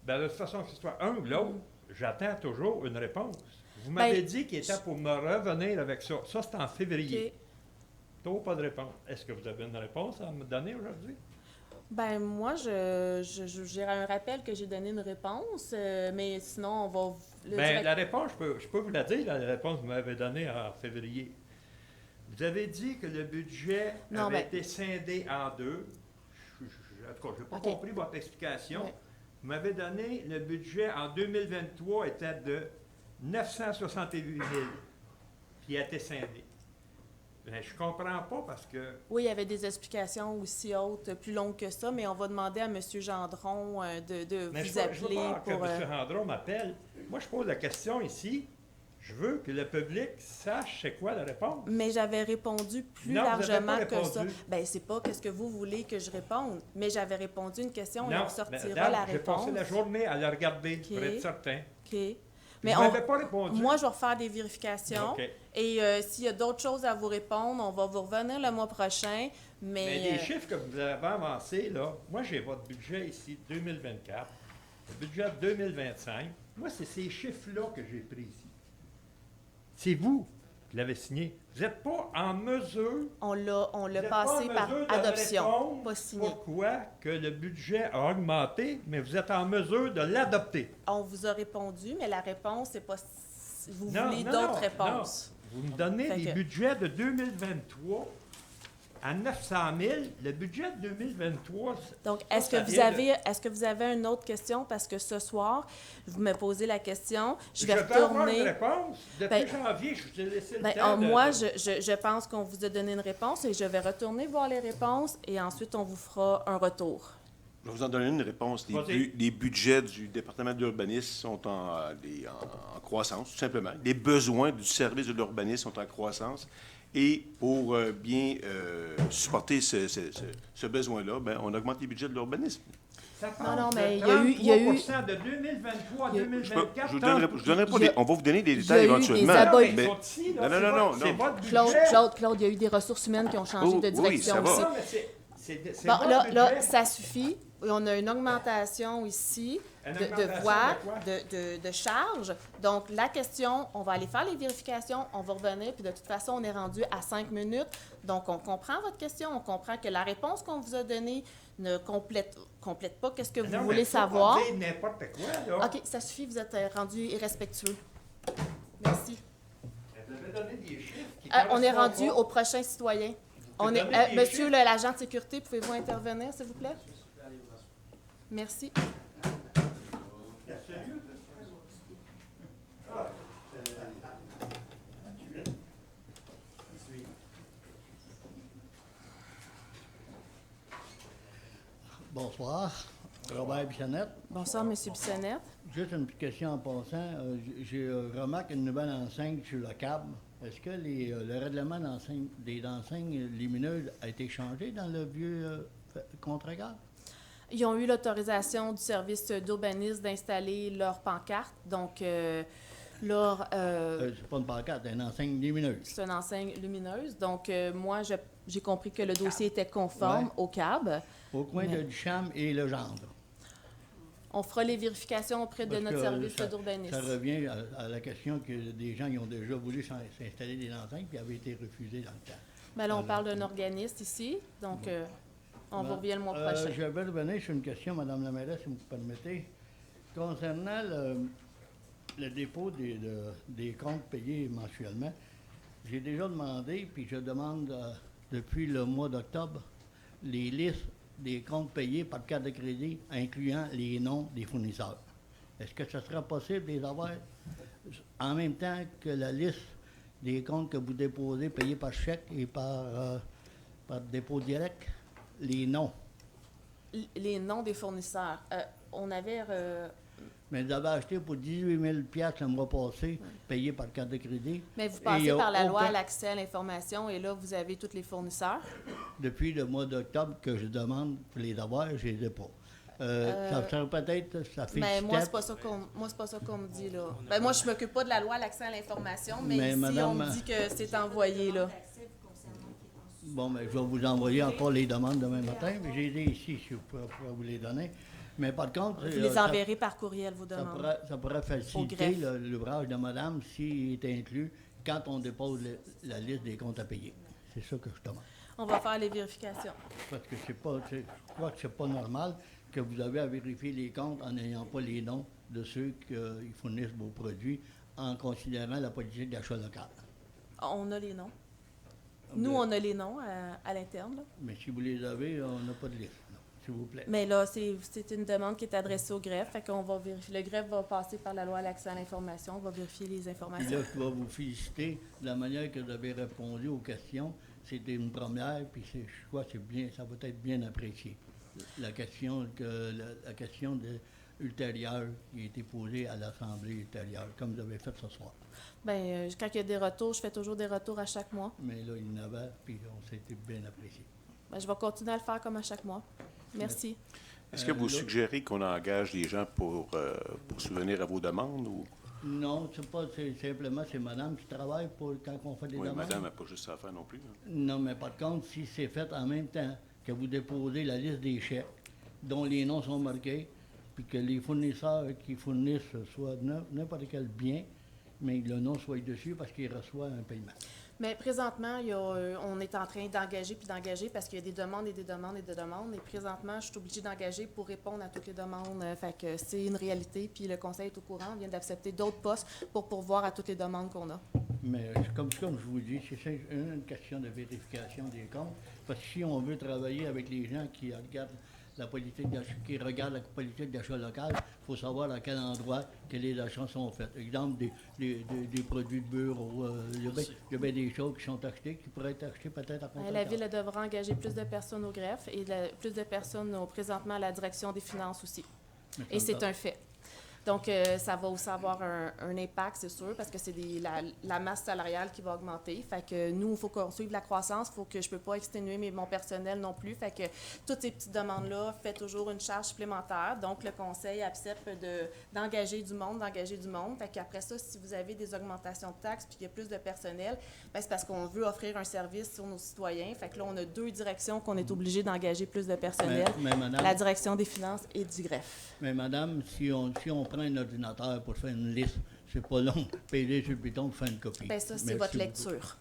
De toute façon, que ce soit un ou l'autre, j'attends toujours une réponse. Vous m'avez dit qu'il était pour me revenir avec ça. Ça, c'est en février. Toujours pas de réponse. Est-ce que vous avez une réponse à me donner aujourd'hui? Moi, j'ai un rappel que j'ai donné une réponse, mais sinon, on va... La réponse, je peux vous la dire, la réponse que vous m'avez donnée en février. Vous avez dit que le budget avait été scindé en deux. En tout cas, je n'ai pas compris votre explication. Ouais. Vous m'avez donné le budget en 2023 était de 968 000, puis il a été scindé. Je ne comprends pas parce que... Oui, il y avait des explications aussi hautes, plus longues que ça, mais on va demander à M. Gendron de vous appeler je veux pas pour... que M. Gendron m'appelle. Moi, je pose la question ici. Je veux que le public sache c'est quoi la réponse. Mais j'avais répondu plus largement que ça. C'est pas qu'est-ce que vous voulez que je réponde, mais j'avais répondu une question et on sortira la réponse. J'ai passé la journée à la regarder pour être certain. OK. Mais on pas répondu. Moi, je vais refaire des vérifications. Et s'il y a d'autres choses à vous répondre, on va vous revenir le mois prochain. Mais les chiffres que vous avez avancés, là, moi, j'ai votre budget ici, 2024, le budget 2025. Moi, c'est ces chiffres-là que j'ai pris ici. C'est vous Vous l'avez signé. Vous n'êtes pas en mesure... On l'a vous êtes passé pas en par mesure de adoption, répondre pas signé. Pourquoi que le budget a augmenté, mais vous êtes en mesure de l'adopter? On vous a répondu, mais la réponse, c'est pas... Vous Non, voulez non, d'autres non, réponses. non. Vous me donnez Fait des que- budgets de 2023 à 900 000. Le budget de 2023... Donc, ça, est-ce ça que vient de- est-ce que vous avez une autre question? Parce que ce soir, vous me posez la question, je vais peux avoir une retourner... réponse. Depuis Ben, janvier, je vous ai laissé le Ben, temps de... moi, je pense qu'on vous a donné une réponse et je vais retourner voir les réponses et ensuite, on vous fera un retour. Je vais vous en donner une réponse. Vas-y. Les budgets du département de l'urbanisme sont en croissance, tout simplement. Les besoins du service de l'urbanisme sont en croissance. Et pour bien supporter ce besoin-là, ben, on augmente les budgets de l'urbanisme. Ça Non, passe non, de mais il y a eu... 33% de 2023 à il y a- 2024. Je vous donnerai pas il y a- on va vous donner des il y a détails eu des éventuellement. abats. mais- Ils sont ici, là, non. c'est votre budget. Claude, il y a eu des ressources humaines qui ont changé Oh, de oui, direction ça va. aussi. Non, mais c'est Bon, votre là, budget. ça suffit. Et on a une augmentation ici Une de augmentation voix, de quoi? de charges. Donc, la question, on va aller faire les vérifications, on va revenir, puis de toute façon, on est rendu à 5 minutes. Donc, on comprend votre question, on comprend que la réponse qu'on vous a donnée ne complète pas qu'est-ce que vous Non, mais voulez faut pas savoir. dire n'importe quoi, là. OK, ça suffit, vous êtes rendu irrespectueux. Merci. Vous avez donné des chiffres qui On est correspondent rendu pas. au prochain citoyen. On est, donner des monsieur chiffres. l'agent de sécurité, pouvez-vous intervenir, s'il vous plaît? Merci. Sérieux? Bonsoir, Robert Bissonnette. Bonsoir, monsieur Bissonnette. Juste une petite question en passant. J'ai remarqué une nouvelle enseigne sur le câble. Est-ce que le règlement des enseignes lumineuses a été changé dans le vieux contre-garde? Ils ont eu l'autorisation du service d'urbanisme d'installer leur pancarte. Donc, leur... C'est pas une pancarte, c'est une enseigne lumineuse. c'est une enseigne lumineuse. Donc, moi, j'ai compris que le dossier était conforme Ouais. au CAB. Au coin Mais- de Duchamp et Legendre. On fera les vérifications auprès de Parce notre que service ça d'urbanisme. revient à la question que des gens ils ont déjà voulu s'installer des enseignes puis avaient été refusés dans le temps. Ben là, on parle d'un organiste ici. Donc, on vous revient le mois prochain. Je vais revenir sur une question, Mme la mairesse, si vous me permettez. Concernant le dépôt des comptes payés mensuellement, j'ai déjà demandé, puis je demande depuis le mois d'octobre, les listes des comptes payés par carte de crédit, incluant les noms des fournisseurs. Est-ce que ce sera possible de les avoir en même temps que la liste des comptes que vous déposez payés par chèque et par dépôt direct? Les noms. Les noms des fournisseurs. On avait... Mais vous avez acheté pour 18 000 le mois passé, payé par carte de crédit. Mais vous Et il passez y a par la loi aucun- à l'accès à l'information et là, vous avez tous les fournisseurs. Depuis le mois d'octobre que je demande pour les avoir, je les ai pas. Ça serait peut-être, ça fait Mais moi, step. c'est pas ça qu'on me dit, là. Ben, moi, je m'occupe pas de la loi à l'accès à l'information, mais Mais ici, madame- on me dit que c'est envoyé, là. Bon, mais je vais vous envoyer encore les demandes demain matin. Mais j'ai les ici, si je pourrais vous les donner. Mais par contre... Vous les enverrez par courriel, vos demandes. Ça pourrait faciliter greffe. l'ouvrage de madame s'il est inclus quand on dépose la liste des comptes à payer. C'est ça que je demande. On va faire les vérifications. Parce que je crois que c'est pas normal que vous avez à vérifier les comptes en n'ayant pas les noms de ceux qui fournissent vos produits en considérant la politique d'achat local. On a les noms. Nous, on a les noms à l'interne, là. Mais si vous les avez, on n'a pas de liste, non, s'il vous plaît. Mais là, c'est une demande qui est adressée au greffe, fait qu'on va vérifier. Le greffe va passer par la loi à l'accès à l'information, on va vérifier les Puis informations. là, je dois vous féliciter de la manière que vous avez répondu aux questions. C'était une première, puis je crois que ça va être bien apprécié. La question ultérieure qui a été posée à l'Assemblée ultérieure, comme vous avez fait ce soir. Bien, quand il y a des retours, je fais toujours des retours à chaque mois. Mais là, il y en avait, puis on s'était bien apprécié. Ben, je vais continuer à le faire comme à chaque mois. Merci. Est-ce que vous suggérez qu'on engage des gens pour subvenir à vos demandes? Ou... Non, c'est simplement, c'est madame qui travaille quand on fait des Oui, demandes. madame n'a pas juste ça à faire non plus. Hein. Non, mais par contre, si c'est fait en même temps que vous déposez la liste des chèques dont les noms sont marqués, puis que les fournisseurs qui fournissent soit n'importe quel bien, mais le nom soit dessus parce qu'il reçoit un paiement. Mais présentement, on est en train d'engager puis d'engager parce qu'il y a des demandes et des demandes et des demandes. Et présentement, je suis obligée d'engager pour répondre à toutes les demandes. Fait que c'est une réalité. Puis le conseil est au courant. On vient d'accepter d'autres postes pour pourvoir à toutes les demandes qu'on a. Mais comme je vous dis, c'est une question de vérification des comptes. Parce que si on veut travailler avec les gens qui regardent la politique d'achat local, il faut savoir à quel endroit que les achats sont faits. Exemple, des produits de bureau. Il y a bien des choses qui sont achetées, qui pourraient être achetées peut-être à compte. La Ville devra engager plus de personnes au greffe et plus de personnes présentement à la direction des finances aussi. Et c'est un fait. Donc, ça va aussi avoir un impact, c'est sûr, parce que c'est la masse salariale qui va augmenter. Fait que nous, il faut qu'on suive la croissance. Il faut que je ne peux pas exténuer mon personnel non plus. Fait que toutes ces petites demandes-là fait toujours une charge supplémentaire. Donc, le conseil accepte d'engager du monde. Fait qu'après ça, si vous avez des augmentations de taxes puis qu'il y a plus de personnel, bien, c'est parce qu'on veut offrir un service sur nos citoyens. Fait que là, on a deux directions qu'on est obligé d'engager plus de personnel. Mais madame, la direction des finances et du greffe. Mais madame, si on prend un ordinateur pour faire une liste, c'est pas long. Payer sur le piton pour faire une copie. Bien, ça, c'est votre lecture.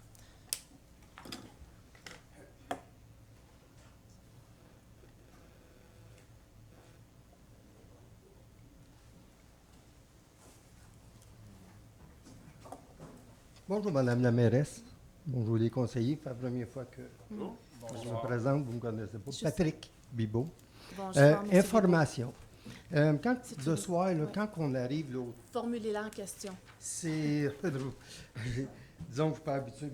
Bonjour, Madame la mairesse. Bonjour, les conseillers. C'est la première fois que je me présente. Vous ne me connaissez pas. Patrick Bibeau. Information. Quand le soir, là, quand on arrive là, formulez-la en question. C'est disons que je ne suis pas habitué,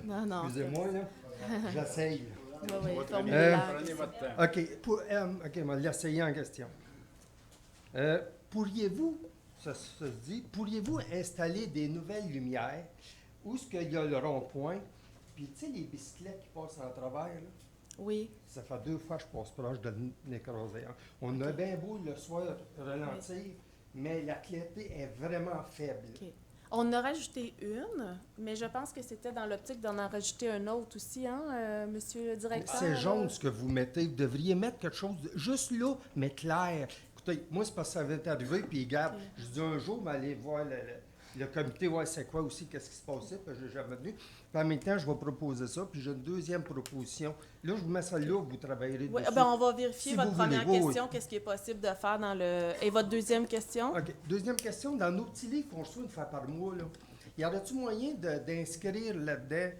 Non. Excusez-moi, là. J'essaye. Oui, formulez-la. Prenez votre temps. OK, OK, on va l'essayer en question. Pourriez-vous, ça se dit, pourriez-vous installer des nouvelles lumières où est-ce qu'il y a le rond-point, puis tu sais, les bicyclettes qui passent en travers, là? Oui. Ça fait 2 fois que je passe proche de l'écrasé. On a bien beau le soir ralentir, mais la clarté est vraiment faible. Okay. On en a rajouté une, mais je pense que c'était dans l'optique d'en rajouter un autre aussi, hein, monsieur le directeur? C'est jaune ce que vous mettez. Vous devriez mettre quelque chose juste là, mais clair. Écoutez, moi, c'est parce que ça va arrivé, puis regarde, je dis un jour, mais allez voir le comité, ouais, c'est quoi aussi, qu'est-ce qui se passait, puis je n'ai jamais venu. Puis en même temps, je vais proposer ça, puis j'ai une deuxième proposition. Là, je vous mets ça là, vous travaillerez dessus. Ben, on va vérifier si votre première question, oui. qu'est-ce qui est possible de faire dans le... Et votre deuxième question? OK. Deuxième question, dans nos petits livres qu'on reçoit une fois par mois, là, y aurait-il moyen d'inscrire là-dedans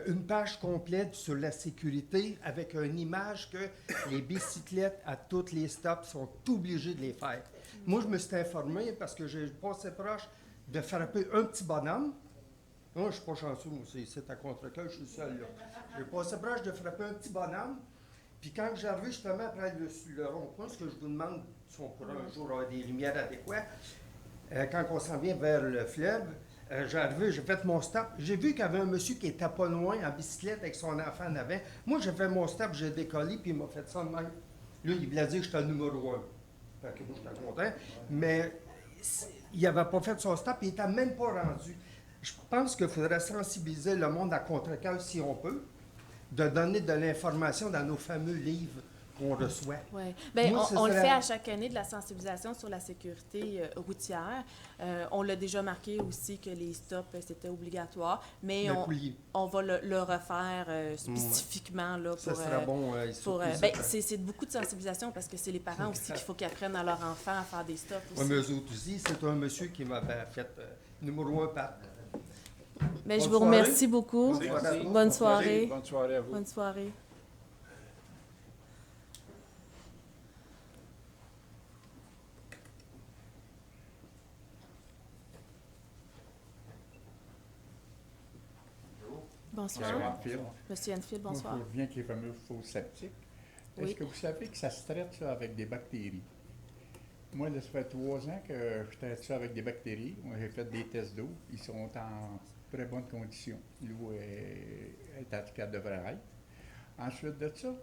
une page complète sur la sécurité avec une image que les bicyclettes à tous les stops sont obligés de les faire? Moi, je me suis informé parce que j'ai passé proche de frapper un petit bonhomme. Moi, je ne suis pas chanceux, moi, c'est à contre-cœur, je suis seul, là. J'ai passé proche de frapper un petit bonhomme. Puis quand j'arrive justement après le rond-point, ce que je vous demande, si on pourra un jour avoir des lumières adéquates, quand on s'en vient vers le fleuve, j'ai fait mon stop. J'ai vu qu'il y avait un monsieur qui était pas loin en bicyclette avec son enfant en avant. Moi, j'ai fait mon stop, j'ai décollé, puis il m'a fait ça de même. Là, il voulait dire que j'étais le numéro 1. Fait que moi, j'étais content. Mais il n'avait pas fait son stop, il n'était même pas rendu. Je pense qu'il faudrait sensibiliser le monde à contre-cœur si on peut, de donner de l'information dans nos fameux livres qu'on reçoit. Oui. Bien, on le fait à chaque année de la sensibilisation sur la sécurité routière. On l'a déjà marqué aussi que les stops, c'était obligatoire, mais on va le refaire spécifiquement. Là, ça sera bon. C'est beaucoup de sensibilisation parce que c'est les parents aussi qu'il faut qu'ils apprennent à leur enfant à faire des stops aussi. Oui, mais eux autres aussi, c'est un monsieur qui m'avait fait numéro 1 par... Mais je vous remercie beaucoup. Bonne soirée. Bonne soirée à vous. Bonne soirée. Bonsoir. Monsieur Enfield, bonsoir. Moi, je reviens avec les fameux faux sceptiques. Est-ce que vous savez que ça se traite ça avec des bactéries? Moi, là, ça fait 3 ans que je traite ça avec des bactéries. Moi, j'ai fait des tests d'eau. Ils sont en très bonnes conditions. L'eau est à ce qu'elle devrait être. Ensuite de ça,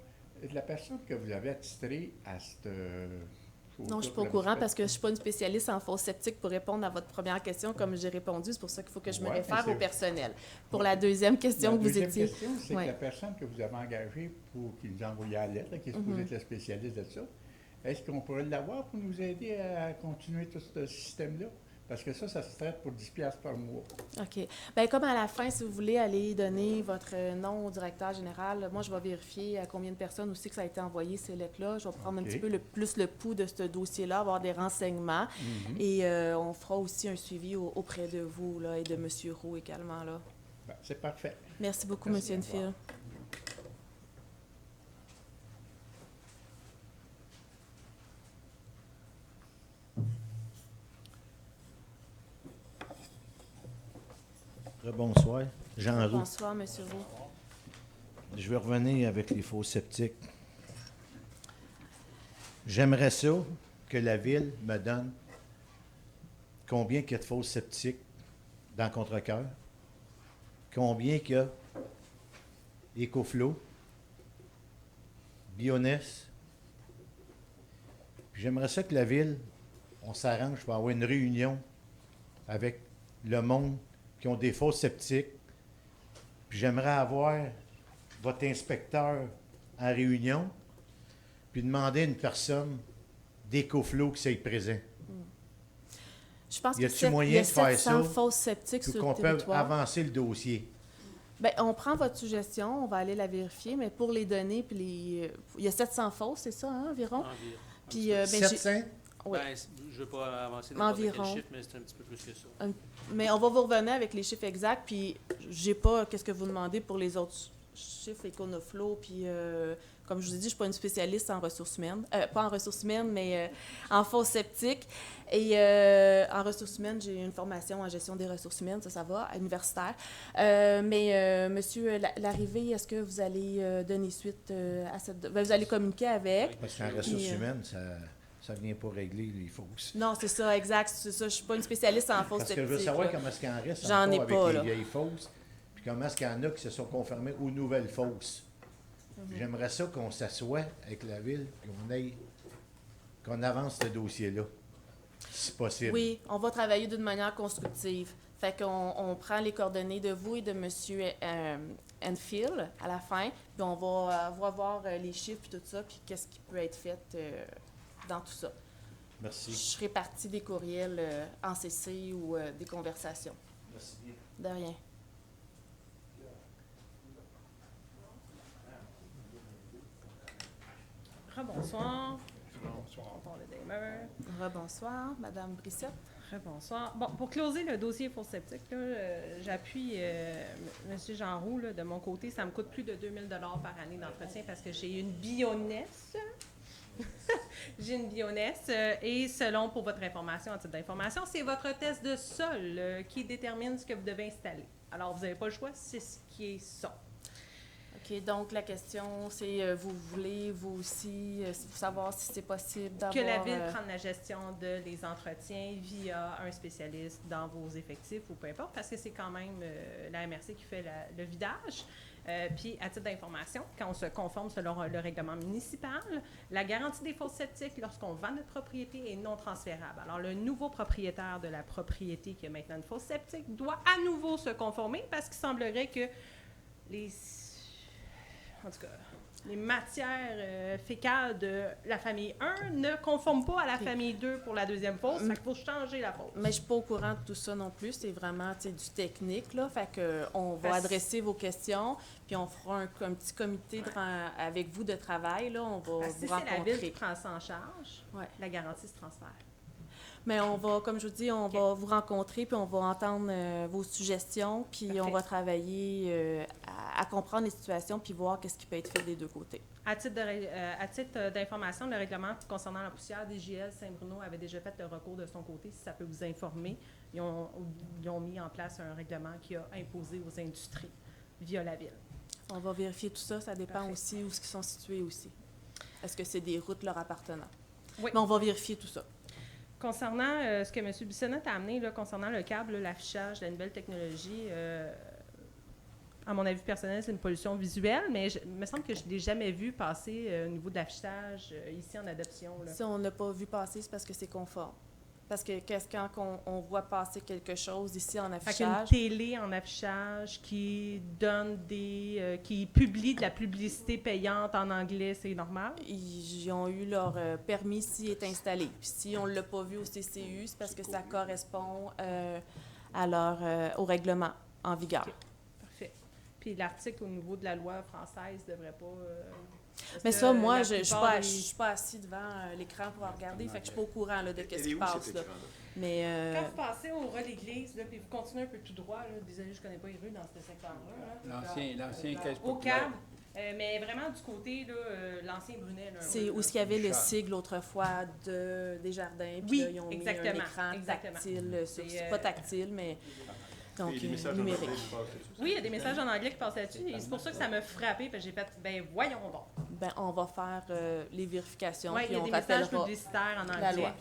la personne que vous avez attitrée à cette... Non, je ne suis pas au courant parce que je ne suis pas une spécialiste en faux sceptiques pour répondre à votre première question comme j'ai répondu. C'est pour ça qu'il faut que je me réfère au personnel. Pour la deuxième question que vous étiez... La deuxième question, c'est que la personne que vous avez engagée pour qu'il nous envoie la lettre, qui est supposée être la spécialiste de ça, est-ce qu'on pourrait l'avoir pour nous aider à continuer tout ce système-là? Parce que ça se traite pour 10 piastres par mois. OK. Bien, comme à la fin, si vous voulez aller donner votre nom au directeur général, moi, je vais vérifier à combien de personnes aussi que ça a été envoyé, ces lettres-là. Je vais prendre un petit peu plus le pouls de ce dossier-là, avoir des renseignements. Et on fera aussi un suivi auprès de vous là, et de M. Roux également. Là. Ben, c'est parfait. Merci beaucoup, M. Enfield. Bonsoir. Jean Roux. Bonsoir, M. Roux. Je vais revenir avec les fosses septiques. J'aimerais ça que la Ville me donne combien il y a de fosses septiques dans Contrecœur, combien il y a EcoFlow, Bioness. Puis j'aimerais ça que la Ville, on s'arrange pour avoir une réunion avec le monde qui ont des fosses septiques. Puis j'aimerais avoir votre inspecteur en réunion, puis demander à une personne d'EcoFlow qui soit présent. Je pense y a-t-il moyen de faire ça fosses septiques sur qu'on le peut territoire. avancer le dossier? Bien, on prend votre suggestion, on va aller la vérifier, mais pour les données, puis il y a 700 fosses, c'est ça, hein, environ? Puis, 700? Oui. Ben, je ne veux pas avancer n'importe quel Environ. chiffre, mais c'est un petit peu plus que ça. Mais on va vous revenir avec les chiffres exacts, puis j'ai pas qu'est-ce que vous demandez pour les autres chiffres, EconoFlow, puis comme je vous ai dit, je ne suis pas une spécialiste en ressources humaines. Pas en ressources humaines, mais en fosses septiques. Et en ressources humaines, j'ai une formation en gestion des ressources humaines, ça va, universitaire. Mais Monsieur Larrivée, est-ce que vous allez donner suite à cette... Ben, vous allez communiquer avec. Parce qu'en ressources humaines, ça ne vient pas régler les fausses. Non, c'est ça, exact. C'est ça. Je ne suis pas une spécialiste en fausses septiques. Parce que je veux savoir comment est-ce qu'il en reste J'en ai encore pas, avec là. les vieilles fausses, puis comment est-ce qu'il y en a qui se sont confirmés aux nouvelles fausses. J'aimerais ça qu'on s'assoie avec la Ville, qu'on avance ce dossier-là, si possible. Oui, on va travailler d'une manière constructive. Fait qu'on prend les coordonnées de vous et de M. Enfield à la fin, puis on va voir les chiffres et tout ça, puis qu'est-ce qui peut être fait dans tout ça. Merci. Je répartis des courriels en CC ou des conversations. Merci. De rien. Rebonsoir. Bonsoir. Rebonsoir, Madame Brissette. Rebonsoir. Bon, pour closer le dossier fosses septiques, j'appuie M. Jean Roux. Là, de mon côté, ça me coûte plus de 2 000 $ par année d'entretien parce que j'ai une Bioness. J'ai une Bioness et selon, pour votre information, en titre d'information, c'est votre test de sol qui détermine ce que vous devez installer. Alors, vous n'avez pas le choix, c'est ce qui est ça. OK, donc la question, c'est vous voulez, vous aussi, savoir si c'est possible d'avoir... Que la Ville prenne la gestion de les entretiens via un spécialiste dans vos effectifs ou peu importe, parce que c'est quand même la MRC qui fait le vidage. Puis, à titre d'information, quand on se conforme selon le règlement municipal, la garantie des fosses septiques lorsqu'on vend notre propriété est non transférable. Alors, le nouveau propriétaire de la propriété qui a maintenant une fosse septique doit à nouveau se conformer parce qu'il semblerait que en tout cas, les matières fécales de la famille 1 ne conforment pas à la famille 2 pour la deuxième fosse. Fait qu'il faut changer la fosse. Mais je ne suis pas au courant de tout ça non plus. C'est vraiment du technique, là. Fait que on va adresser vos questions, puis on fera un petit comité avec vous de travail, là. On va vous si rencontrer. c'est la Ville qui prend ça en charge, la garantie se transfère. Mais on va, comme je vous dis, on va vous rencontrer, puis on va entendre vos suggestions, puis on va travailler à comprendre les situations, puis voir qu'est-ce qui peut être fait des deux côtés. À titre d'information, le règlement concernant la poussière d'IGL Saint-Bruno avait déjà fait le recours de son côté, si ça peut vous informer. Ils ont mis en place un règlement qui a imposé aux industries via la Ville. On va vérifier tout ça. Ça dépend aussi où ils sont situés aussi. Est-ce que c'est des routes leur appartenant? Oui. Mais on va vérifier tout ça. Concernant ce que M. Bissonnette a amené, là, concernant le câble, l'affichage, la nouvelle technologie, à mon avis personnel, c'est une pollution visuelle, mais il me semble que je ne l'ai jamais vu passer au niveau de l'affichage ici en adoption. Là. Si on n'a pas vu passer, c'est parce que c'est conforme. Parce que quand on voit passer quelque chose ici en Fait qu'une affichage... télé en affichage qui donne qui publie de la publicité payante en anglais, c'est normal? Ils ont eu leur permis s'y est installé. Puis si on ne l'a pas vu au CCU, c'est parce que ça correspond au règlement en vigueur. Okay. Parfait. Puis l'article au niveau de la loi française ne devrait pas... Mais ça, moi, je ne suis pas assis devant l'écran pour regarder, fait que je ne suis pas au courant là, de ce qui passe. Là. Mais, Quand vous passez au ras d'église, puis vous continuez un peu tout droit, là, désolé, je ne connais pas les rues dans ce secteur-là. L'ancien caisse Au populaire. câble, mais vraiment du côté, là, l'ancien Brunet. Là, c'est où il y avait le sigle autrefois des jardins, puis là, ils ont mis un écran tactile. C'est pas tactile, mais... Donc, numérique. Oui, il y a des messages en anglais qui passent là-dessus. Et c'est pour ça que ça m'a frappé, parce que j'ai fait, ben voyons donc. Ben, on va faire les vérifications. Oui, il y a des messages publicitaires en anglais. La loi.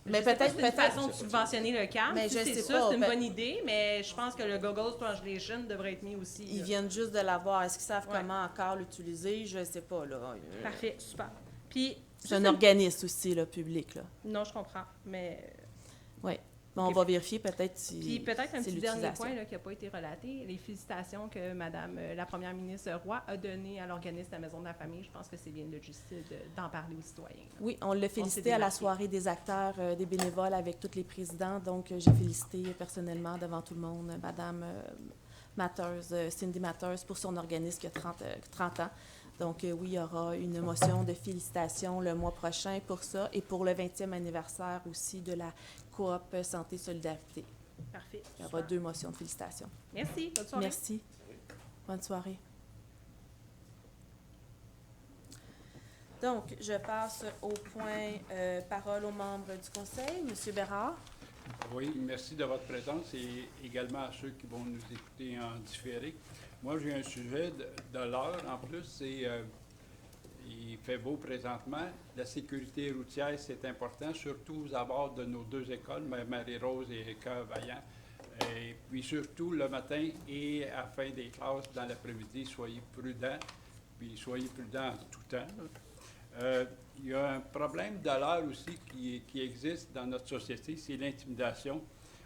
Mais peut-être une façon de subventionner le câble. Mais c'est ça, c'est une bonne idée, mais je pense que le Google Translation devrait être mis aussi. Ils viennent juste de l'avoir. Est-ce qu'ils savent comment encore l'utiliser? Je ne sais pas. Là. Parfait, super. Puis, c'est un organisme aussi, là, public. Là. Non, je comprends, mais... Oui. Bon, on va vérifier peut-être si Puis peut-être un petit dernier l'utilisation. point là, qui n'a pas été relaté, les félicitations que Madame la Première ministre Roy a données à l'organisme de la Maison de la Famille. Je pense que c'est bien de justice d'en parler aux citoyens. Là. Oui, on l'a félicité à la soirée des acteurs, des bénévoles avec tous les présidents. Donc, j'ai félicité personnellement devant tout le monde Madame Matters, Cindy Matters, pour son organisme qui a 30 ans. Donc, oui, il y aura une motion de félicitations le mois prochain pour ça et pour le 20e anniversaire aussi de la Coop Santé Solidarité. Parfait. Il y aura 2 motions de félicitations. Merci. Bonne soirée. Merci. Bonne soirée. Donc, je passe au point parole aux membres du Conseil. Monsieur Bérard. Oui, merci de votre présence et également à ceux qui vont nous écouter en différé. Moi, j'ai un sujet de l'heure. En plus, il fait beau présentement. La sécurité routière, c'est important, surtout aux abords de nos 2 écoles, Marie-Rose et Cœur-Vaillant. Et puis surtout le matin et à la fin des classes dans l'après-midi, soyez prudents, puis soyez prudents en tout temps. Il y a un problème de l'heure aussi qui existe dans notre société, c'est l'intimidation.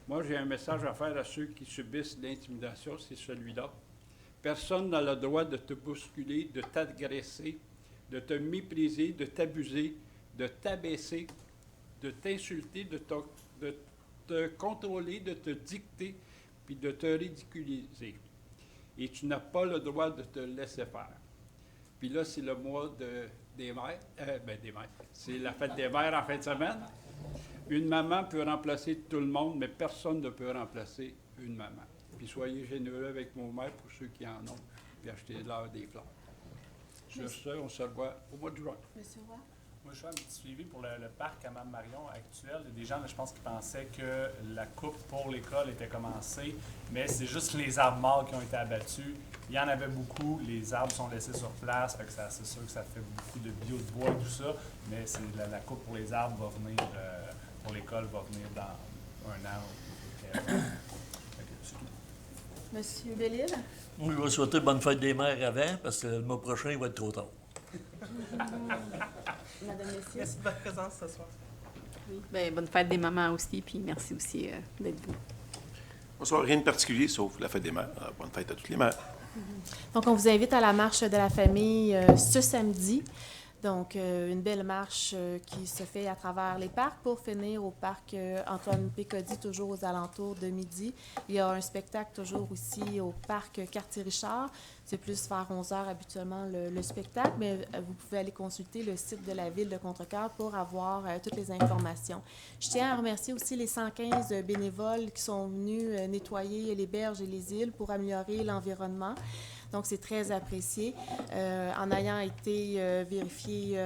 Moi, j'ai un message à faire à ceux qui subissent l'intimidation, c'est celui-là. Personne n'a le droit de te bousculer, de t'agresser, de te mépriser, de t'abuser, de t'abaisser, de t'insulter, de te contrôler, de te dicter, puis de te ridiculiser. Et tu n'as pas le droit de te laisser faire. Puis là, c'est le mois des mères. C'est la fête des mères en fin de semaine. Une maman peut remplacer tout le monde, mais personne ne peut remplacer une maman. Puis soyez généreux avec vos mères pour ceux qui en ont, puis achetez-leur des fleurs. Sur ce, on se revoit au mois de juin. Monsieur Roy. Moi, je fais un petit suivi pour le parc à Mme-Marion actuel. Il y a des gens, là, je pense, qui pensaient que la coupe pour l'école était commencée, mais c'est juste les arbres morts qui ont été abattus. Il y en avait beaucoup, les arbres sont laissés sur place, fait que c'est sûr que ça fait beaucoup de bio de bois et tout ça, mais c'est la coupe pour les arbres va venir, pour l'école va venir dans 1 an. Monsieur Bellil. Oui, je vais souhaiter bonne fête des mères avant, parce que le mois prochain, il va être trop tard. Madame Messier. Merci de votre présence ce soir. Oui. Bien, bonne fête des mamans aussi, puis merci aussi d'être venu. Bonsoir, rien de particulier, sauf la fête des mères. Bonne fête à toutes les mères. Donc, on vous invite à la marche de la famille ce samedi. Donc, une belle marche qui se fait à travers les parcs pour finir au parc Antoine Pécody, toujours aux alentours de midi. Il y a un spectacle toujours aussi au parc Cartier-Richard. C'est plus vers 11h habituellement le spectacle, mais vous pouvez aller consulter le site de la ville de Contrecœur pour avoir toutes les informations. Je tiens à remercier aussi les 115 bénévoles qui sont venus nettoyer les berges et les îles pour améliorer l'environnement. Donc, c'est très apprécié. En ayant été vérifié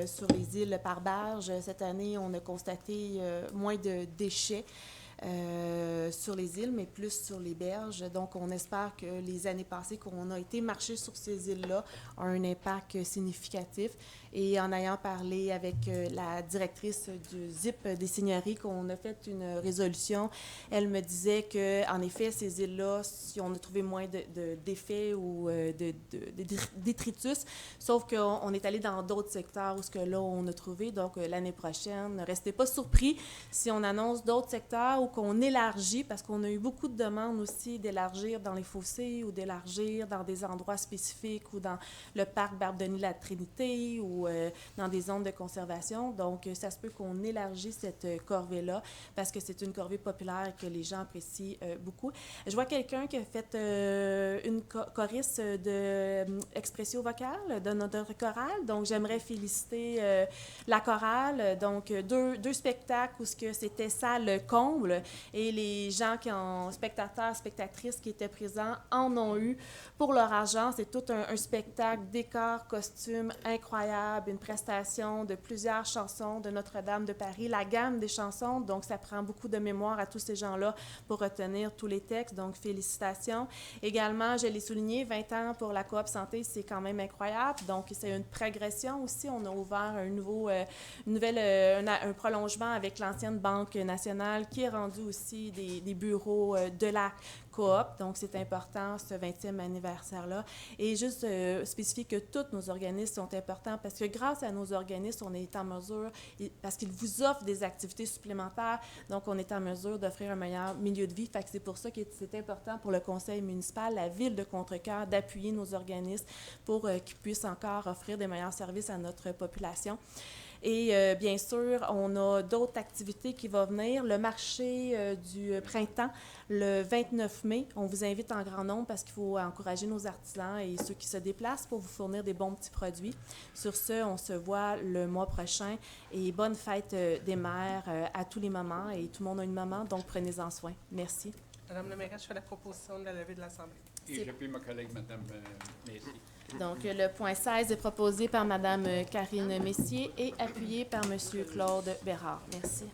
sur les îles par barge, cette année, on a constaté moins de déchets. sur les îles, mais plus sur les berges. Donc, on espère que les années passées qu'on a été marcher sur ces îles-là ont un impact significatif. Et en ayant parlé avec la directrice du ZIP des Seigneuries, qu'on a fait une résolution, elle me disait qu'en effet, ces îles-là, si on a trouvé moins d'effets ou de détritus, sauf qu'on est allé dans d'autres secteurs où ce que là, on a trouvé. Donc, l'année prochaine, ne restez pas surpris si on annonce d'autres secteurs ou qu'on élargit, parce qu'on a eu beaucoup de demandes aussi d'élargir dans les fossés ou d'élargir dans des endroits spécifiques ou dans le parc Barbe-Denis-la-Trinité ou dans des zones de conservation. Donc, ça se peut qu'on élargisse cette corvée-là parce que c'est une corvée populaire et que les gens apprécient beaucoup. Je vois quelqu'un qui a fait une choriste de expression vocale de notre chorale. Donc, j'aimerais féliciter la chorale. Donc, deux spectacles où c'était salle comble et les gens spectateurs, spectatrices qui étaient présents en ont eu pour leur argent. C'est tout un spectacle, décor, costume incroyable, une prestation de plusieurs chansons de Notre-Dame de Paris, la gamme des chansons. Donc, ça prend beaucoup de mémoire à tous ces gens-là pour retenir tous les textes. Donc, félicitations. Également, je l'ai souligné, 20 ans pour la Coop Santé, c'est quand même incroyable. Donc, c'est une progression aussi. On a ouvert un prolongement avec l'ancienne Banque nationale qui est rendu aussi des bureaux de la Coop. Donc, c'est important, ce 20e anniversaire-là. Et juste spécifier que tous nos organismes sont importants parce que grâce à nos organismes, on est en mesure, parce qu'ils vous offrent des activités supplémentaires, donc on est en mesure d'offrir un meilleur milieu de vie. Fait que c'est pour ça que c'est important pour le conseil municipal, la ville de Contrecœur, d'appuyer nos organismes pour qu'ils puissent encore offrir des meilleurs services à notre population. Et bien sûr, on a d'autres activités qui vont venir. Le marché du printemps, le 29 mai, on vous invite en grand nombre parce qu'il faut encourager nos artisans et ceux qui se déplacent pour vous fournir des bons petits produits. Sur ce, on se voit le mois prochain et bonne fête des mères à tous les mamans. Et tout le monde a une maman, donc prenez-en soin. Merci. Madame la mairesse, je fais la proposition de la levée de l'Assemblée. Et j'appuie ma collègue, Madame Messier. Donc, le point 16 est proposé par Mme Karine Messier et appuyé par M. Claude Bérard. Merci.